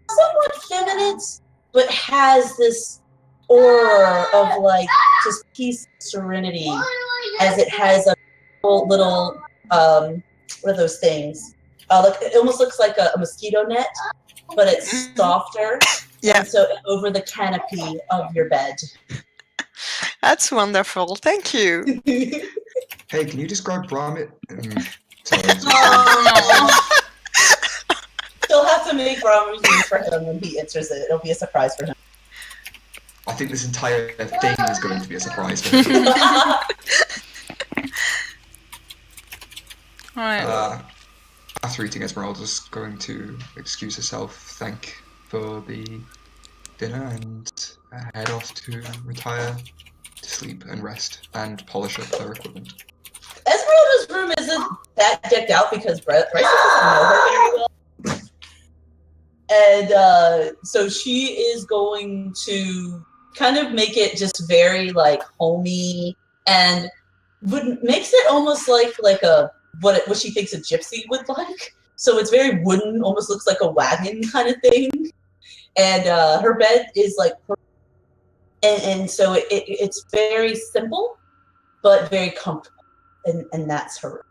somewhat feminine, but has this aura of like just peace and serenity, as it has a little what are those things? It almost looks like a mosquito net, but it's softer. Yeah. And so over the canopy of your bed. That's wonderful. Thank you. Hey, can you describe Brammyr? She'll have to make Brammyr for him when he enters it. It'll be a surprise for him. I think this entire thing is going to be a surprise for him. Alright. After eating, Ezmeralda's going to excuse herself, thank for the dinner, and head off to retire to sleep and rest and polish up her equipment. Ezmeralda's room isn't that decked out because Bryseis doesn't know her very well. And so she is going to kind of make it just very like homey, and makes it almost like a what she thinks a gypsy would like. So it's very wooden, almost looks like a wagon kind of thing. And her bed is like, and so it's very simple, but very comfortable. And that's her room.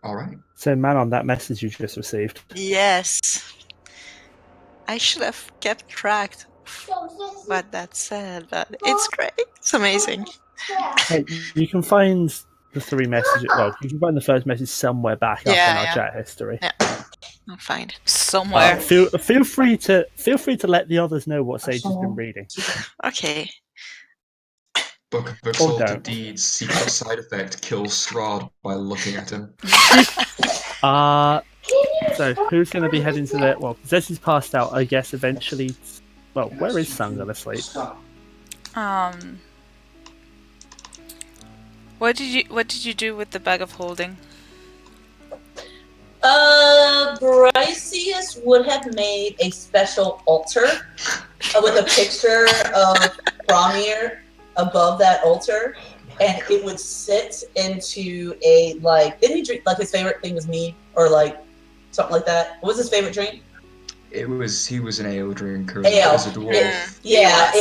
All right. So, man, on that message you just received. Yes. I should have kept track of what that said, but it's great. It's amazing. Hey, you can find the 3 messages. Well, you can find the first message somewhere back up in our chat history. Yeah. I'll find it. Somewhere. Feel free to let the others know what Sage has been reading. Okay. Book of Or Exalted don't. Deeds, secret side effect, kills Strahd by looking at him. So who's going to be heading to the? Well, Zesi's passed out. I guess eventually. Well, where is Sun gonna sleep? What did you do with the bag of holding? Bryseis would have made a special altar with a picture of Brammyr above that altar, and it would sit into a didn't he drink his favorite thing was mead or something like that? What was his favorite drink? He was an ale drinker Ale. as a dwarf. Yeah,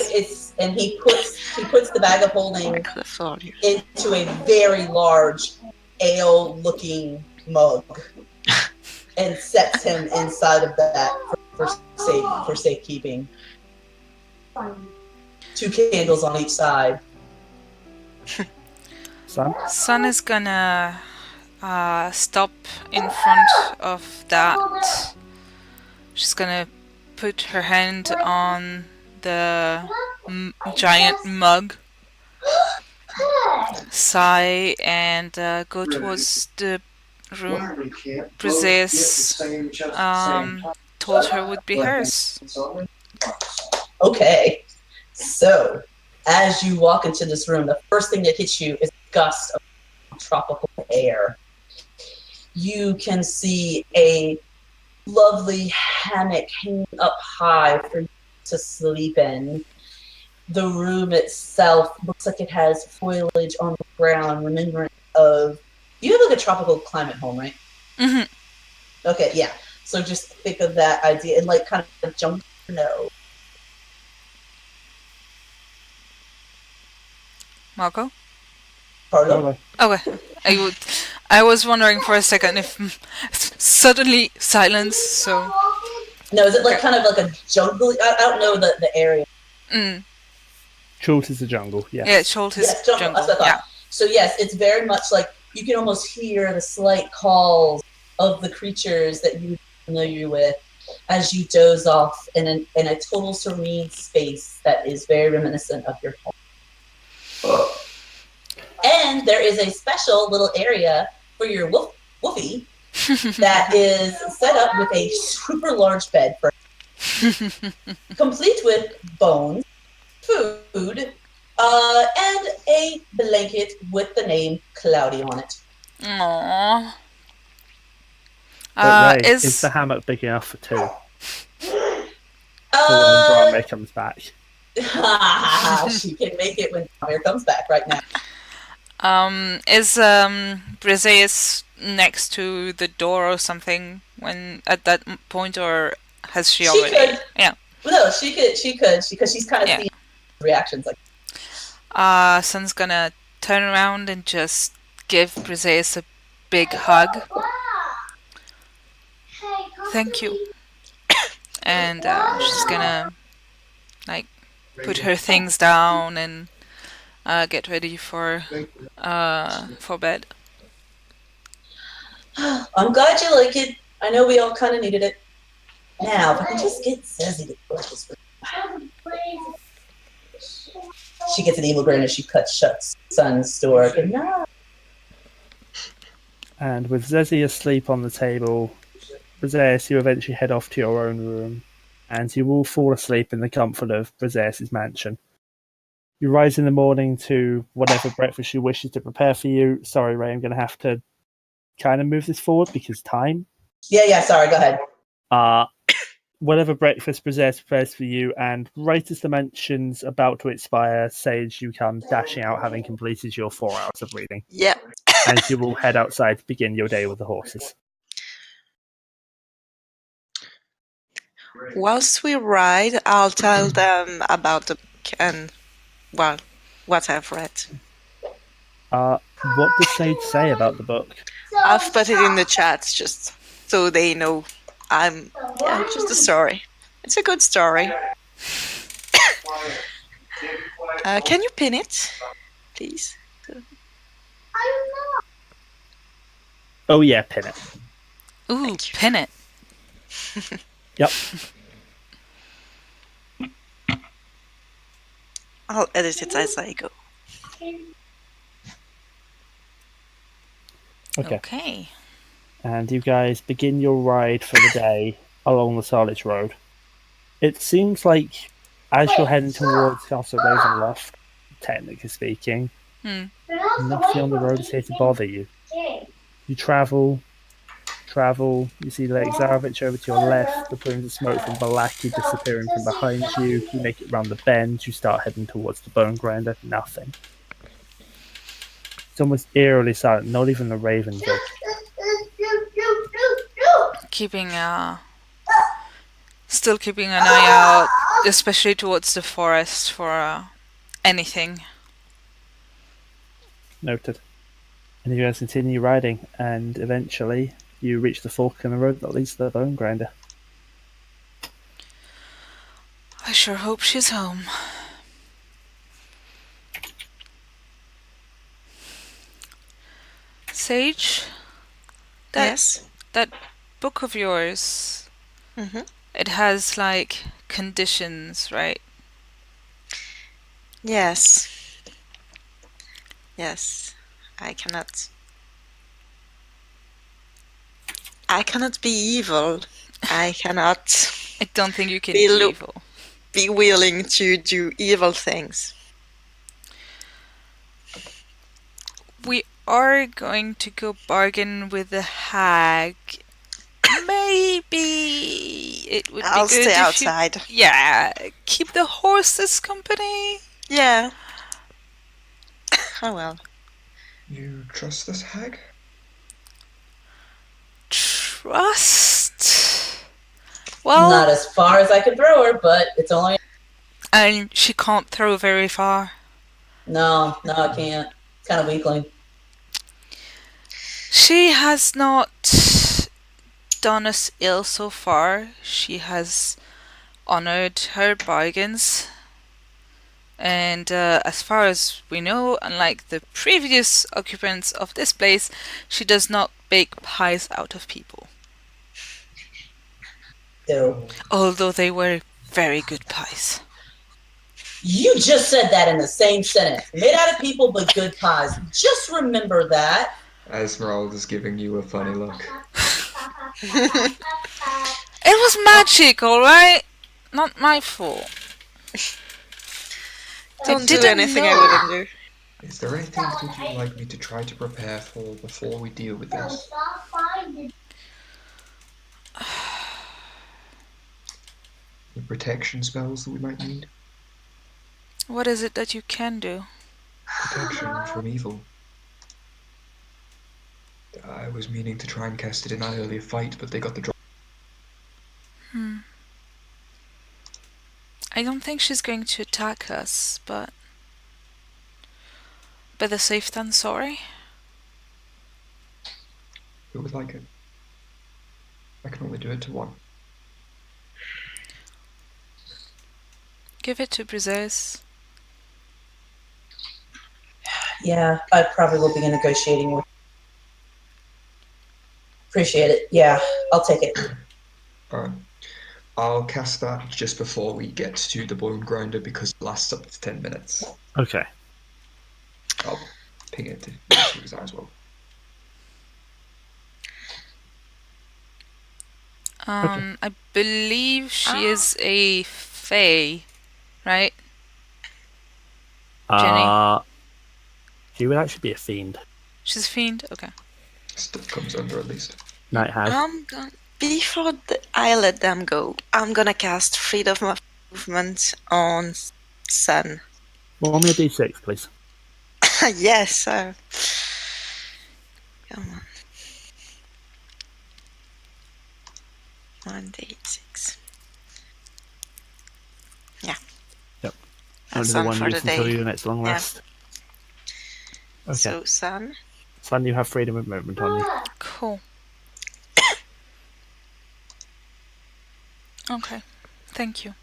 and he puts the bag of holding into a very large ale-looking mug and sets him inside of that for safekeeping. 2 candles on each side. Sun is gonna stop in front of that. She's gonna put her hand on the giant mug, sigh, and go towards the room Bryseis told her would be hers. Okay, so as you walk into this room, the first thing that hits you is a gust of tropical air. You can see a lovely hammock hanging up high for you to sleep in. The room itself looks like it has foliage on the ground, remembering of... You have a tropical climate home, right? Mm-hmm. Okay, yeah. So just think of that idea and kind of a jungle. No. Marco? Pardon? Okay. I was wondering for a second if suddenly silence. So. No, is it kind of like a jungle? I don't know the area. Chult is the jungle. Yes. Yeah, Chult is jungle. That's what I thought. Yeah. So yes, it's very much you can almost hear the slight calls of the creatures that you're familiar with as you doze off in a total serene space that is very reminiscent of your home. And there is a special little area for your woofie that is set up with a super large bed, complete with bones, food, and a blanket with the name Cloudy on it. Aww. But Ray, is the hammock big enough for 2? For when Brammyr comes back. She can make it when Brammyr comes back right now. Is Bryseis next to the door or something when at that point, or has she already? Could. Yeah. No, she could because she's kind of seeing reactions Sun's gonna turn around and just give Bryseis a big hug. Thank you. And she's gonna put her things down and get ready for bed. I'm glad you like it. I know we all kind of needed it. Now, if I can just get Zesi to close this room. She gets an evil grin as she shuts Sun's door. Good night. And with Zesi asleep on the table, Bryseis, you eventually head off to your own room, and you will fall asleep in the comfort of Bryseis' mansion. You rise in the morning to whatever breakfast she wishes to prepare for you. Sorry, Ray, I'm going to have to kind of move this forward because time. Yeah, sorry, go ahead. Whatever breakfast Bryseis prepares for you, and right as the mansion's about to expire, Sage, you come dashing out having completed your 4 hours of reading. Yeah. And you will head outside to begin your day with the horses. Whilst we ride, I'll tell them about the book and, well, what I've read. What does Sage say about the book? I've put it in the chat just so they know just a story. It's a good story. Can you pin it? please? Oh yeah, pin it. Ooh, Thank you. pin it. Yep. I'll edit it as I go. Okay. Okay. And you guys begin your ride for the day along the Sarlich Road. It seems like as you're heading towards Castle Ravenloft, technically speaking, nothing on the road is here to bother you. You travel, you see Lake Zarovich over to your left, the plumes of smoke from Balaki disappearing from behind you, you make it round the bend, you start heading towards the Bone Grinder, nothing. It's almost eerily silent, not even the ravens are. Still keeping an eye out, especially towards the forest for anything. Noted. And you guys continue riding, and eventually you reach the fork in the road that leads to the Bone Grinder. I sure hope she's home. Sage? Yes. That book of yours, Mm-hmm. it has like conditions, right? Yes. Yes. I cannot be evil. I cannot I don't think you can Be be lo- evil. be willing to do evil things. We are going to go bargain with the hag. Maybe it would I'll be good stay if outside. you... Yeah, keep the horses company. Yeah. Oh well. You trust this hag? Trust? Well, Not as far as I can throw her, but it's only. and she can't throw very far. No, I can't. It's kind of weakling. She has not done us ill so far. She has honored her bargains. And as far as we know, unlike the previous occupants of this place, she does not bake pies out of people. Ew. Although they were very good pies. You just said that in the same sentence. Made out of people, but good pies. Just remember that. Ezmeralda's giving you a funny look. It was magic, alright? Not my fault. Don't do didn't anything know. I wouldn't do. Is there anything that you'd like me to try to prepare for before we deal with this? The protection spells that we might need? What is it that you can do? Protection from evil. I was meaning to try and cast it in that earlier fight, but they got the drop. I don't think she's going to attack us, but... better safe than sorry. Who would like it? I can only do it to one. Give it to Bryseis. Yeah, I probably will begin negotiating with. Appreciate it. Yeah, I'll take it. Alright. I'll cast that just before we get to the Bone Grinder because it lasts up to 10 minutes. Okay. I'll ping it to you as well. I believe she is a fae, right? Jenny? She would actually be a fiend. She's a fiend? Okay. Stuff comes under at least. Night hag. Before I let them go, I'm gonna cast Freedom of Movement on Sun. Roll me a d6, please. Yes. Come on. 1d6. Yeah. Yep. That's Only the Sun one for used the until day. your next long Yeah. rest. Okay. So Sun. Sun, you have freedom of movement on you. Cool. Okay. Thank you.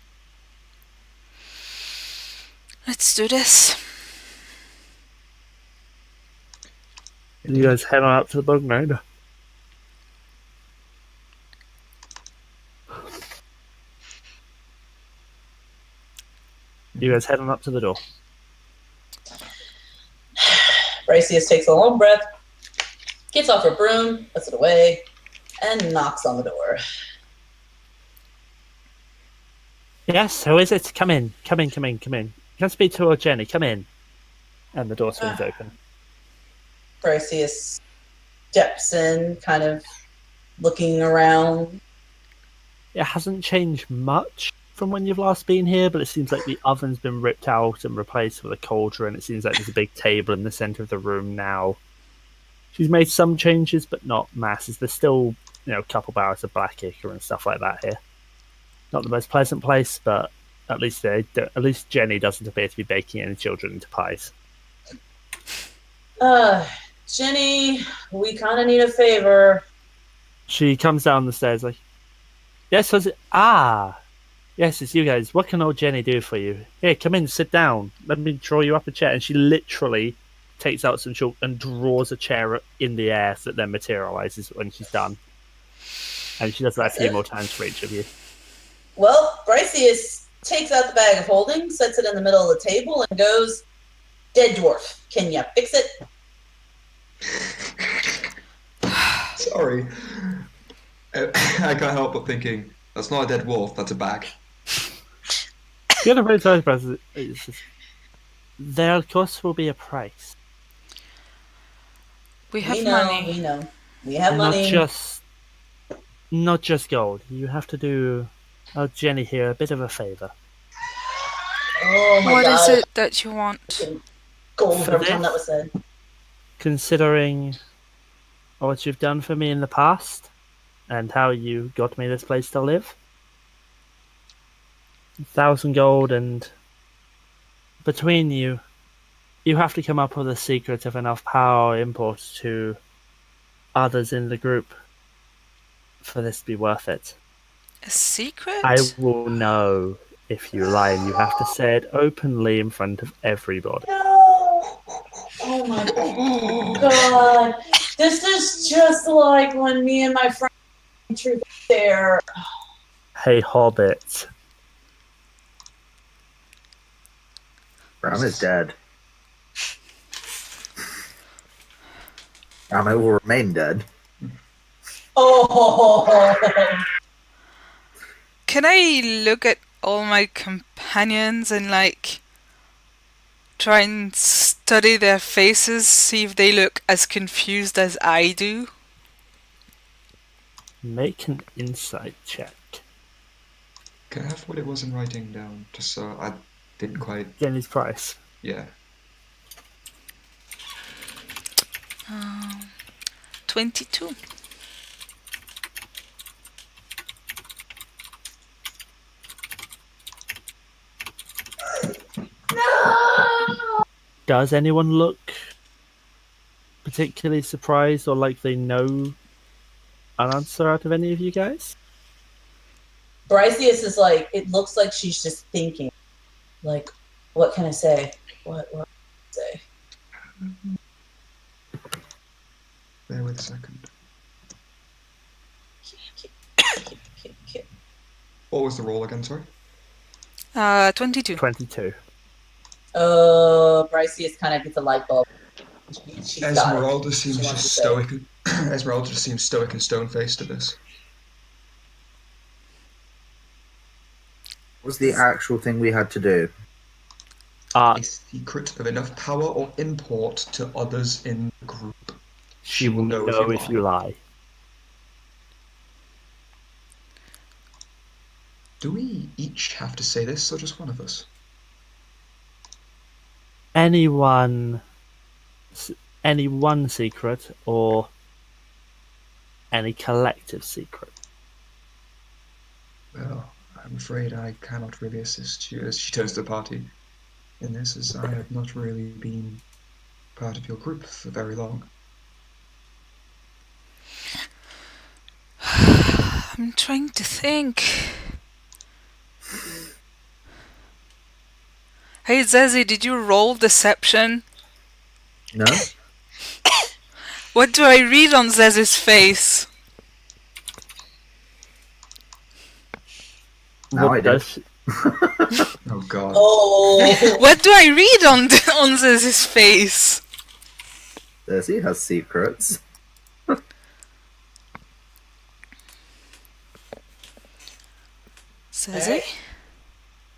Let's do this. You guys head on up to the bug node. You guys head on up to the door. Bryseis takes a long breath, gets off her broom, puts it away, and knocks on the door. Yes, who is it? Come in. Come in, come in, come in. Can I speak to our Jenny? Come in. And the door swings open. Bryseis steps in, kind of looking around. It hasn't changed much from when you've last been here, but it seems like the oven's been ripped out and replaced with a cauldron. It seems like there's a big table in the centre of the room now. She's made some changes, but not masses. There's still, a couple barrels of black ichor and stuff like that here. Not the most pleasant place, but at least Jenny doesn't appear to be baking any children into pies. Jenny, we kind of need a favor. She comes down the stairs like, yes, was it? Yes, it's you guys. What can old Jenny do for you? Here, come in, sit down. Let me draw you up a chair. And she literally takes out some chalk and draws a chair in the air that then materializes when she's done. And she does that a few more times for each of you. Well, Bryseis takes out the bag of holding, sets it in the middle of the table, and goes, "Dead dwarf, can ya fix it?" Sorry. I can't help but thinking, that's not a dead wolf, that's a bag. The other very nice person is there, of course, will be a price. We have We know, money. we know. We have money. Not just gold. You have to do Jenny here a bit of a favour. Oh my What god. is it that you want? Gold For every time this? that was said. Considering what you've done for me in the past and how you got me this place to live, 1,000 gold, and between you have to come up with a secret of enough power or import to others in the group for this to be worth it. A secret? I will know if you lie, and you have to say it openly in front of everybody. No! Oh my god. This is just like when me and my friend Truth there. Hey, Hobbit. Brammyr's dead. Brammyr will remain dead. Oh! Can I look at all my companions and try and study their faces, see if they look as confused as I do? Make an insight check. Can I have what it was in writing down? Just so I didn't quite... Jenny's price. Yeah. 22. Does anyone look particularly surprised or like they know an answer out of any of you guys? Bryseis is like, it looks like she's just thinking. Like, what can I say? What can I say? Bear with a second. What was the roll again, sorry? 22. 22. Bryseis kind of gets a light bulb. She's got it. Ezmeralda seems She wants just to say. stoic. Ezmeralda just seems stoic and stone-faced at this. What was the actual thing we had to do? A secret of enough power or import to others in the group. She will know if you lie. Do we each have to say this, or just one of us? Any one secret or any collective secret? Well, I'm afraid I cannot really assist you, as she turns to the party, in this, as I have not really been part of your group for very long. I'm trying to think. Hey Zesi, did you roll deception? No? What do I read on Zez's face? Now I What do. does she- Oh god. Oh, What do I read on Zez's face? Zesi has secrets. Zezi? Alright.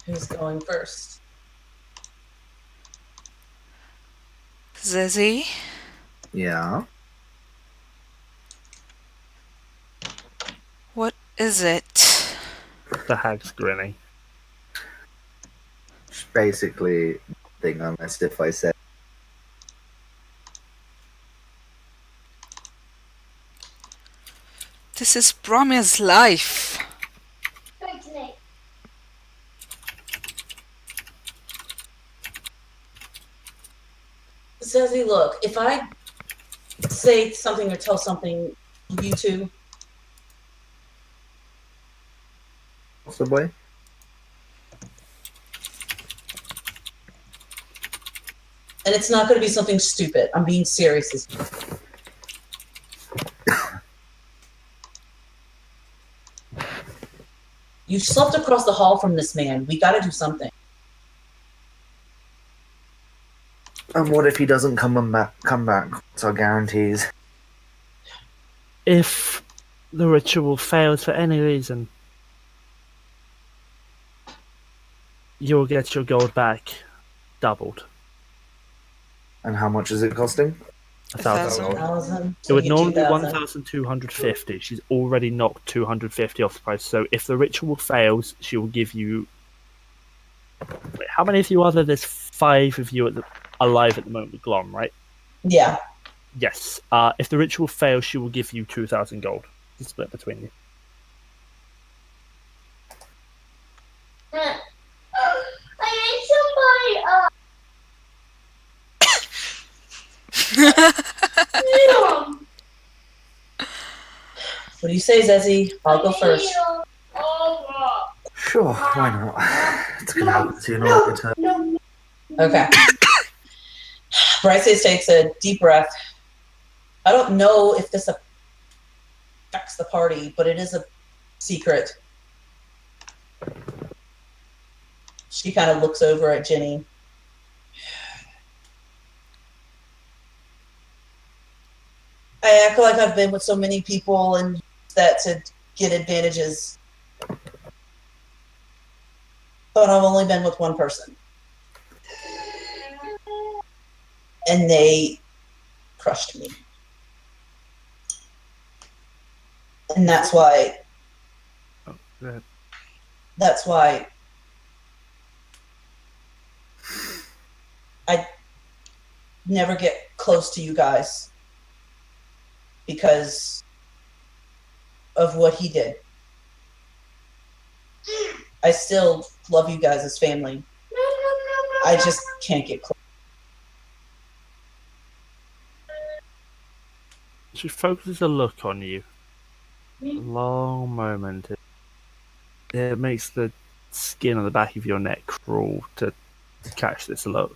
Who's going first? Zezi? Yeah. What is it? The hag's grinning. It's basically thing unless if I said This is Brammyr's life. Right tonight. Zezzy, look, if I say something or tell something, you two, possibly. and it's not going to be something stupid. I'm being serious. You slept across the hall from this man. We got to do something. And what if he doesn't come back? What's our guarantees? If the ritual fails for any reason, you'll get your gold back doubled. And how much is it costing? 1,000 gold. 1,000. It would So we get normally be 2,000. 1,250. She's already knocked 250 off the price. So if the ritual fails, she will give you. Wait, how many of you are there? There's 5 of you alive at the moment with Glom, right? Yeah. Yes. If the ritual fails, she will give you 2,000 gold to split between you. I ate somebody. What do you say, Zezzy? I'll go first. Sure, why not? It's gonna help you know what your turn. Okay. Bryseis takes a deep breath. I don't know if this affects the party, but it is a secret. She kind of looks over at Jenny. I act like I've been with so many people and use that to get advantages. But I've only been with one person. And they crushed me. And that's why I never get close to you guys because of what he did. I still love you guys as family. I just can't get close. She focuses a look on you. A long moment. It makes the skin on the back of your neck crawl to catch this look.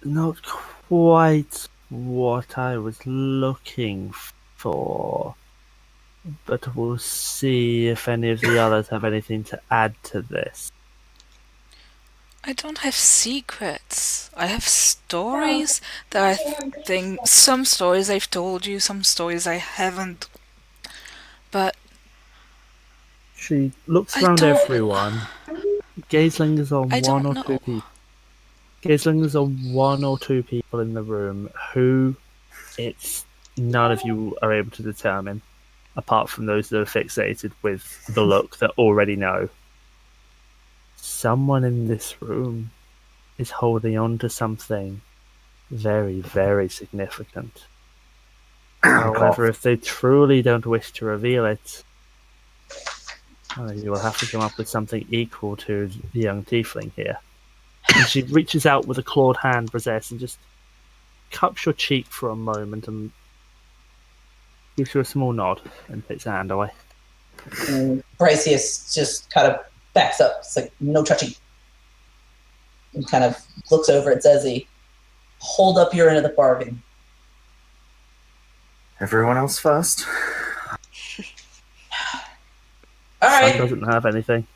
Not quite what I was looking for, but we'll see if any of the others have anything to add to this. I don't have secrets. I have stories that I think some stories I've told you, some stories I haven't. But She looks I around don't- everyone. Gazeling is on I one don't or two know. people. Gazeling is on 1 or 2 people in the room who it's none of you are able to determine, apart from those that are fixated with the look that already know. Someone in this room is holding on to something very, very significant. However, if they truly don't wish to reveal it, well, you will have to come up with something equal to the young tiefling here. And she reaches out with a clawed hand, Bryseis, and just cups your cheek for a moment and gives you a small nod and takes her hand away. And Bryseis just kind of backs up. It's like, no touching. And kind of looks over at Zesi. Hold up your end of the bargain. Everyone else first. All Sam right. doesn't have anything.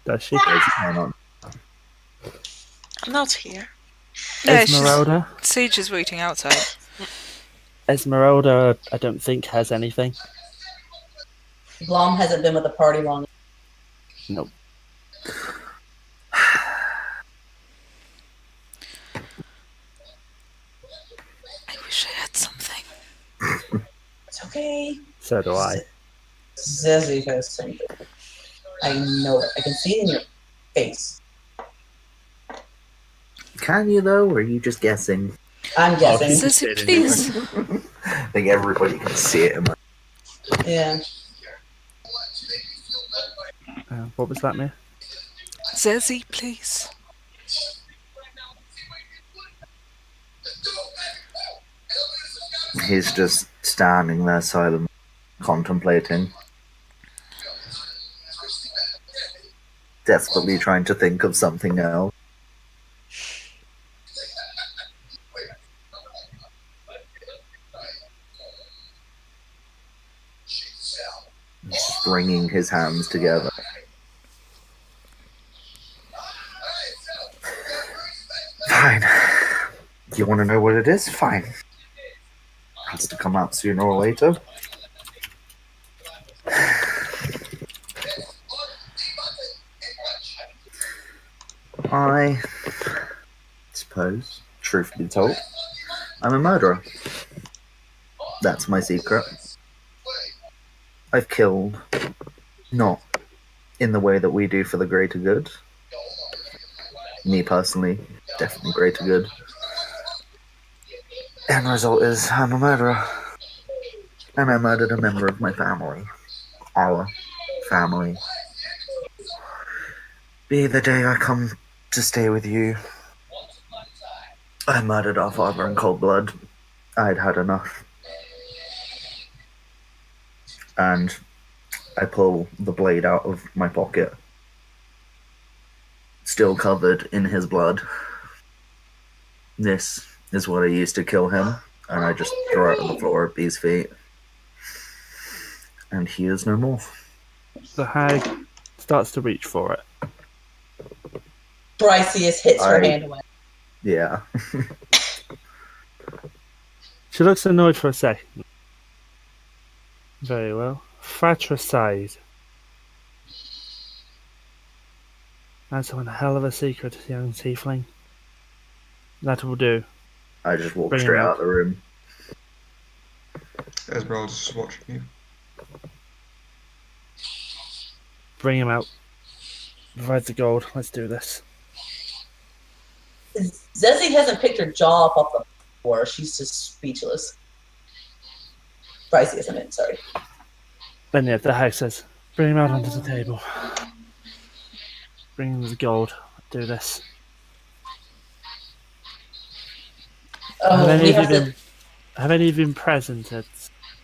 Does she? Why not? I'm not here. Yeah, she's, Ezmeralda? Sage is waiting outside. Ezmeralda, I don't think has anything. Glom hasn't been with the party long. Nope. I wish I had something. It's okay. So do I. Zesi has something. I know it. I can see it in your face. Can you though, or are you just guessing? I'm guessing. Zesi, please. I think everybody can see it. Yeah. What was that, Miya? Zesi, please. He's just standing there silent, contemplating. Desperately trying to think of something else. Stringing his hands together. Fine. You want to know what it is? Fine. Has to come out sooner or later. I suppose, truth be told, I'm a murderer. That's my secret. I've killed, not in the way that we do for the greater good. Me personally, definitely greater good. End result is I'm a murderer. And I murdered a member of my family. Our family. Be the day I come to stay with you. I murdered our father in cold blood. I'd had enough. And I pull the blade out of my pocket. Still covered in his blood. This is what I used to kill him. And I just throw it on the floor at B's feet. And he is no more. The hag starts to reach for it. Bryseis hits her hand away. Yeah. She looks annoyed for a second. Very well. Fratricide. That's one hell of a secret, young tiefling. That will do. I just walk Bring him straight out. out of the room. Ezmeralda's just watching you. Bring him out. Provide the gold. Let's do this. Zesi hasn't picked her jaw up off the floor. She's just speechless. Bryseis, I mean, sorry. Then yeah, the hag says, bring him out onto the table. Bring him the gold. Let's do this. Oh, have, any we of have you to... been, have any of you been present at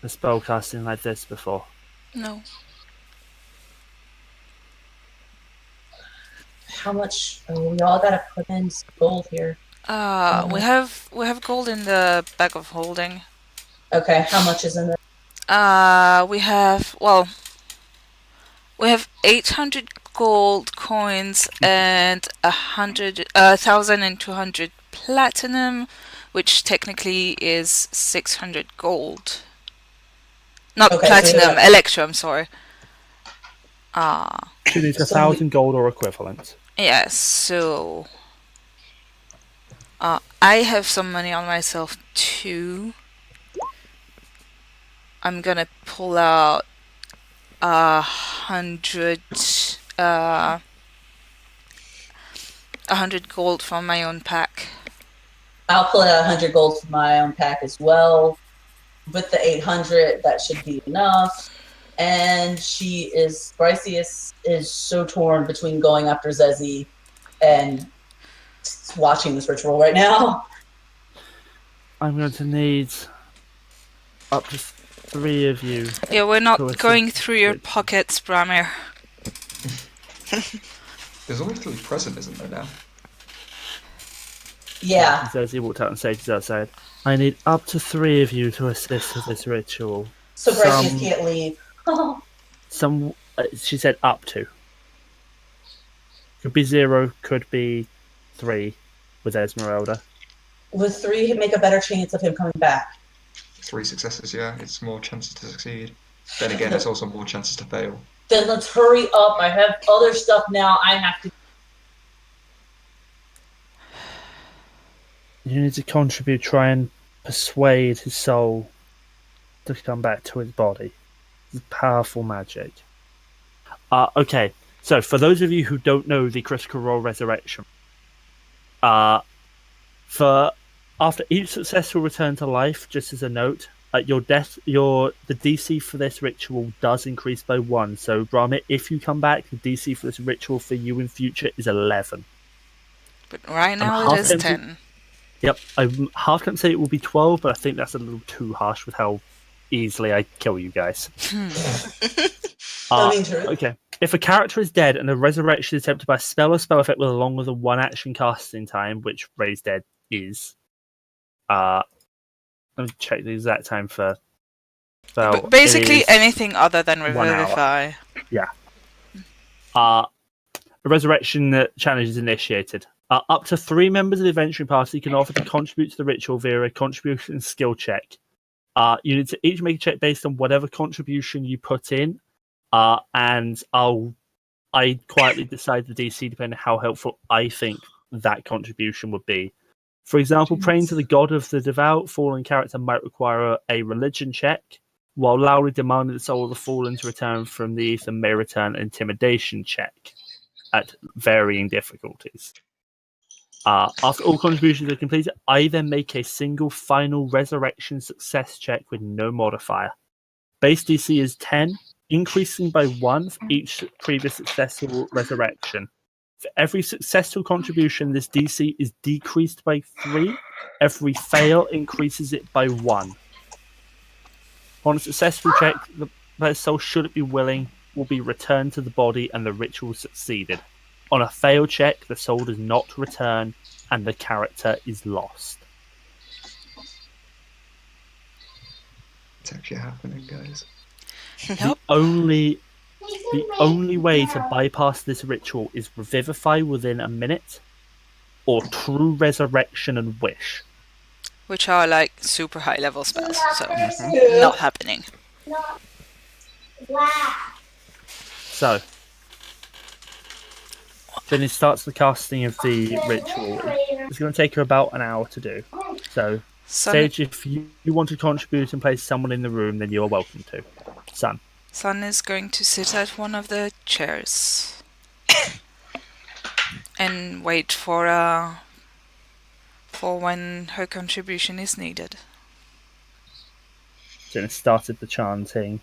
a spellcasting like this before? No. How much? Oh, we all gotta put in some gold here. We have gold in the bag of holding. Okay, how much is in there? We have 800 gold coins and 1,200 platinum, which technically is 600 gold. Not Okay, so platinum, yeah. electro. I'm sorry. She needs So 1,000 gold or equivalent. Yes. So, I have some money on myself too. I'm gonna pull out 100 gold from my own pack. I'll pull out 100 gold from my own pack as well. With the 800, that should be enough. And Bryseis is so torn between going after Zesi and watching this ritual right now. I'm going to need up to 3 of you. Yeah, we're to not assist going through your with- pockets, Brammyr. There's only 3 present, isn't there now? Yeah. Zesi walked out and Sage's outside. I need up to 3 of you to assist with this ritual. So Bryseis can't leave. She said up to. Could be 0, could be 3 with Ezmeralda. Would 3 make a better chance of him coming back? 3 successes, yeah. It's more chances to succeed. Then again, it's also more chances to fail. Then let's hurry up. I have other stuff now. I have to. You need to contribute, try and persuade his soul to come back to his body. It's powerful magic. Okay, so for those of you who don't know the Critical Role Resurrection, for after each successful return to life, just as a note, the DC for this ritual does increase by 1. So, Brammyr, if you come back, the DC for this ritual for you in future is 11. But right now it is 10. Yep, I'm half tempted to say it will be 12, but I think that's a little too harsh with how easily I kill you guys. Okay. If a character is dead and a resurrection is attempted by a spell or spell effect with a longer than 1 action casting time, which Raise Dead is, let me check the exact time for spell. But basically anything other than Revivify. Yeah. A resurrection challenge is initiated. Up to 3 members of the adventuring party can offer to contribute to the ritual via a contribution skill check. You need to each make a check based on whatever contribution you put in, and I quietly decide the DC depending on how helpful I think that contribution would be. For example, praying to the god of the devout fallen character might require a religion check, while loudly demanding the soul of the fallen to return from the ether may return an intimidation check at varying difficulties. After all contributions are completed, I then make a single final resurrection success check with no modifier. Base DC is 10, increasing by 1 for each previous successful resurrection. For every successful contribution, this DC is decreased by 3. Every fail increases it by 1. On a successful check, the soul, should it be willing, will be returned to the body and the ritual succeeded. On a failed check, the soul does not return and the character is lost. It's actually happening, guys. The only way to bypass this ritual is Revivify within a minute, or True Resurrection and Wish. Which are like super high level spells, so not happening. So, then it starts the casting of the ritual. It's going to take her about an hour to do. So, Sage, if you want to contribute and place someone in the room, then you're welcome to. Sun is going to sit at one of the chairs and wait for when her contribution is needed. Then it started the chanting.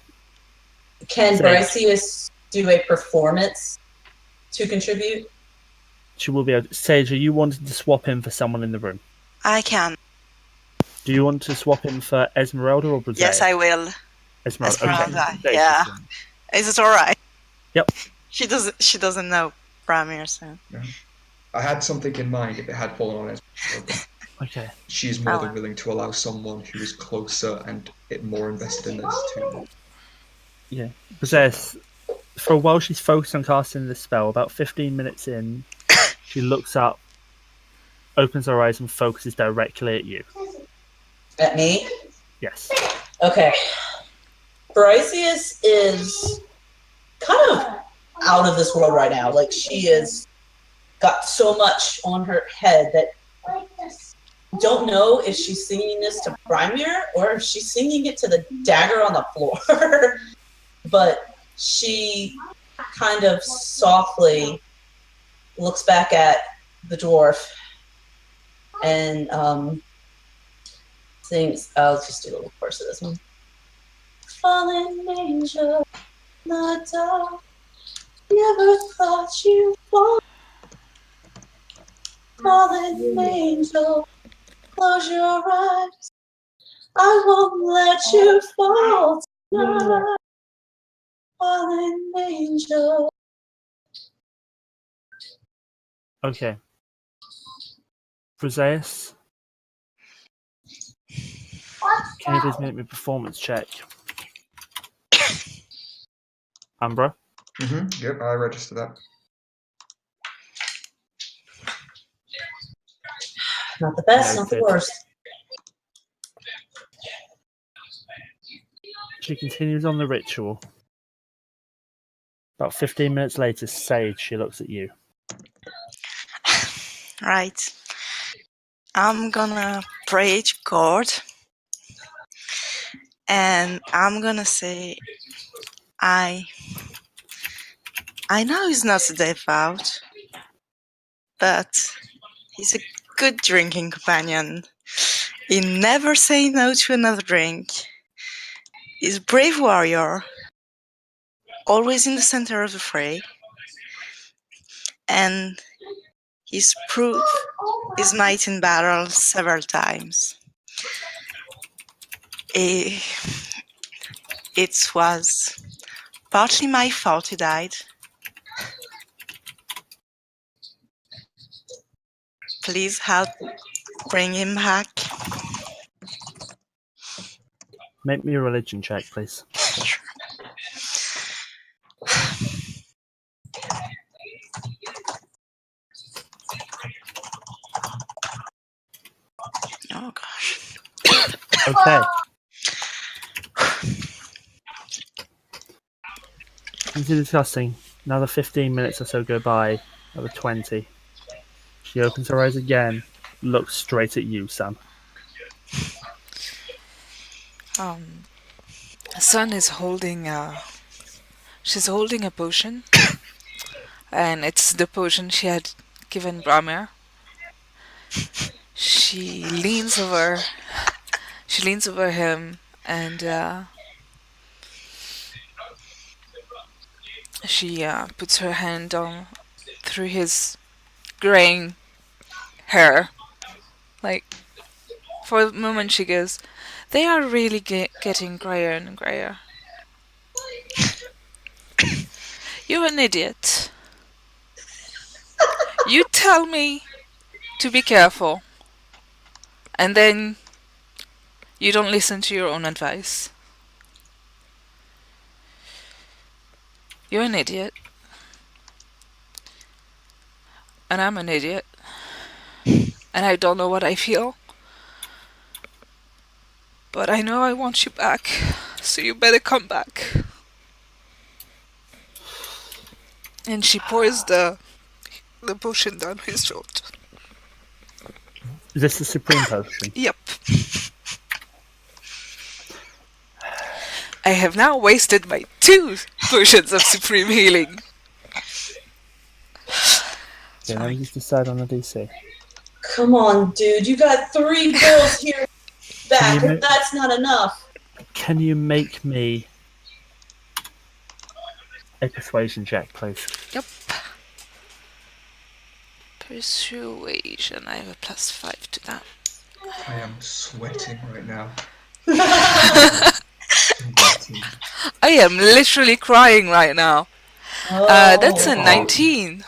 Can Bryseis do a performance to contribute? She will be able to. Sage, are you wanting to swap in for someone in the room? I can. Do you want to swap in for Ezmeralda or Bryseis? Yes, I will. Ezmeralda. Okay. Yeah. Is it alright? Yep. She doesn't know Brammyr, so. Yeah. I had something in mind if it had fallen on Ezmeralda. Okay. She's more than willing to allow someone who is closer and more invested in this to. Yeah. Bryseis, for a while she's focused on casting this spell. About 15 minutes in, she looks up, opens her eyes and focuses directly at you. At me? Yes. Okay. Bryseis is kind of out of this world right now. Like, she has got so much on her head that I don't know if she's singing this to Brammyr or if she's singing it to the dagger on the floor. But she kind of softly looks back at the dwarf and sings. I'll just do a little chorus of this one. Fallen angel, the dark, never thought you'd fall. Fallen angel, close your eyes. I won't let you fall tonight, fallen angel. Okay. Bryseis, can you please make me a performance check? Umbra? Yep, I register that. Not the best, not the Noted. worst. She continues on the ritual. About 15 minutes later, Sage, she looks at you. Right. I'm gonna pray to God. And I'm gonna say, I know he's not a devout, but he's a good drinking companion. He never say no to another drink. He's a brave warrior, always in the center of the fray, and he's proved his might in battle several times. It was partly my fault he died. Please help bring him back. Make me a religion check, please. Oh gosh. Okay. Continue discussing. Another 15 minutes or so go by. Another 20. She opens her eyes again, looks straight at you, Sam. Sun is holding she's holding a potion, and it's the potion she had given Brammyr. She leans over him, and she puts her hand on through his graying hair. Like, for a moment she goes, "They are really getting grayer and grayer. You're an idiot. You tell me to be careful, and then you don't listen to your own advice. You're an idiot. And I'm an idiot. And I don't know what I feel. But I know I want you back. So you better come back." And she pours the potion down his throat. Is this the Supreme Potion? Yep. I have now wasted my 2 potions of supreme healing. Okay, let me just decide on the DC. Come on, dude. You got 3 bills here back. Can you If that's not enough. Can you make me a persuasion check, please? Yep. Persuasion. I have a +5 to that. I am sweating right now. I am literally crying right now. That's a 19.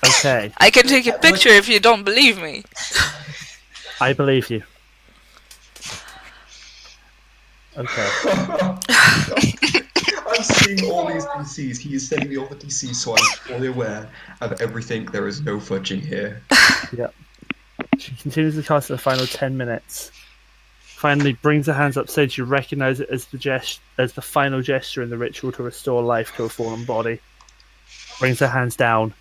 Okay, I can take a picture if you don't believe me. I believe you. Okay. I'm seeing all these DCs. He is sending me all the DCs, so I'm fully aware of everything. There is no fudging here. Yep. She continues to cast for the final 10 minutes. Finally brings her hands up, says you recognise it as the final gesture in the ritual to restore life to a fallen body. Brings her hands down.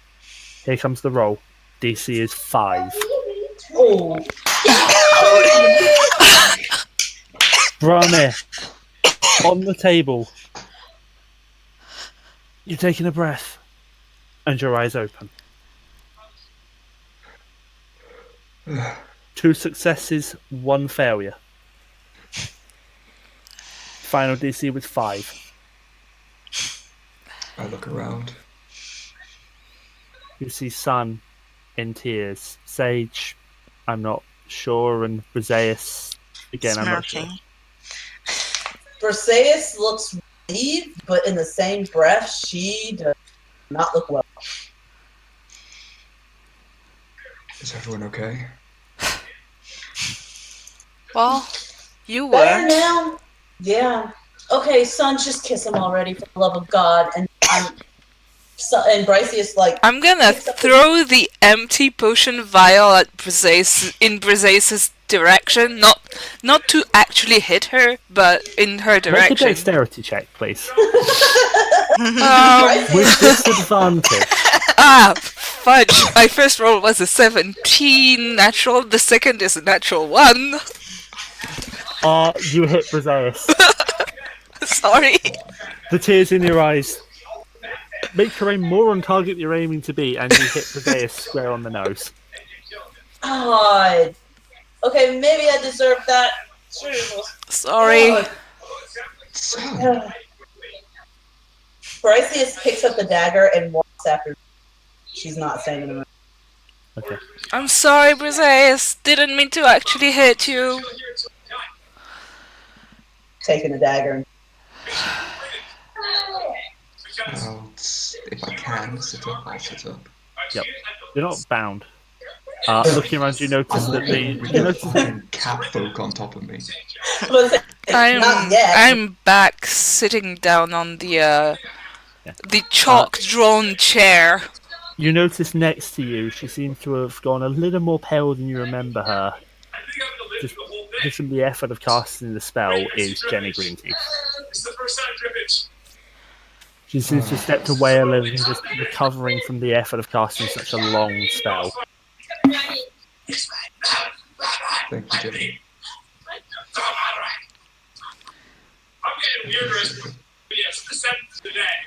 Here comes the roll. DC is 5. Oh. Brammyr, on the table. You're taking a breath, and your eyes open. 2 successes, 1 failure. Final DC with 5. I look around. You see Sun in tears. Sage, I'm not sure, and Bryseis again. I'm not sure. Smirking. Bryseis looks relieved, but in the same breath, she does not look well. Is everyone okay? Well, you Better weren't. now? Yeah. Okay, son, just kiss him already, for the love of God. And Bryseis like I'm gonna picks up throw the empty potion vial at in Bryseis' direction, not to actually hit her, but in her Make a direction. dexterity check, please. Bryseis- With disadvantage. Fudge! My first roll was a 17 natural, the second is a natural 1. You hit Bryseis. Sorry. The tears in your eyes make your aim more on target you're aiming to be, and you hit Bryseis square on the nose. God. Okay, maybe I deserve that. Sorry. God. Bryseis picks up the dagger and walks after. She's not staying in the room. Okay. I'm sorry, Bryseis. Didn't mean to actually hit you. Taking the dagger. Well, if I can sit up, I'll sit up. Yep. You're not bound. Looking around, you notice that We got fucking cat folk on top of me. Not yet. I'm back sitting down on the chalk-drawn chair. You notice next to you, she seems to have gone a little more pale than you remember her. Just from the effort of casting the spell is Jenny Greenteeth. She seems to have stepped away a little and just recovering from the effort of casting such a long spell. Thank you, Jenny.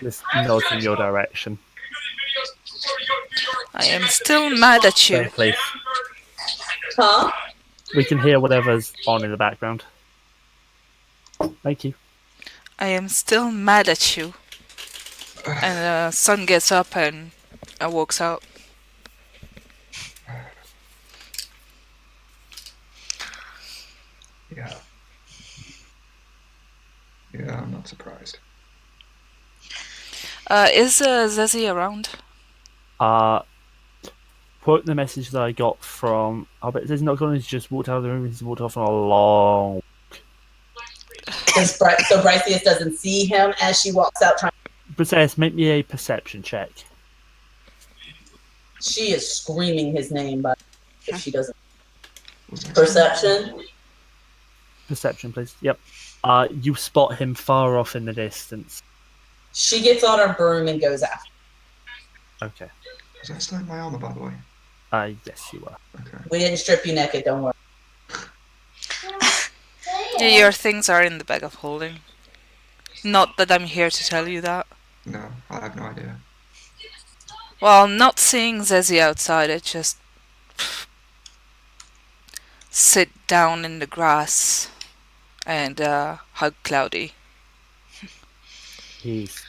This nods in your direction. I am still mad at you. There, please. Huh? We can hear whatever's on in the background. Thank you. I am still mad at you. And Sun gets up and walks out. Yeah. Yeah, I'm not surprised. Is Zesi around? Quote the message that I got from... I bet he's not going to just walk out of the room, he's walked off on a long... So Bryseis doesn't see him as she walks out trying. Bryseis, make me a perception check. She is screaming his name, but if she doesn't. Was that Perception? Perception, please. Yep. You spot him far off in the distance. She gets on her broom and goes after. Okay. Was that still in my armor, by the way? Yes, you are. Okay. We didn't strip you naked, don't worry. Yeah, your things are in the bag of holding. Not that I'm here to tell you that. No, I have no idea. Well, not seeing Zesi outside, I just sit down in the grass and hug Cloudy. He's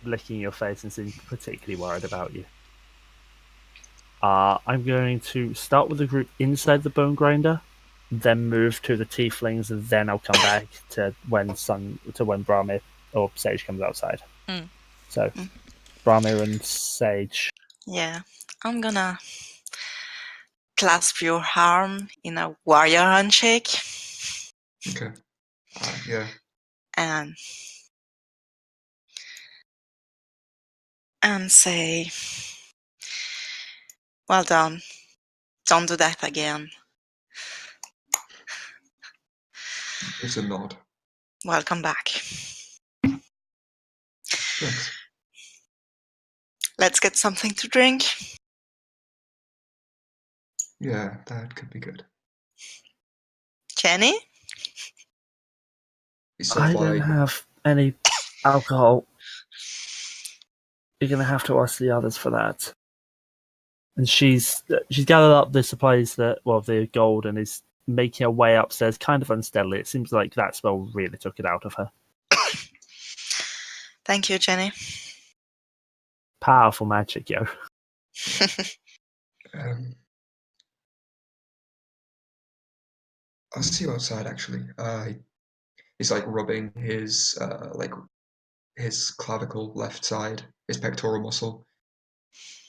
licking your face and seems particularly worried about you. I'm going to start with the group inside the bone grinder, then move to the tieflings, and then I'll come back to when Brammyr or Sage comes outside. So, Brammyr and Sage. Yeah, I'm gonna clasp your arm in a warrior handshake Okay. Yeah. and say, well done. Don't do that again. It's a nod. Welcome back. Thanks. Let's get something to drink. Yeah, that could be good. Jenny? So I if don't have any alcohol. You're going to have to ask the others for that. And she's gathered up the supplies the gold, and is making her way upstairs kind of unsteadily. It seems like that spell really took it out of her. Thank you, Jenny. Powerful magic, yo. I'll see you outside. Actually, he's like rubbing his his clavicle left side, his pectoral muscle.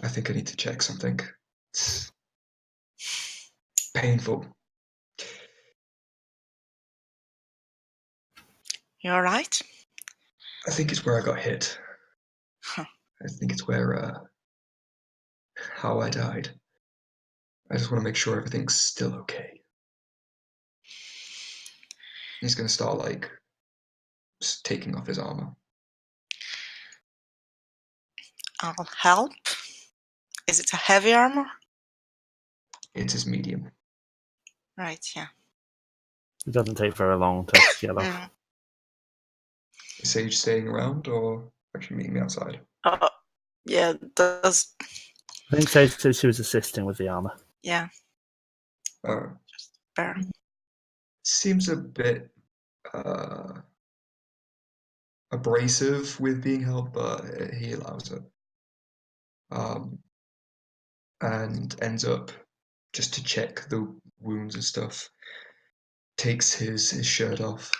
I think I need to check something. It's painful. You alright? I think it's where I got hit. Huh. I think it's where how I died. I just want to make sure everything's still okay. He's gonna start like just taking off his armor. I'll help. Is it a heavy armor? It's his medium. Right, yeah. It doesn't take very long to get off. Mm. Is Sage staying around or actually meeting me outside? Yeah, does. I think Sage said she was assisting with the armor. Yeah, fair. Seems a bit abrasive with being held, but he allows it. And ends up, just to check the wounds and stuff, takes his shirt off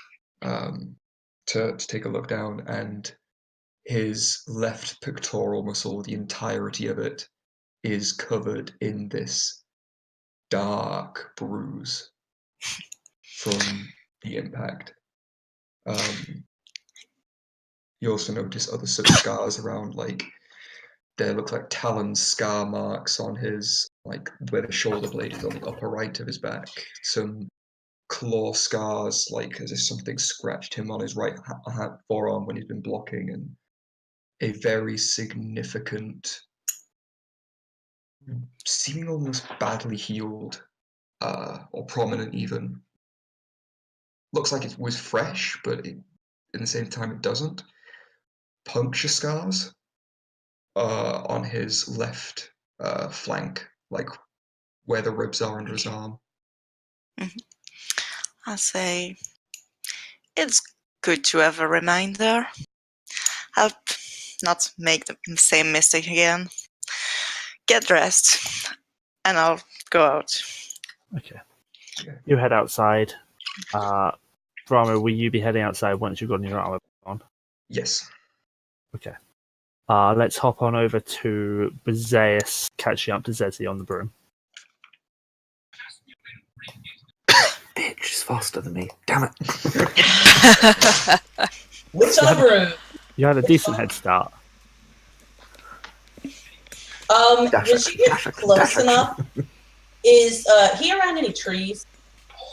to take a look down, and his left pectoral muscle, the entirety of it, is covered in this dark bruise from the impact. You also notice other sort of scars around, like there look like talon scar marks on his, like where the shoulder blade is on the upper right of his back. Some claw scars, like as if something scratched him on his right forearm when he's been blocking, and a very significant, seeming almost badly healed, or prominent even. Looks like it was fresh, but in the same time it doesn't. Puncture scars on his left flank, like where the ribs are under his arm. Mm-hmm. I say it's good to have a reminder. Help not make the same mistake again. Get dressed, and I'll go out. Okay. You head outside. Brammyr, will you be heading outside once you've gotten your armor on? Yes. Okay. Let's hop on over to Bryseis, catching up to Zesi on the broom. Bitch is faster than me. Damn it. Which other? You had a decent head start. When she gets close enough, is he around any trees?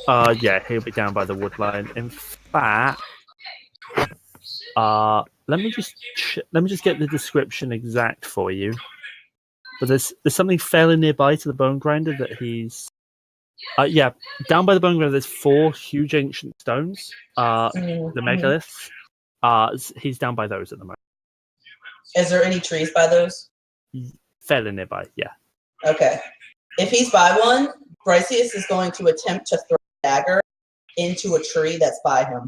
Yeah, he'll be down by the wood line. In fact, let me just get the description exact for you. But there's something fairly nearby to the bone grinder that he's. Yeah, down by the bone grinder, there's 4 huge ancient stones. The megaliths. He's down by those at the moment. Is there any trees by those? Fairly nearby, yeah. Okay. If he's by one, Bryseis is going to attempt to throw a dagger into a tree that's by him.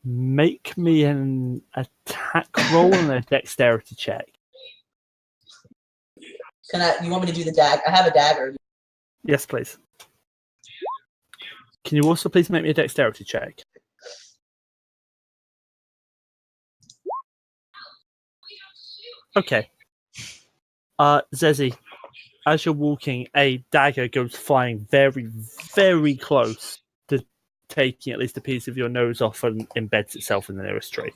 Make me an attack roll and a dexterity check. You want me to do the dagger? I have a dagger. Yes, please. Can you also please make me a dexterity check? Okay. Zesi, as you're walking, a dagger goes flying very, very close to taking at least a piece of your nose off and embeds itself in the nearest tree.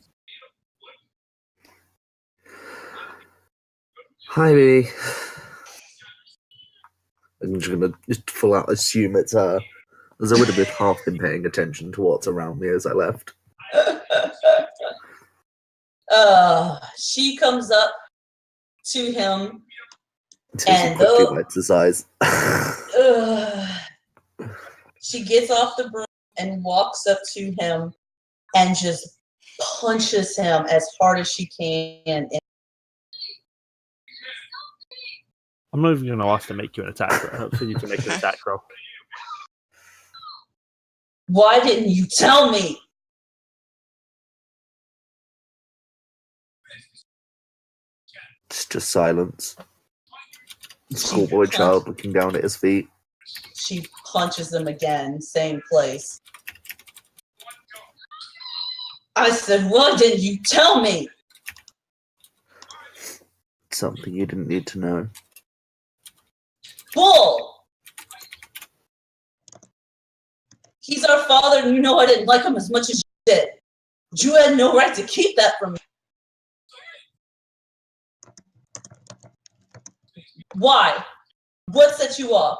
Hi, baby. I'm just gonna just full out assume it's her, as I would have been half been paying attention to what's around me as I left. She comes up to him And quickly wipes his eyes. She gets off the broom and walks up to him and just punches him as hard as she can. I'm not even going to ask to make you an attack roll. For you to make an attack roll. Why didn't you tell me? It's just silence. Schoolboy child looking down at his feet. She punches him again, same place. I said, why didn't you tell me? Something you didn't need to know. Bull! He's our father, and you know I didn't like him as much as you did. But you had no right to keep that from me. Why? What set you off?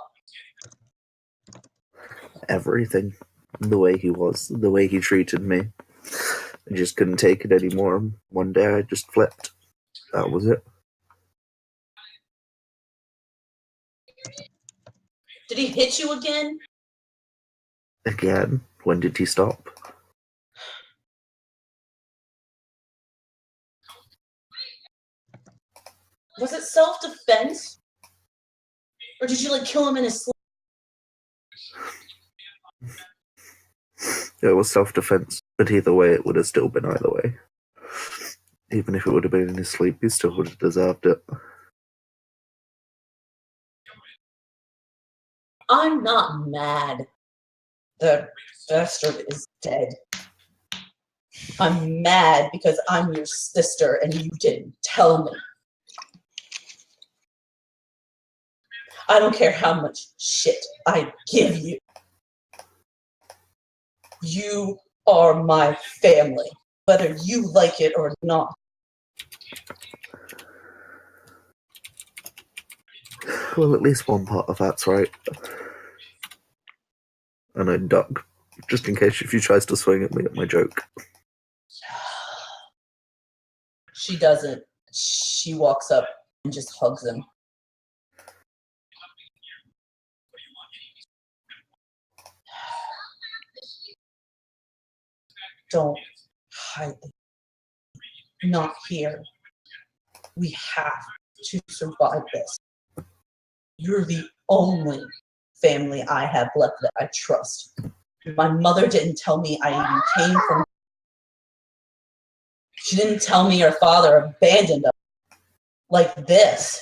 Everything. The way he was, the way he treated me. I just couldn't take it anymore. One day I just flipped. That was it. Did he hit you again? Again? When did he stop? Was it self-defense? Or did you like kill him in his sleep? It was self-defense, but either way, it would have still been either way. Even if it would have been in his sleep, he still would have deserved it. I'm not mad. The bastard is dead. I'm mad because I'm your sister and you didn't tell me. I don't care how much shit I give you. You are my family, whether you like it or not. Well, at least one part of that's right. And I duck, just in case if she tries to swing at me at my joke. She doesn't. She walks up and just hugs him. Don't hide it. Not here. We have to survive this. You're the only family I have left that I trust. My mother didn't tell me I even came from. She didn't tell me her father abandoned us like this.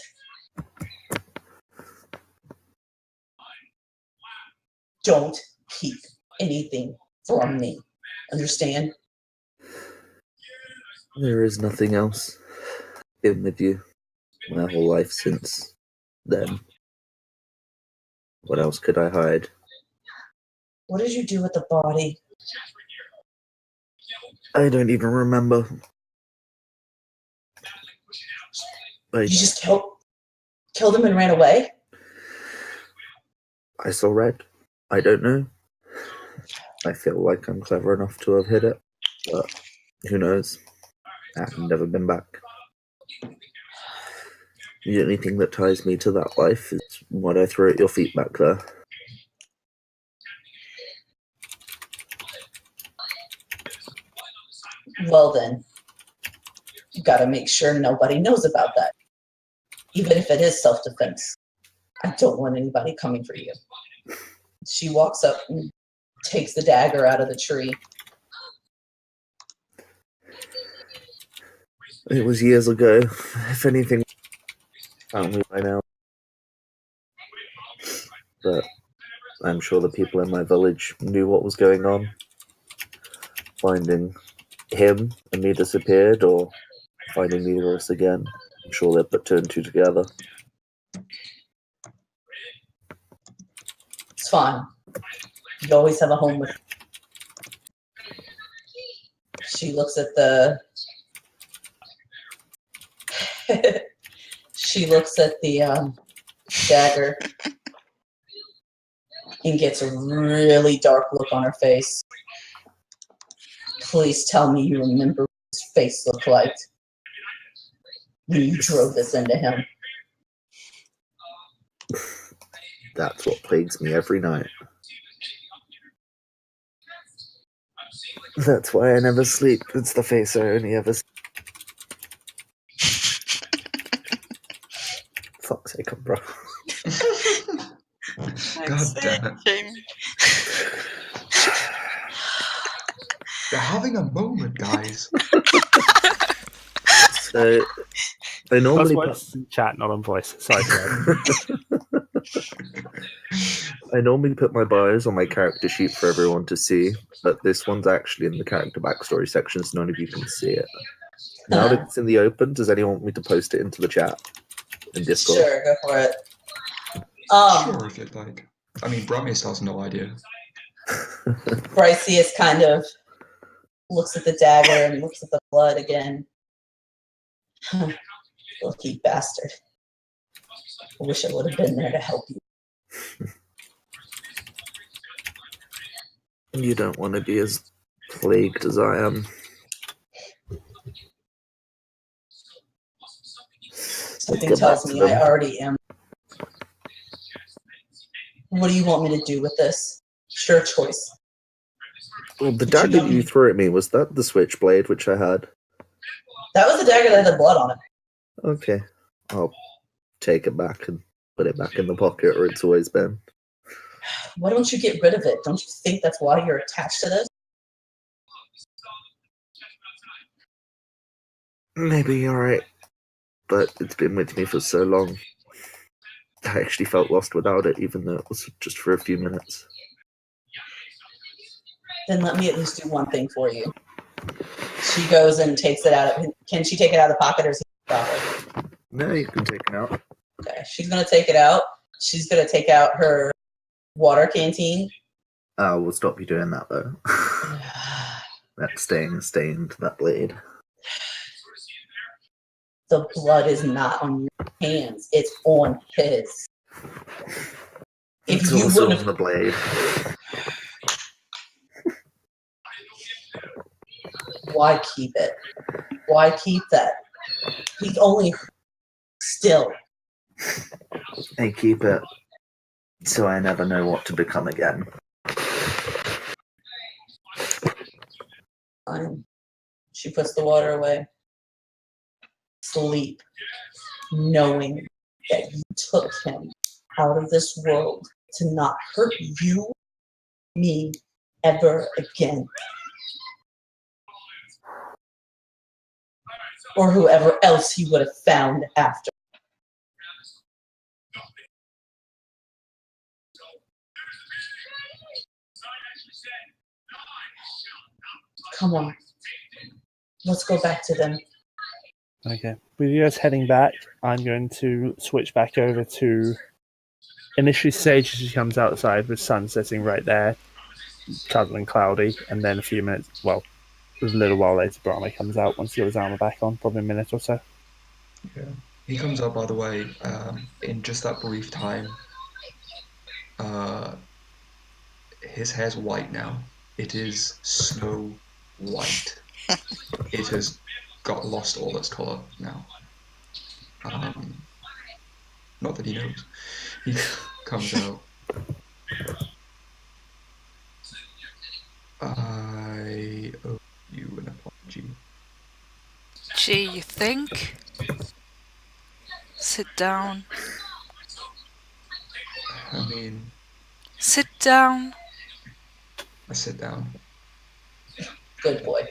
Don't keep anything from me. Understand? There is nothing else. Been with you my whole life since then. What else could I hide? What did you do with the body? I don't even remember. You just killed him and ran away? I saw red. I don't know. I feel like I'm clever enough to have hid it, but who knows? I've never been back. The only thing that ties me to that life is what I threw at your feet back there. Well then, you gotta make sure nobody knows about that. Even if it is self-defense. I don't want anybody coming for you. She walks up and takes the dagger out of the tree. It was years ago. If anything, found me by now. But I'm sure the people in my village knew what was going on. Finding him and me disappeared, or finding neither of us again. I'm sure they put two and two together. It's fine. You always have a home with. She looks at the. She looks at the dagger and gets a really dark look on her face. Please tell me you remember what his face looked like when you drove this into him. That's what plagues me every night. That's why I never sleep. It's the face I only ever see. Fuck's sake, bro. God damn it. Jamie. They're having a moment, guys. So, I normally That's why it's in chat, not on voice. Sorry, Greg. I normally put my bios on my character sheet for everyone to see, but this one's actually in the character backstory section, so none of you can see it. Now that it's in the open, does anyone want me to post it into the chat in Discord? Sure, go for it. Sure, if you'd like. I mean, Brammyr has no idea. Bryseis kind of looks at the dagger and looks at the blood again. Lucky bastard. I wish I would have been there to help you. You don't want to be as plagued as I am. Something tells me I already am. What do you want me to do with this? It's your choice. Well, the dagger you threw at me, was that the switchblade which I had? That was the dagger that had the blood on it. Okay. I'll take it back and put it back in the pocket where it's always been. Why don't you get rid of it? Don't you think that's why you're attached to this? Maybe you're right, but it's been with me for so long. I actually felt lost without it, even though it was just for a few minutes. Then let me at least do one thing for you. She goes and takes it out. Can she take it out of the pocket, or is it proper? No, you can take it out. Okay, she's gonna take it out. She's gonna take out her water canteen. We'll stop you doing that though. That's staying stained, that blade. The blood is not on your hands; it's on his. It's also on the blade. Why keep it? Why keep that? He only still. I keep it so I never know what to become again. Fine. She puts the water away. Sleep, knowing that you took him out of this world to not hurt you, me, ever again. Or whoever else he would have found after. Come on. Let's go back to them. Okay. With you guys heading back, I'm going to switch back over to initially Sage as she comes outside with sun setting right there, cloudy and cloudy, and then a few minutes, well, a little while later, Brammyr comes out once he got his armor back on, probably a minute or so. Yeah. He comes out, by the way, in just that brief time. His hair's white now. It is snow white. It has got lost all its colour now. Not that he knows. He comes out. I owe you an apology. Gee, you think? Sit down. I mean, Sit down. I sit down. Good boy.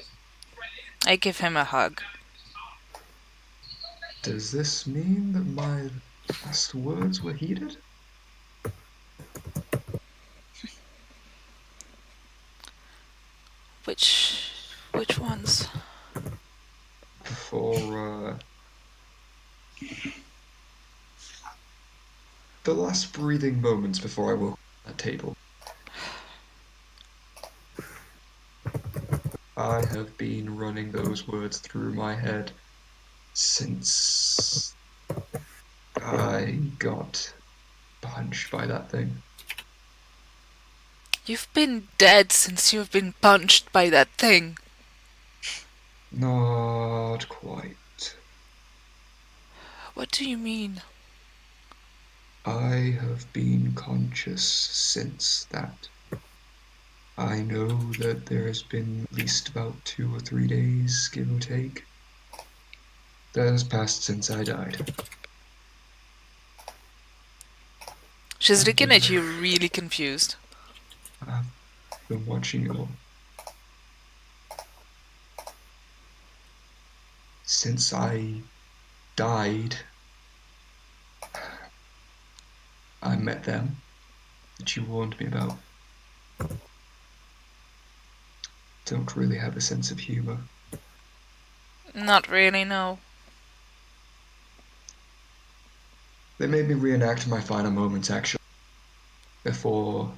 I give him a hug. Does this mean that my last words were heeded? Which ones? For the last breathing moments before I woke at the table. I have been running those words through my head since I got punched by that thing. You've been dead since you've been punched by that thing. Not quite. What do you mean? I have been conscious since that. I know that there has been at least about 2 or 3 days, give or take, that has passed since I died. She's looking at you really confused. I've been watching you all. Since I died, I met them. that you warned me about don't really have a sense of humor. Not really, no. They made me reenact my final moments, actually, before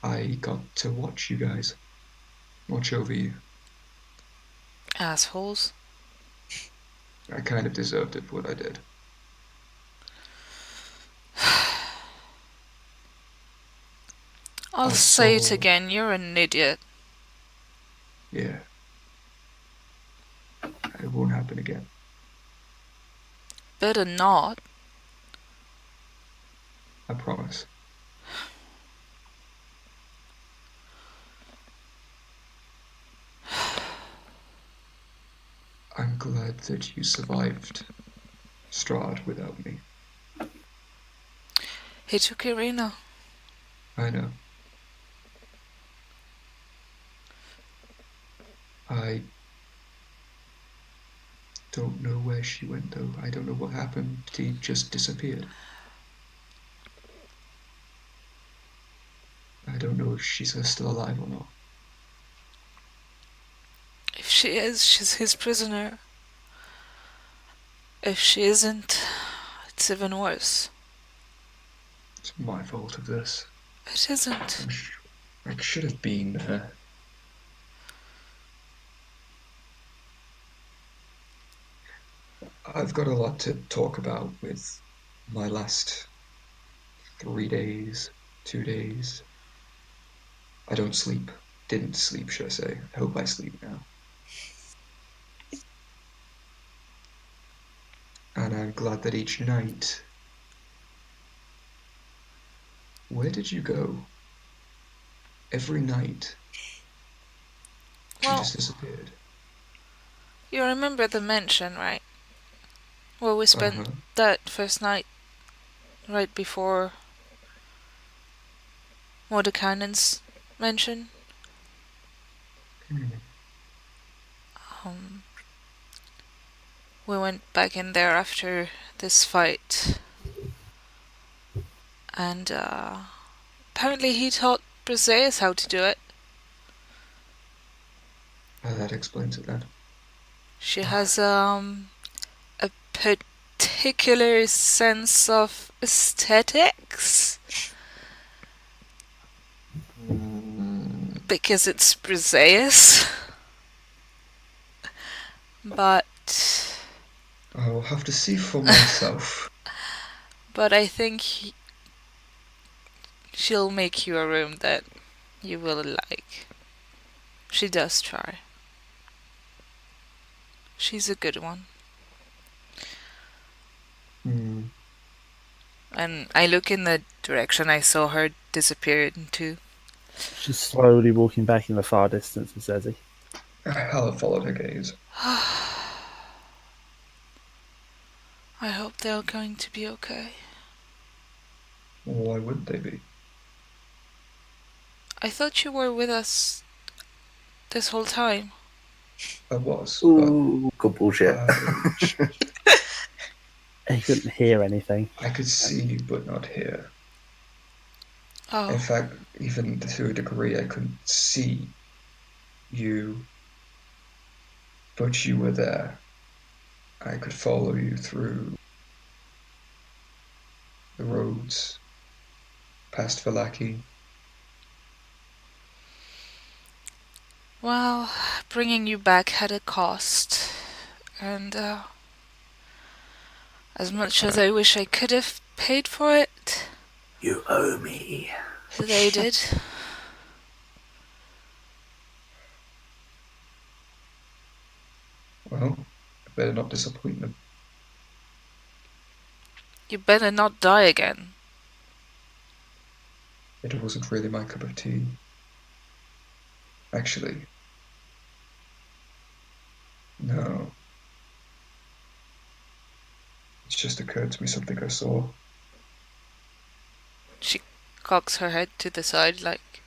I got to watch you guys. Watch over you. Assholes. I kind of deserved it for what I did. I'll I say it saw- again, you're an idiot. Yeah. It won't happen again. Better not. I promise. I'm glad that you survived Strahd without me. He took Irina. I know. I don't know where she went, though. I don't know what happened. She just disappeared. I don't know if she's still alive or not. If she is, she's his prisoner. If she isn't, it's even worse. It's my fault of this. It isn't. I should have been there. I've got a lot to talk about with my last 3 days, 2 days. I don't sleep. Didn't sleep, should I say. I hope I sleep now. And I'm glad that each night... Where did you go? Every night. She Well, just disappeared. you remember the mansion, right? Where we spent Uh-huh. that first night, right before Mordecannon's mansion. We went back in there after this fight, and apparently he taught Bryseis how to do it. That explains it then. She has a particular sense of aesthetics. Because it's Bryseis. But I will have to see for myself. I think she'll make you a room that you will like. She does try. She's a good one. And I look in the direction I saw her disappear into. She's slowly walking back in the far distance with Zesi. Hella followed her gaze. I hope they're going to be okay. Why wouldn't they be? I thought you were with us this whole time. I was, Ooh, good bullshit. but He couldn't hear anything. I could see you but not hear. Oh, In fact, even to a degree, I couldn't see you, but you were there. I could follow you through the roads, past Vallaki. well, bringing you back had a cost. And as much as I wish I could have paid for it, You owe me. they did. Well, I better not disappoint them. You better not die again. It wasn't really my cup of tea. Actually, no. It's just occurred to me something I saw. She cocks her head to the side like,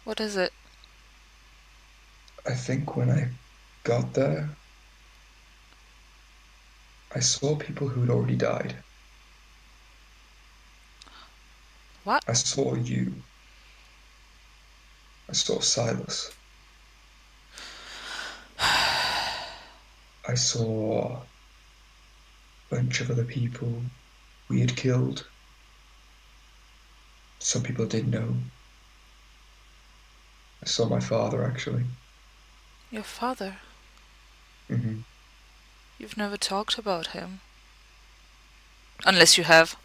what is it? I think when I got there, I saw people who'd already died. What? I saw you. I saw Silas. I saw a bunch of other people we had killed. Some people didn't know. I saw my father, actually. Your father? Mm-hmm. You've never talked about him. Unless you have.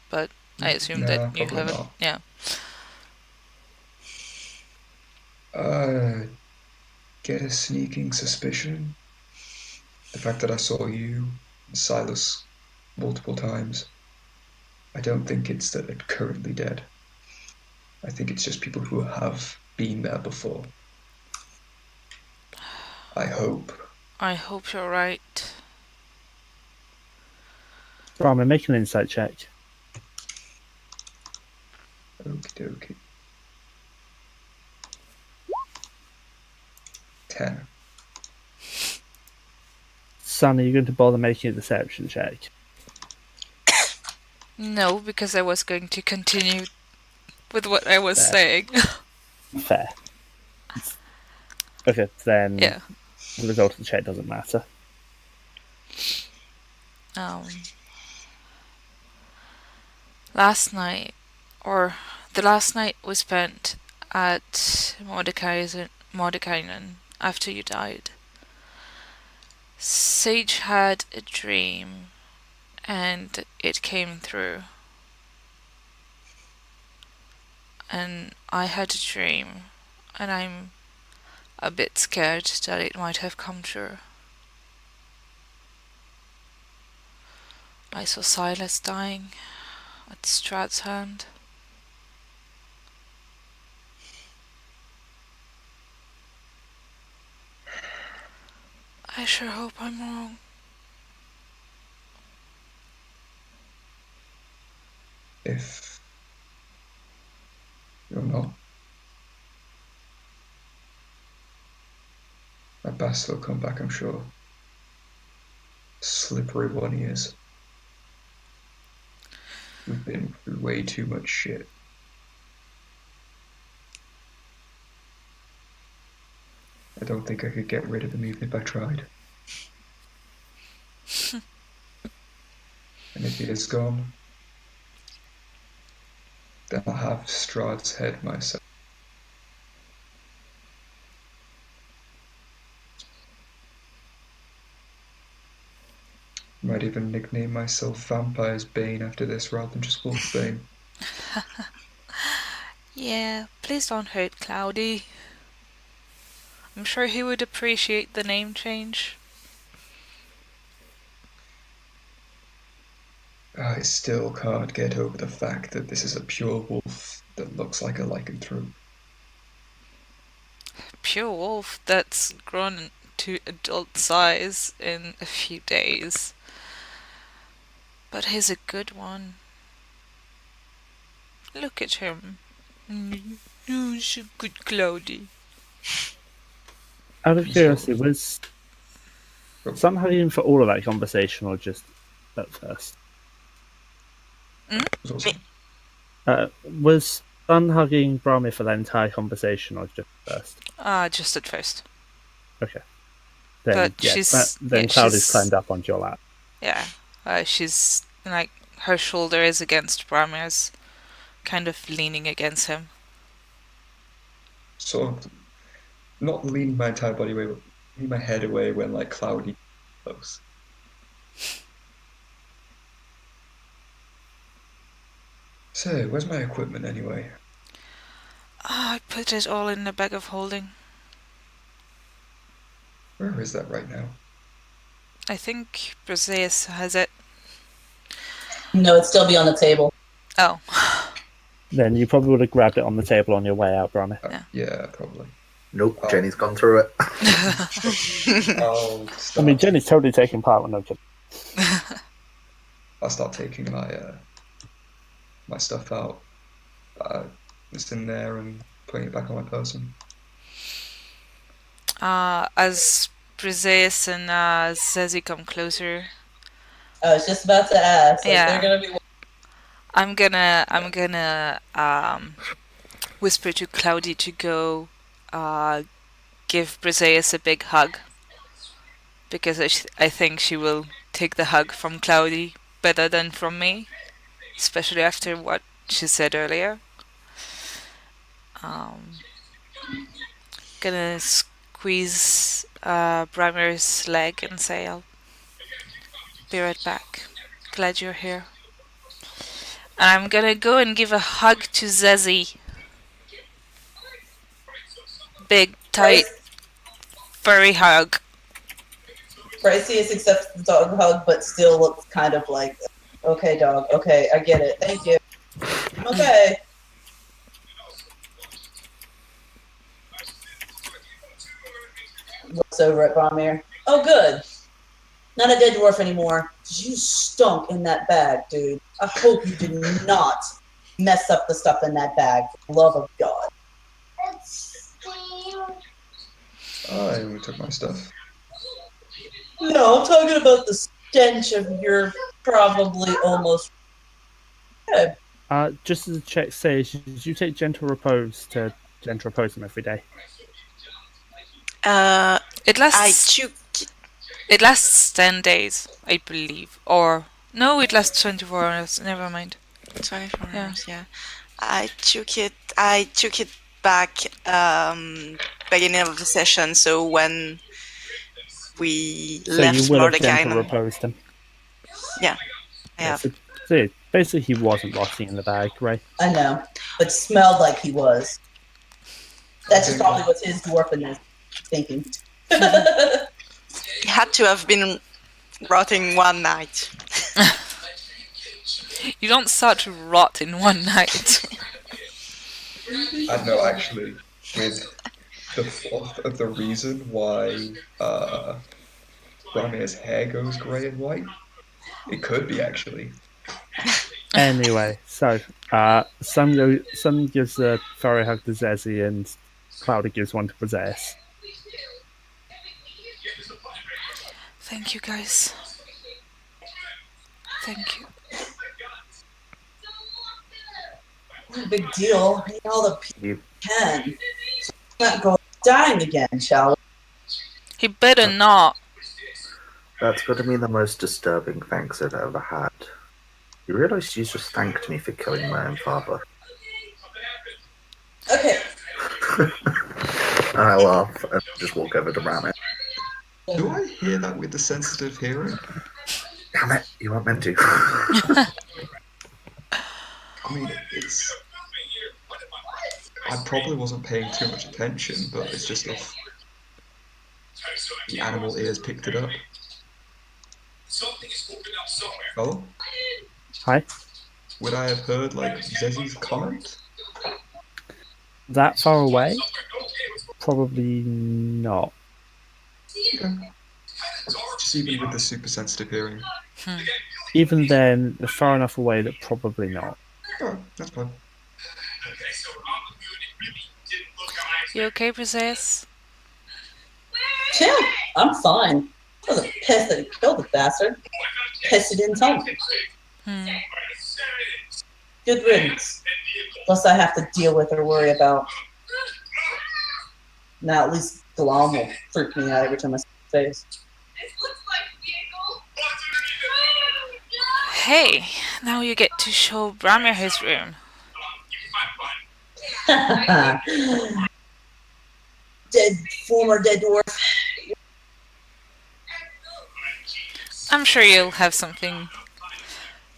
But I assume Nah, that you probably haven't. not. Yeah. Get a sneaking suspicion. The fact that I saw you and Silas multiple times. I don't think it's that they're currently dead. I think it's just people who have been there before. I hope. I hope you're right. Brammyr, make an insight check. Okie dokie. 10. Son, are you going to bother making a deception check? No, because I was going to continue with what I was Fair. saying. Fair. Okay, then Yeah. the result of the check doesn't matter. Last night, or the last night we spent at Mordekainen after you died, Sage had a dream, and it came true. And I had a dream, and I'm a bit scared that it might have come true. I saw Silas dying at Strahd's hand. I sure hope I'm wrong. If you're not, my best will come back, I'm sure. Slippery one he is. We've been through way too much shit. I don't think I could get rid of him even if I tried. And if he is gone, then I'll have Strahd's head myself. Might even nickname myself Vampire's Bane after this rather than just Wolfbane. Yeah, please don't hurt Cloudy. I'm sure he would appreciate the name change. I still can't get over the fact that this is a pure wolf that looks like a lycanthrope. Pure wolf that's grown to adult size in a few days. But he's a good one. Look at him. Oh, so good, Cloudy. Out of curiosity, was Sun hugging for all of that conversation or just at first? Was Sun hugging Brammyr for that entire conversation or just first? Just at first. Okay. Then, But yeah, she's... then Cloudy's climbed up onto your lap. Yeah. She's, like, her shoulder is against Brammyr's, kind of leaning against him. Sort of, not leaning my entire body away, but leaning my head away when, like, Cloudy close. So, where's my equipment anyway? I put it all in the bag of holding. Where is that right now? I think Bryseis has it. No, it'd still be on the table. Oh. Then you probably would have grabbed it on the table on your way out, Brammyr. Yeah, probably. Nope, Jenny's gone through it. I mean, Jenny's totally taking part with no kid. I'll start taking my stuff out. It's in there and putting it back on my person. As Bryseis and Zesi come closer. I was just about to ask. Yeah. They're gonna be. I'm gonna whisper to Cloudy to go give Bryseis a big hug, because I think she will take the hug from Cloudy better than from me, especially after what she said earlier. Gonna squeeze Brammyr's leg and say, I'll be right back. Glad you're here. And I'm gonna go and give a hug to Zesi. Big, tight, furry hug. Bryseis accepts the dog hug, but still looks kind of like, okay, dog, okay, I get it, thank you. Okay. Looks over at Brammyr. Oh, good. Not a dead dwarf anymore. You stunk in that bag, dude. I hope you did not mess up the stuff in that bag. For the love of God. I only took my stuff. No, I'm talking about the stench of your probably almost. Good. Just as a check says, did you take gentle repose to gentle repose him every day? It lasts. I took. It lasts 10 days, I believe. Or no, it lasts 24 hours. Never mind. 24 Yeah. hours, yeah. I took it back beginning of the session, so when we So left you will have gentle Mordecai. reposed him. Yeah, I Yeah, have. so basically he wasn't rotting in the bag, right? I know, but smelled like he was. That's just probably what his dwarfness thinking. It had to have been rotting one night. You don't start to rot in one night. I know, actually, with the reason why Brammyr's hair goes grey and white. It could be, actually. Anyway, so Sun gives a furry hug to Zesi and Cloudy gives one to Possess. Thank you, guys. Thank you. Not a big deal. I need all the people you can. Not go dying again, shall we? He better not. That's got to be the most disturbing thanks I've ever had. You realise you just thanked me for killing my own father. Okay. And I laugh and just walk over to Brammyr. Do I hear that with the sensitive hearing? Damn it, you weren't meant to. I mean, I probably wasn't paying too much attention, but it's just if the animal ears picked it up. Oh? Hi. Would I have heard, like, Zesi's comment? That far away? Probably not. Okay. Just even with the super sensitive hearing. Even then, they're far enough away that probably not. Oh, that's fine. You okay, Bryseis? Yeah, I'm fine. I was pissed that he killed the bastard. Pissed he didn't tell me. Good riddance. Plus I have to deal with or worry about. Now at least Glom will freak me out every time I see his face. Hey, now you get to show Brammyr his room. Former dead dwarf. I'm sure you'll have something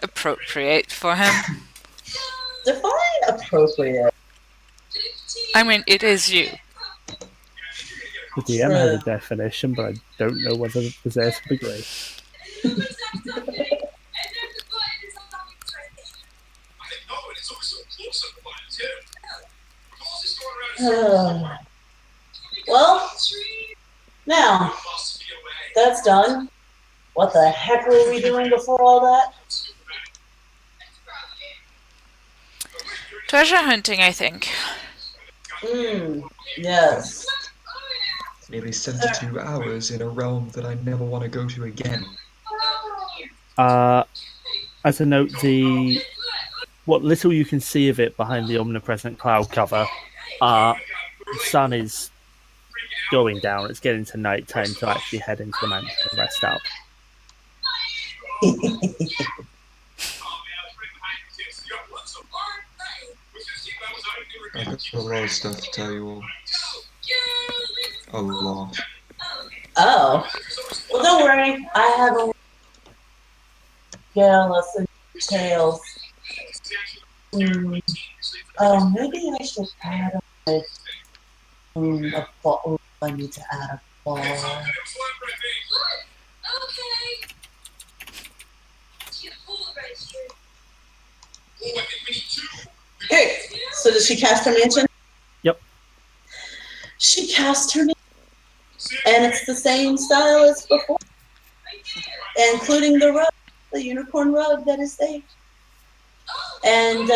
appropriate for him. Define appropriate. I mean, it is you. The DM has a definition, but I don't know whether the Possess would agree. Well, now that's done. What the heck were we doing before all that? Treasure hunting, I think. Yes. Nearly 72 hours in a realm that I never want to go to again. As a note, the what little you can see of it behind the omnipresent cloud cover, the sun is going down. It's getting to night time to actually head into the mansion and rest up. I've got a lot of stuff to tell you all. A lot. Oh. Well, don't worry. I have a jealous and tales. Oh, maybe I should add a ball. I need to add a ball. Okay, so does she cast her mansion? Yep. She cast her mansion, and it's the same style as before, including the rug, the unicorn rug that is there. And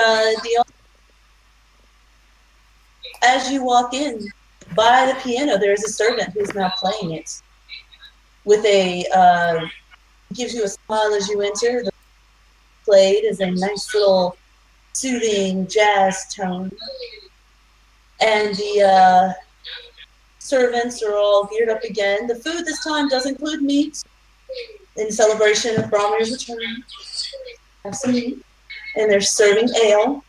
as you walk in, by the piano, there is a servant who's now playing it. With a gives you a smile as you enter. The played is a nice little soothing jazz tone, and the servants are all geared up again. The food this time does include meat in celebration of Brammyr's return. Have some meat, and they're serving ale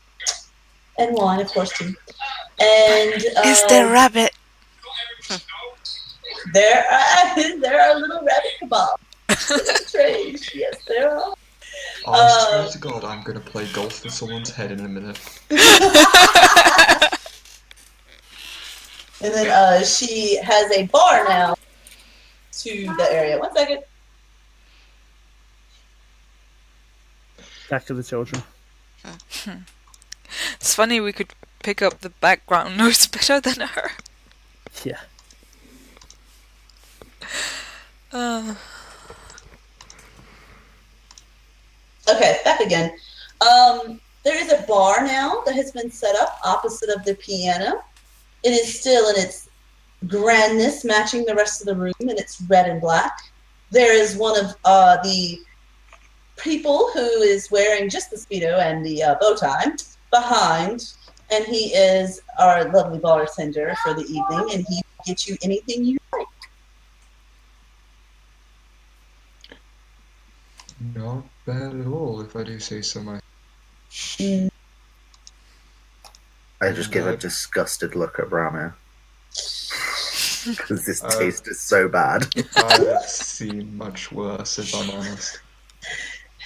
and wine, of course, too. And Is there rabbit? there are little rabbit kebabs in the trays. Yes, there are. I swear to God, I'm gonna play golf with someone's head in a minute. And then she has a bar now to the area. 1 second. Back to the children. It's funny we could pick up the background noise better than her. Yeah. Okay, back again. There is a bar now that has been set up opposite of the piano. It is still in its grandness, matching the rest of the room, and it's red and black. There is one of the people who is wearing just the Speedo and the bow tie behind, and he is our lovely bartender for the evening, and he will get you anything you like. Not bad at all, if I do say so myself. I just give a disgusted look at Brammyr. Because this taste is so bad. I've seen much worse, if I'm honest.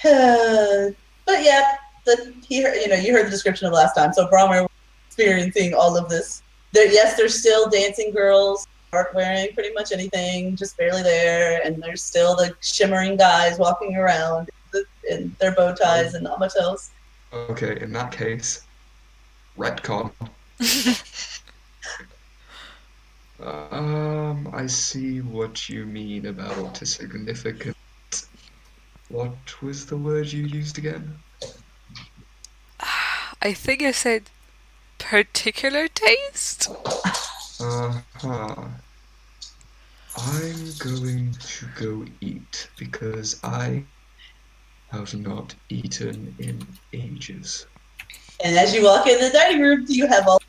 But yeah, you heard the description of last time. So Brammyr was experiencing all of this. There's still dancing girls, aren't wearing pretty much anything, just barely there, and there's still the shimmering guys walking around in their bow ties and not much else. Okay, in that case, retcon. I see what you mean about a significant... What was the word you used again? I think I said particular taste? Uh-huh. I'm going to go eat, because I have not eaten in ages. And as you walk in the dining room, you have all...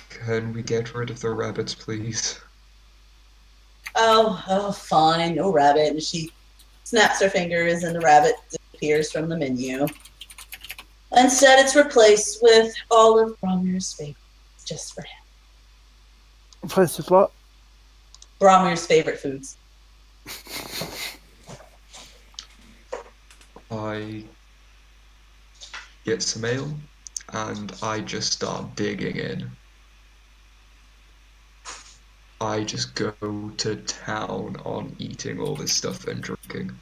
Can we get rid of the rabbits, please? Oh, fine, no rabbit. And she snaps her fingers, and the rabbit disappears from the menu. Instead, it's replaced with all of Brammyr's favorites, just for him. Replaced with what? Brammyr's favorite foods. I get some ale, and I just start digging in. I just go to town on eating all this stuff and drinking.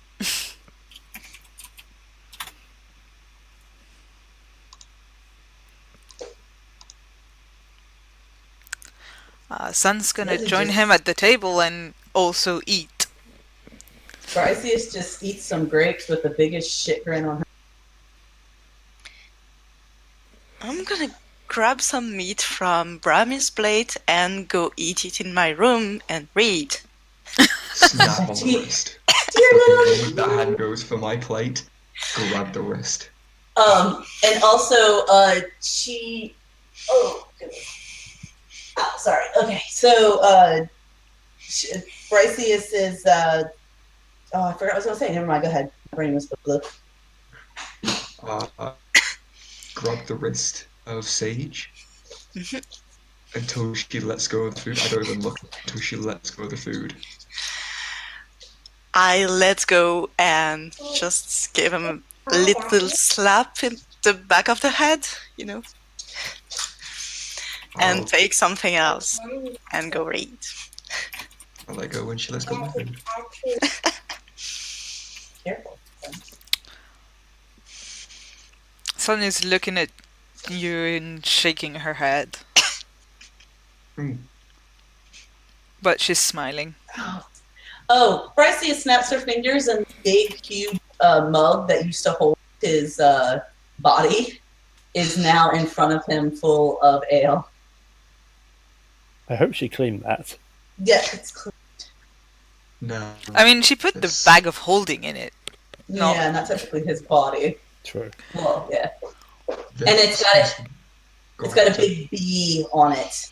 Sun's gonna join him at the table and also eat. Bryseis just eats some grapes with the biggest shit grin on her. I'm gonna grab some meat from Brammy's plate and go eat it in my room and read. Snap on the wrist. Do The moment that hand goes for my plate, grab the wrist. And also, she. Oh, goodness. Oh, sorry. Okay, so Bryseis is. Oh, I forgot what I was gonna say. Never mind. Go ahead. My brain was blue. Grab the wrist of Sage until she lets go of the food. I don't even look until she lets go of the food. I let go and just give him a little slap in the back of the head, and take something else and go read. I let go when she lets go of the food. Careful. Sun is looking at you and shaking her head. But she's smiling. Oh, Bryseis snaps her fingers, and the big, huge mug that used to hold his body is now in front of him, full of ale. I hope she cleaned that. Yeah, it's clean. No. I mean, she put the bag of holding in it. No. Yeah, not technically his body. True. Well, yeah. And it's got a big B on it.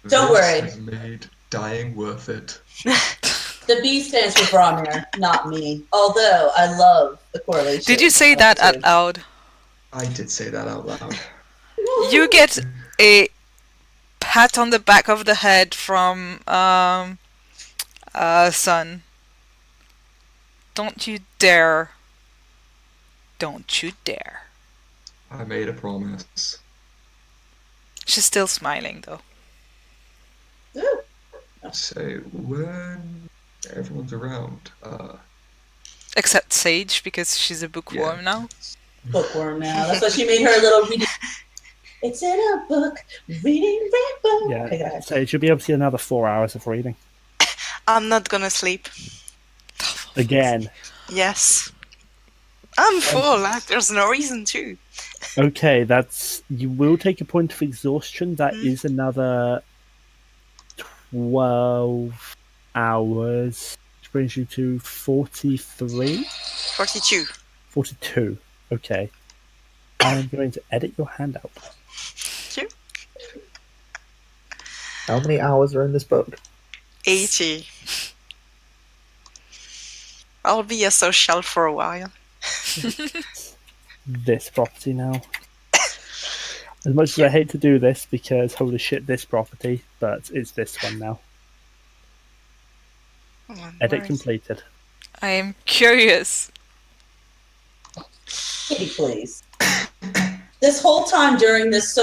Don't worry. This has made dying worth it. The B stands for Brammyr, not me. Although I love the correlation. Did you say that out loud? I did say that out loud. You get a pat on the back of the head from Sun. Don't you dare. Don't you dare. I made a promise. She's still smiling though. So when everyone's around, Except Sage, because she's a bookworm now. Bookworm now. That's why she made her little reading. It's in a book, reading rainbow. Yeah, Okay, go ahead. so you'll be able to see another 4 hours of reading. I'm not gonna sleep. Again. Yes. I'm full. There's no reason to. Okay, you will take a point of exhaustion. That is another 12 hours, which brings you to 43? 42. 42. Okay. I'm going to edit your handout. Thank you. How many hours are in this book? 80. I'll be a social for a while. This property now. As much as I hate to do this, because holy shit, this property, but it's this one now. Edit completed. I am curious. Kitty, please. This whole time during these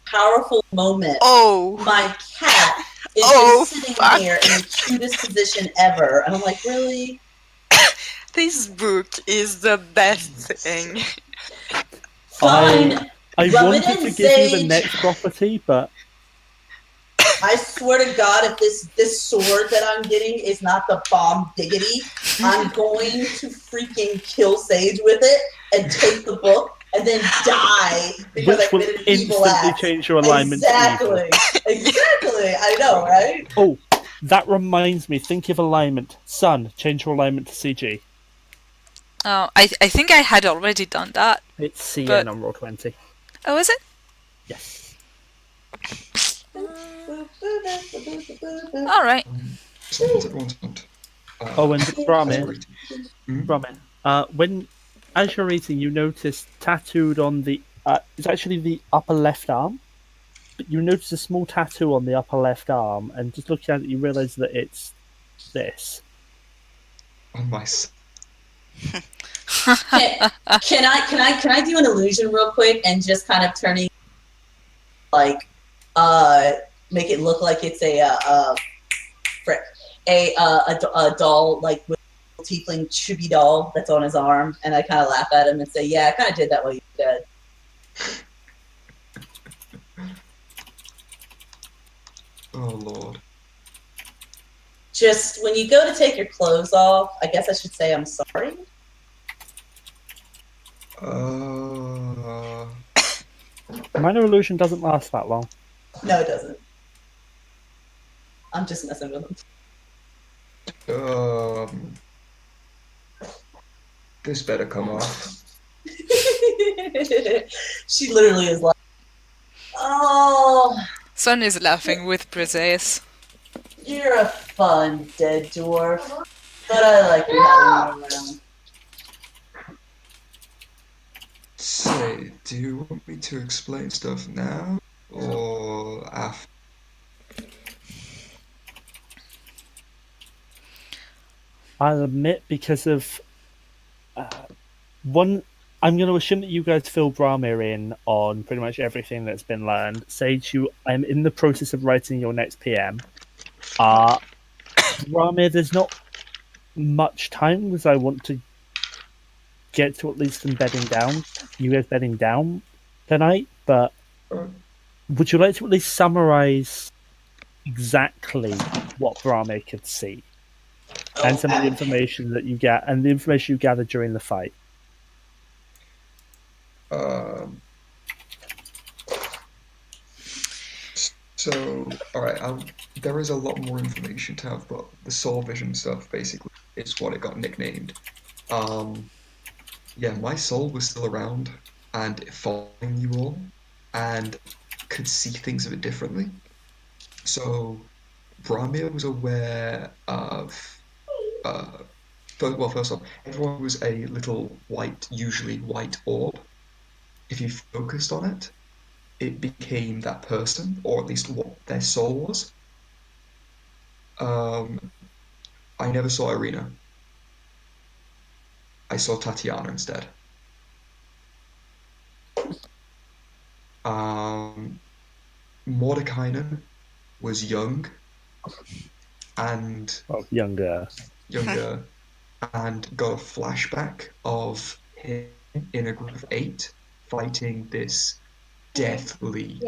powerful moments, my cat is just sitting here in the cutest position ever. And I'm like, really? This book is the best thing. Fine. I wanted to give you the next property, but I swear to God, if this sword that I'm getting is not the bomb diggity, I'm going to freaking kill Sage with it and take the book and then die because which I will committed an evil instantly act. change your alignment. Exactly. Exactly. I know, right? Oh, that reminds me. Think of alignment. Sun, change your alignment to CG. Oh, I think I had already done that. It's CN on roll 20. Oh, is it? Yes. Alright. So what's everyone's want? And Brammyr, when as you're eating, you notice tattooed on the it's actually the upper left arm, but you notice a small tattoo on the upper left arm, and just looking at it, you realise that it's this. On my. Can I do an illusion real quick and just kind of turning make it look like it's a doll, like with a tiefling chibi doll that's on his arm, and I kind of laugh at him and say, "Yeah, I kind of did that while you were dead." Oh Lord. Just when you go to take your clothes off, I guess I should say I'm sorry. Minor illusion doesn't last that long. No, it doesn't. I'm just messing with him. This better come off. She literally is like, oh, Sun is laughing with Bryseis. you're a fun dead dwarf, but I like you having you around. Say, do you want me to explain stuff now or after? I'll admit, because of one, I'm going to assume that you guys fill Brammyr in on pretty much everything that's been learned. Sage, I'm in the process of writing your next PM. Brammyr, there's not much time because I want to get to at least some bedding down. You guys bedding down tonight, but would you like to at least summarize exactly what Brammyr could see? And some of the information that you get, and the information you gathered during the fight. So, alright, there is a lot more information to have, but the soul vision stuff basically is what it got nicknamed. Yeah, my soul was still around and following you all, and could see things a bit differently. So, Brammyr was aware of. First off, everyone was a little white, usually white orb. If you focused on it, it became that person, or at least what their soul was. I never saw Irina. I saw Tatiana instead. Mordekainen was young and Younger, and got a flashback of him in a group of 8 fighting this deathly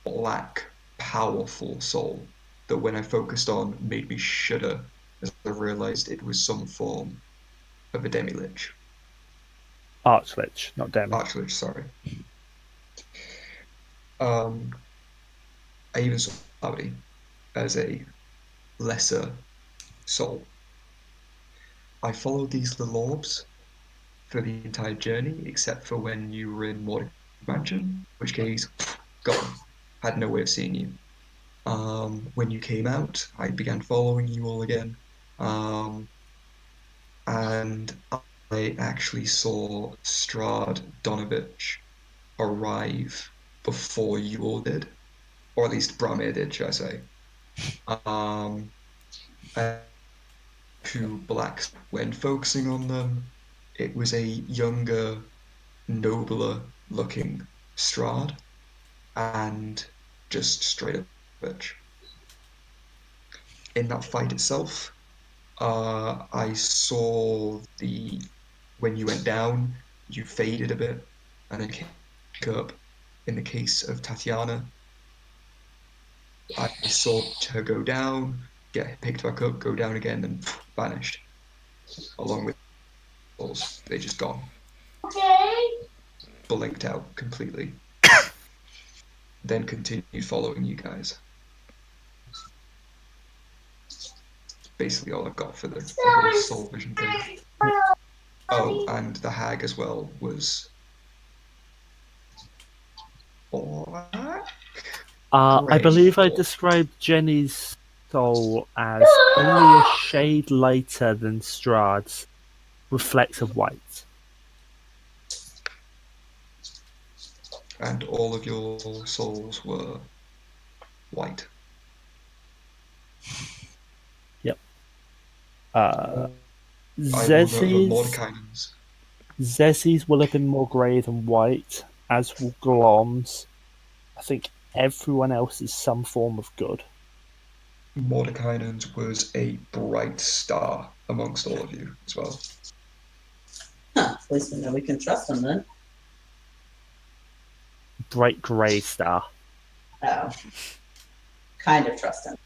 black powerful soul that when I focused on made me shudder as I realized it was some form of a demi-lich. Archlich, not demi. Archlich, sorry. I even saw Abby as a lesser soul. I followed these little orbs for the entire journey, except for when you were in Mordecai's mansion, in which case, gone. Had no way of seeing you. When you came out, I began following you all again. And I actually saw Strahd Donovich arrive before you all did. Or at least Brammyr did, should I say. Two blacks. When focusing on them, it was a younger, nobler looking Strahd, and just straight up bitch. In that fight itself, I saw when you went down, you faded a bit, and then came up. In the case of Tatiana, I saw her go down, get picked back up, go down again, and vanished. Along with balls, they just gone. Okay. Blinked out completely. Then continued following you guys. Basically all I've got for the whole soul vision thing. Oh, and the hag as well was black? I believe I Grey. described Jenny's soul as only a shade lighter than Strahd's, with flecks of white. And all of your souls were white. Yep. I will note that Mordekainen's. Zesi's will have been more grey than white, as will Glom's. I think everyone else is some form of good. Mordekainen's was a bright star amongst all of you as well. Huh, at least we know we can trust him then. Bright grey star. Oh. Kind of trust him.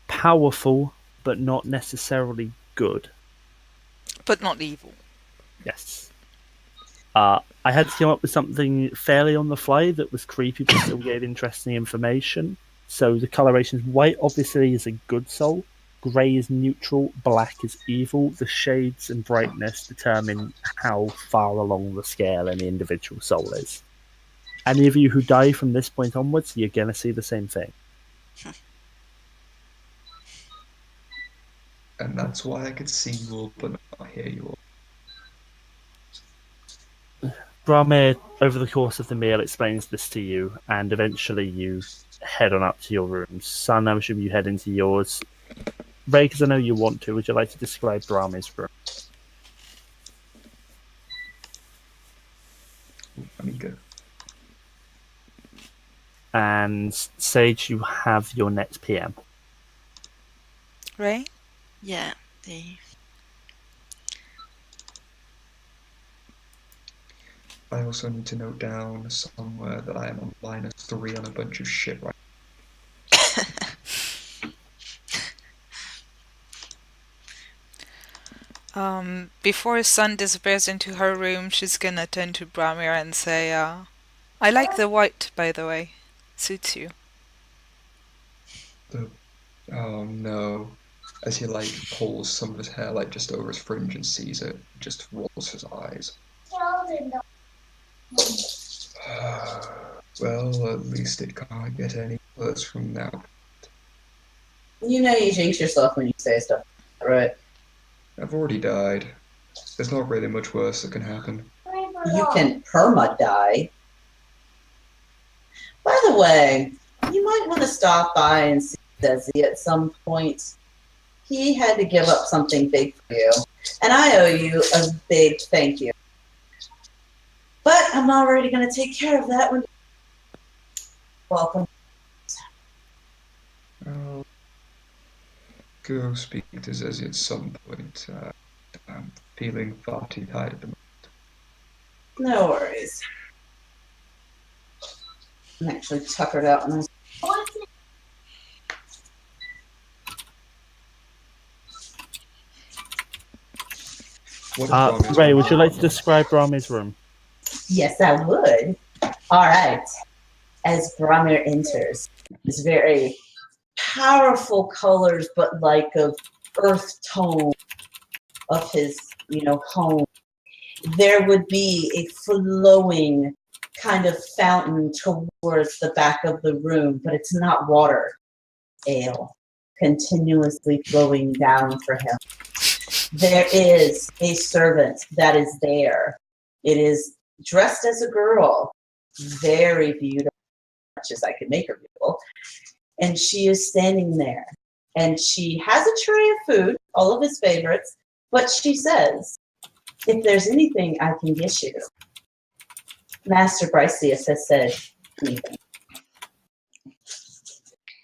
Powerful, but not necessarily good. But not evil. Yes. I had to come up with something fairly on the fly that was creepy but still gave interesting information. So the coloration's white obviously is a good soul. Grey is neutral, black is evil. The shades and brightness determine how far along the scale any individual soul is. Any of you who die from this point onwards, you're going to see the same thing. And that's why I could see you all, but not hear you all. Brammyr, over the course of the meal, explains this to you, and eventually you head on up to your rooms. Son, I'm assuming you head into yours. Ray, because I know you want to, would you like to describe Brammyr's room? Let me go. And Sage, you have your next PM. Ray? Yeah, I also need to note down somewhere that I am on -3 on a bunch of shit right Before his son disappears into her room, she's gonna turn to Brammyr and say, I like the white, by the way. Suits you. Oh no. As he like pulls some of his hair like just over his fringe and sees it, just rolls his eyes. Well, at least it can't get any worse from now. You know you jinx yourself when you say stuff, right? I've already died. There's not really much worse that can happen. You can perma-die. By the way, you might want to stop by and see Zesi at some point. He had to give up something big for you, and I owe you a big thank you. But I'm already going to take care of that one. Welcome. I'll go speak to Zesi at some point. I'm feeling far too tired at the moment. No worries. I'm actually tuckered out in this. Ray, would you like to describe Brammyr's room? Yes, I would. All right. As Brammyr enters, it's very powerful colors, but like of earth tone of his, home. There would be a flowing kind of fountain towards the back of the room, but it's not water. Ale, continuously flowing down for him. There is a servant that is there. It is dressed as a girl, very beautiful, much as I could make her beautiful. And she is standing there. And she has a tray of food, all of his favorites, but she says, if there's anything I can get you, Master Bryseis has said anything.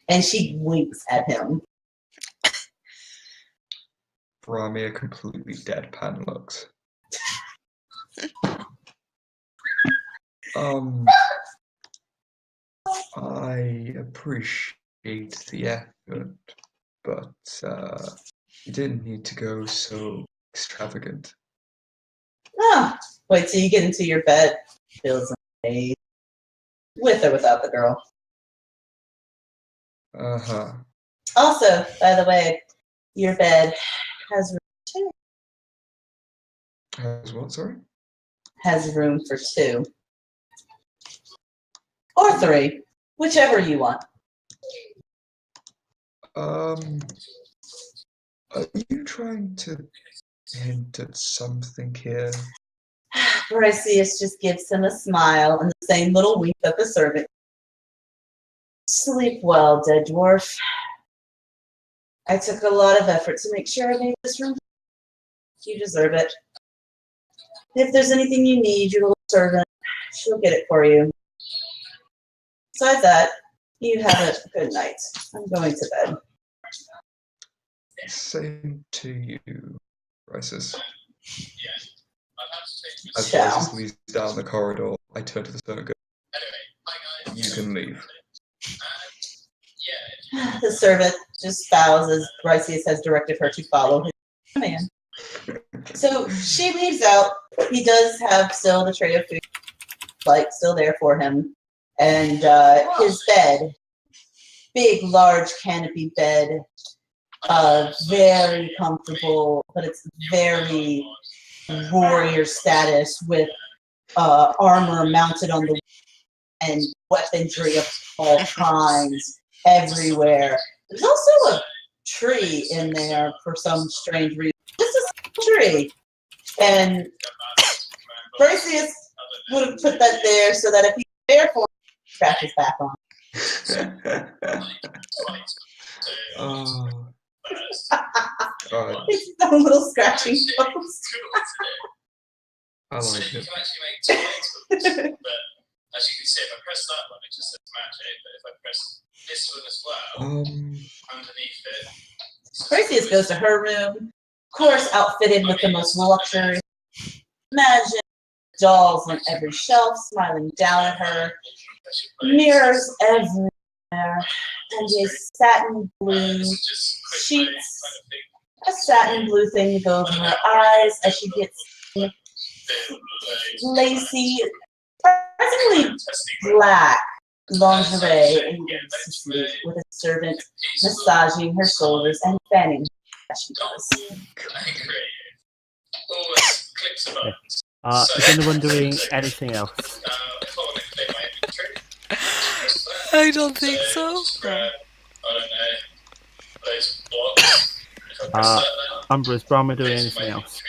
And she winks at him. Brammyr completely deadpan looks. I appreciate the effort, but you didn't need to go so extravagant. Wait till you get into your bed. Feels amazing. With or without the girl. Uh-huh. Also, by the way, your bed has room for 2. Has what, sorry? Has room for 2. Or 3. Whichever you want. Are you trying to hint at something here? Bryseis just gives him a smile and the same little wink at the servant. Sleep well, dead dwarf. I took a lot of effort to make sure I made this room. You deserve it. If there's anything you need, your little servant, she'll get it for you. Besides that, you have a good night. I'm going to bed. Same to you, Bryseis. As Ciao. Bryseis leads down the corridor, I turn to the servant and go, you can leave. The servant just bows as Bryseis has directed her to follow his command. So she leaves out. He does have still the tray of food, like still there for him, and his bed, big, large canopy bed, very comfortable, but it's very warrior status with armor mounted on the and weaponry of all kinds everywhere. There's also a tree in there for some strange reason. Just a tree. And Bryseis would have put that there so that if he's there for him, scratch his back on. Oh. It's a little scratching post. I like it. As you can see, if I press that one, it just says magic, but if I press this one as well, underneath it. Bryseis goes to her room, of course, outfitted with the most luxury. Imagine dolls on every shelf, smiling down at her, mirrors everywhere, and a satin blue sheets, a satin blue thing to go over her eyes as she gets lacy, surprisingly black lingerie and goes to sleep with a servant massaging her shoulders and fanning her as she does. Is anyone doing anything else? I don't think so. Umbra, is Brammyr doing anything else?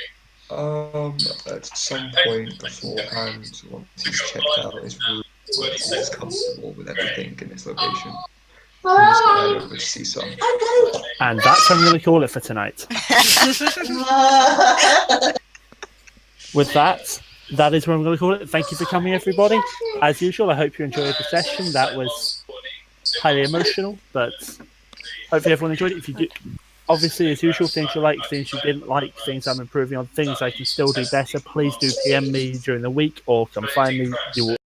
At some point beforehand, once he's checked out his room, he's comfortable with everything in its location. I'm just going to head over to see some. And that's what I'm going to call it for tonight. With that is what I'm going to call it. Thank you for coming, everybody. As usual, I hope you enjoyed the session. That was highly emotional, but hopefully everyone enjoyed it. If you do, obviously, as usual, things you like, things you didn't like, things I'm improving on, things I can still do better, please do PM me during the week or come find me.